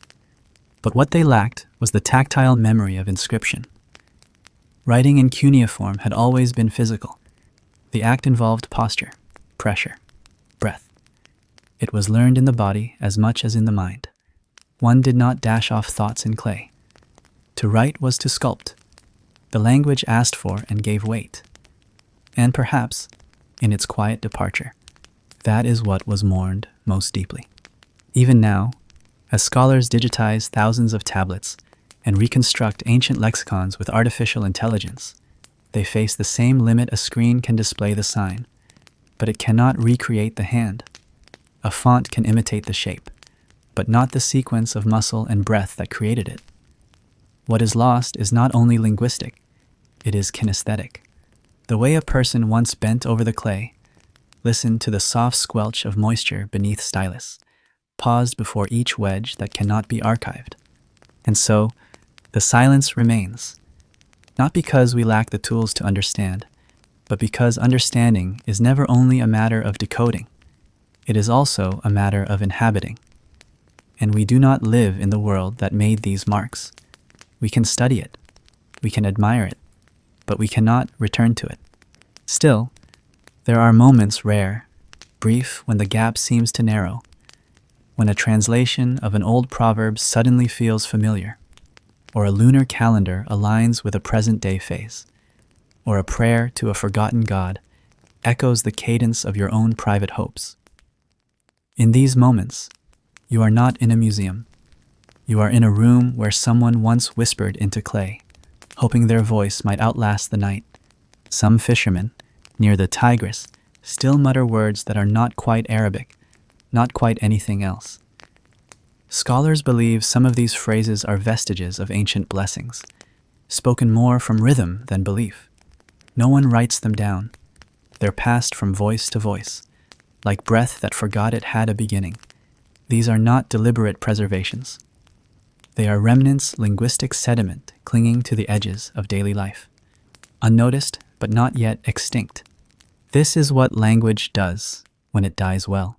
But what they lacked was the tactile memory of inscription. Writing in cuneiform had always been physical. The act involved posture, pressure, breath. It was learned in the body as much as in the mind. One did not dash off thoughts in clay. To write was to sculpt. The language asked for and gave weight. And perhaps, in its quiet departure, that is what was mourned most deeply. Even now, as scholars digitize thousands of tablets and reconstruct ancient lexicons with artificial intelligence, they face the same limit. A screen can display the sign, but it cannot recreate the hand. A font can imitate the shape, but not the sequence of muscle and breath that created it. What is lost is not only linguistic, it is kinesthetic. The way a person once bent over the clay, listened to the soft squelch of moisture beneath stylus, paused before each wedge that cannot be archived. And so, the silence remains, not because we lack the tools to understand, but because understanding is never only a matter of decoding, it is also a matter of inhabiting. And we do not live in the world that made these marks. We can study it. We can admire it. but we cannot return to it. Still, there are moments rare, brief, when the gap seems to narrow, when a translation of an old proverb suddenly feels familiar, or a lunar calendar aligns with a present-day phase, or a prayer to a forgotten god echoes the cadence of your own private hopes. In these moments, you are not in a museum. You are in a room where someone once whispered into clay, hoping their voice might outlast the night. Some fishermen, near the Tigris, still mutter words that are not quite Arabic, not quite anything else. Scholars believe some of these phrases are vestiges of ancient blessings, spoken more from rhythm than belief. No one writes them down. They're passed from voice to voice, like breath that forgot it had a beginning. These are not deliberate preservations. They are remnants, linguistic sediment clinging to the edges of daily life, unnoticed but not yet extinct. This is what language does when it dies well.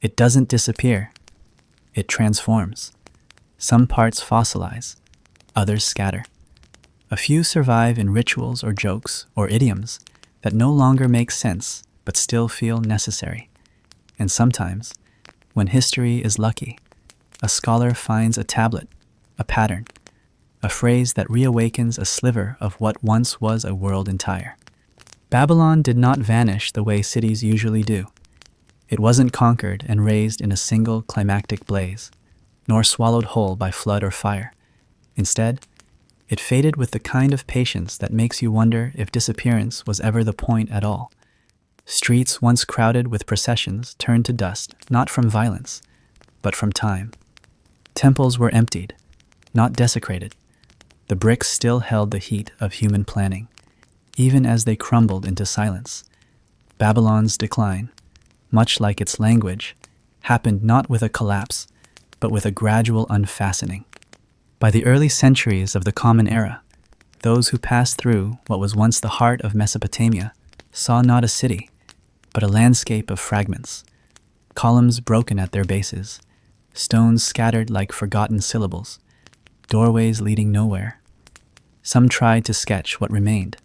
It doesn't disappear. It transforms. Some parts fossilize, others scatter. A few survive in rituals or jokes or idioms that no longer make sense but still feel necessary. And sometimes, when history is lucky, a scholar finds a tablet, a pattern, a phrase that reawakens a sliver of what once was a world entire. Babylon did not vanish the way cities usually do. It wasn't conquered and razed in a single climactic blaze, nor swallowed whole by flood or fire. Instead, it faded with the kind of patience that makes you wonder if disappearance was ever the point at all. Streets once crowded with processions turned to dust, not from violence, but from time. Temples were emptied, not desecrated. The bricks still held the heat of human planning, even as they crumbled into silence. Babylon's decline, much like its language, happened not with a collapse, but with a gradual unfastening. By the early centuries of the Common Era, those who passed through what was once the heart of Mesopotamia saw not a city, but a landscape of fragments, columns broken at their bases, stones scattered like forgotten syllables, doorways leading nowhere. Some tried to sketch what remained,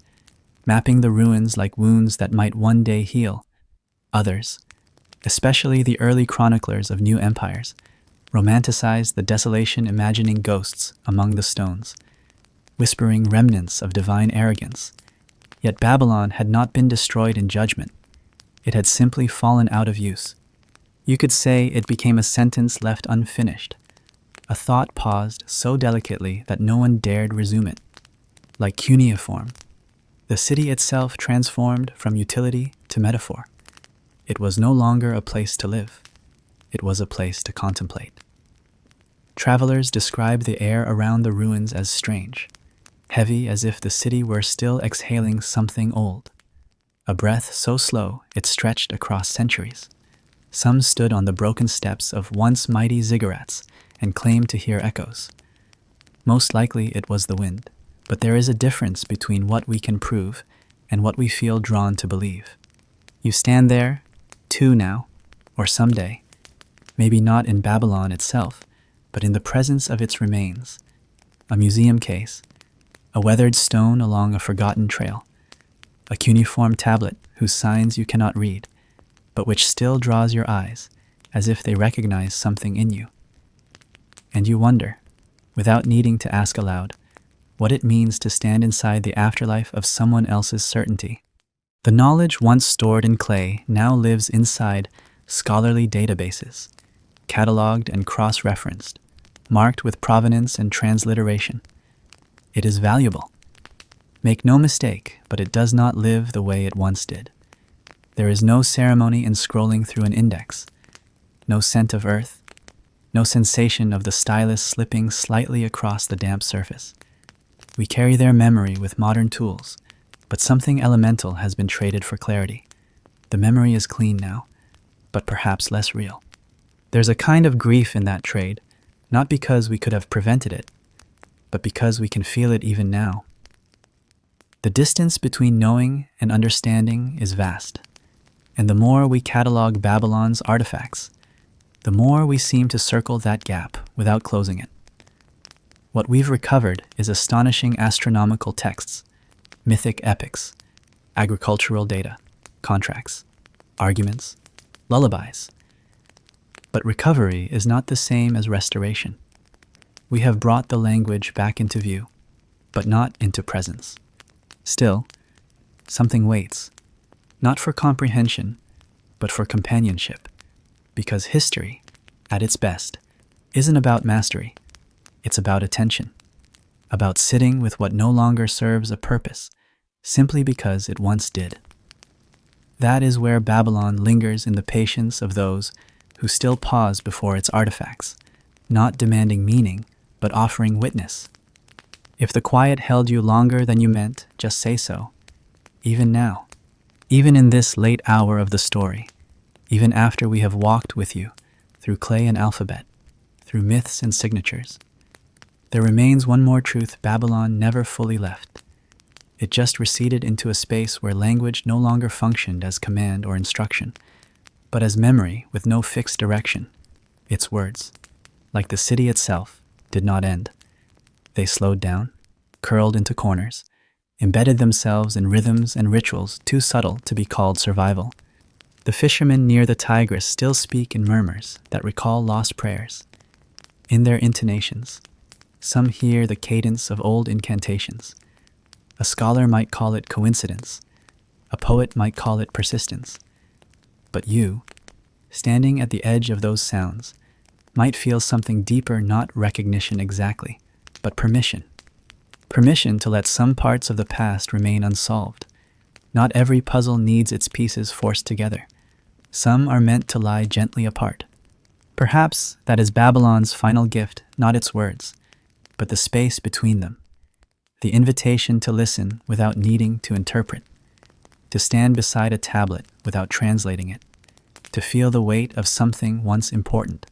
mapping the ruins like wounds that might one day heal. Others, especially the early chroniclers of new empires, romanticized the desolation, imagining ghosts among the stones, whispering remnants of divine arrogance. Yet Babylon had not been destroyed in judgment. It had simply fallen out of use. You could say it became a sentence left unfinished, a thought paused so delicately that no one dared resume it. Like cuneiform, the city itself transformed from utility to metaphor. It was no longer a place to live. It was a place to contemplate. Travelers describe the air around the ruins as strange, heavy as if the city were still exhaling something old, a breath so slow it stretched across centuries. Some stood on the broken steps of once mighty ziggurats and claimed to hear echoes. Most likely it was the wind, but there is a difference between what we can prove and what we feel drawn to believe. You stand there, too, now, or someday, maybe not in Babylon itself, but in the presence of its remains, a museum case, a weathered stone along a forgotten trail, a cuneiform tablet whose signs you cannot read, but which still draws your eyes as if they recognize something in you. And you wonder, without needing to ask aloud, what it means to stand inside the afterlife of someone else's certainty. The knowledge once stored in clay now lives inside scholarly databases, cataloged and cross-referenced, marked with provenance and transliteration. It is valuable. Make no mistake, but it does not live the way it once did. There is no ceremony in scrolling through an index, no scent of earth, no sensation of the stylus slipping slightly across the damp surface. We carry their memory with modern tools, but something elemental has been traded for clarity. The memory is clean now, but perhaps less real. There's a kind of grief in that trade, not because we could have prevented it, but because we can feel it even now. The distance between knowing and understanding is vast, and the more we catalog Babylon's artifacts, the more we seem to circle that gap without closing it. What we've recovered is astonishing astronomical texts, mythic epics, agricultural data, contracts, arguments, lullabies. But recovery is not the same as restoration. We have brought the language back into view, but not into presence. Still, something waits, not for comprehension, but for companionship, because history, at its best, isn't about mastery. It's about attention, about sitting with what no longer serves a purpose, simply because it once did. That is where Babylon lingers in the patience of those who still pause before its artifacts, not demanding meaning, but offering witness. If the quiet held you longer than you meant, just say so. Even now, even in this late hour of the story, even after we have walked with you through clay and alphabet, through myths and signatures, there remains one more truth Babylon never fully left. It just receded into a space where language no longer functioned as command or instruction, but as memory with no fixed direction. Its words, like the city itself, did not end. They slowed down, curled into corners, embedded themselves in rhythms and rituals too subtle to be called survival. The fishermen near the Tigris still speak in murmurs that recall lost prayers. In their intonations, some hear the cadence of old incantations. A scholar might call it coincidence. A poet might call it persistence. But you, standing at the edge of those sounds, might feel something deeper, not recognition exactly, but permission. Permission to let some parts of the past remain unsolved. Not every puzzle needs its pieces forced together. Some are meant to lie gently apart. Perhaps that is Babylon's final gift, not its words, but the space between them. The invitation to listen without needing to interpret. To stand beside a tablet without translating it. To feel the weight of something once important,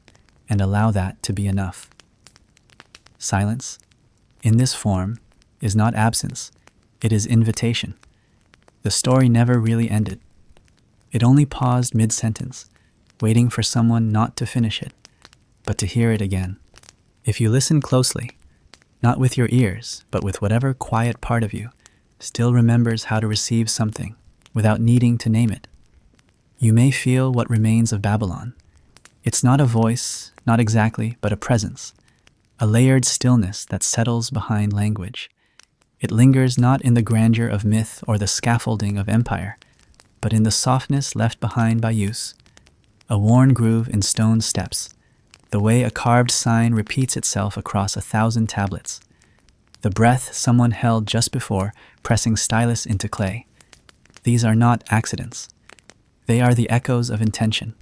and allow that to be enough. Silence, in this form, is not absence, it is invitation. The story never really ended. It only paused mid-sentence, waiting for someone not to finish it, but to hear it again. If you listen closely, not with your ears, but with whatever quiet part of you still remembers how to receive something without needing to name it, you may feel what remains of Babylon. It's not a voice, not exactly, but a presence, a layered stillness that settles behind language. It lingers not in the grandeur of myth or the scaffolding of empire, but in the softness left behind by use, a worn groove in stone steps, the way a carved sign repeats itself across 1,000 tablets, the breath someone held just before pressing stylus into clay. These are not accidents. They are the echoes of intention.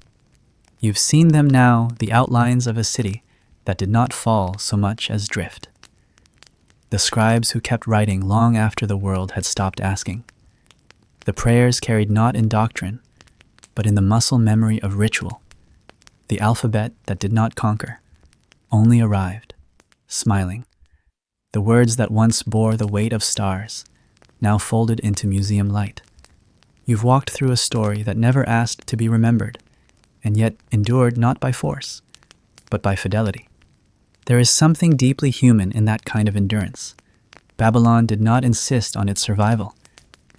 You've seen them now, the outlines of a city that did not fall so much as drift. The scribes who kept writing long after the world had stopped asking. The prayers carried not in doctrine, but in the muscle memory of ritual. The alphabet that did not conquer, only arrived, smiling. The words that once bore the weight of stars, now folded into museum light. You've walked through a story that never asked to be remembered, and yet endured not by force, but by fidelity. There is something deeply human in that kind of endurance. Babylon did not insist on its survival.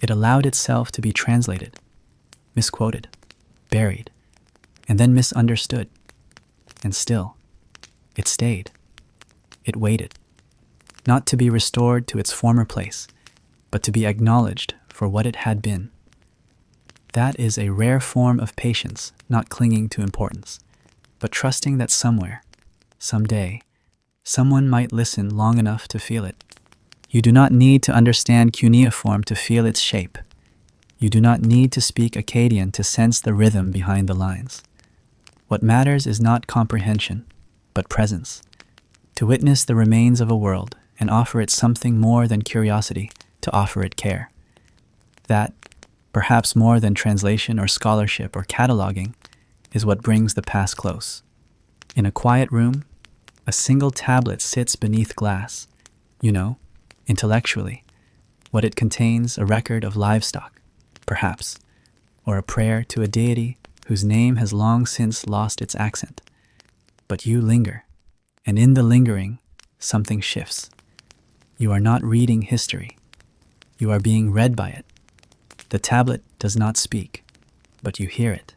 It allowed itself to be translated, misquoted, buried, and then misunderstood. And still, it stayed. It waited. Not to be restored to its former place, but to be acknowledged for what it had been. That is a rare form of patience, not clinging to importance, but trusting that somewhere, someday, someone might listen long enough to feel it. You do not need to understand cuneiform to feel its shape. You do not need to speak Akkadian to sense the rhythm behind the lines. What matters is not comprehension, but presence. To witness the remains of a world and offer it something more than curiosity, to offer it care. That, perhaps more than translation or scholarship or cataloging, is what brings the past close. In a quiet room, a single tablet sits beneath glass. You know, intellectually, what it contains, a record of livestock, perhaps, or a prayer to a deity whose name has long since lost its accent. But you linger, and in the lingering, something shifts. You are not reading history. You are being read by it. The tablet does not speak, but you hear it.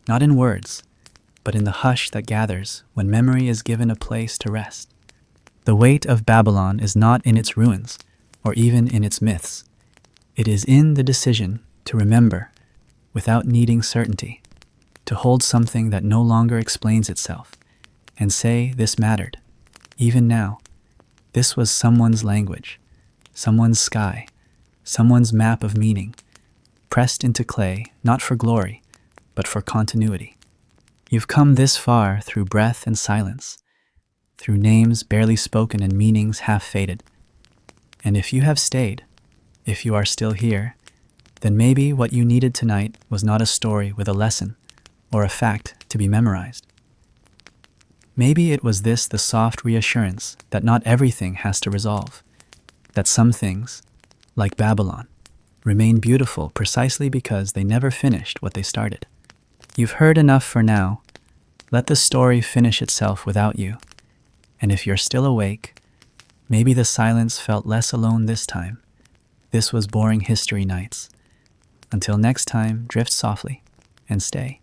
Not in words, but in the hush that gathers when memory is given a place to rest. The weight of Babylon is not in its ruins, or even in its myths. It is in the decision to remember without needing certainty, to hold something that no longer explains itself, and say this mattered. Even now, this was someone's language, someone's sky, someone's map of meaning, pressed into clay not for glory, but for continuity. You've come this far through breath and silence, through names barely spoken and meanings half faded. And if you have stayed, if you are still here, then maybe what you needed tonight was not a story with a lesson or a fact to be memorized. Maybe it was this, the soft reassurance that not everything has to resolve, that some things, like Babylon, remain beautiful precisely because they never finished what they started. You've heard enough for now. Let the story finish itself without you. And if you're still awake, maybe the silence felt less alone this time. This was Boring History Nights. Until next time, drift softly and stay.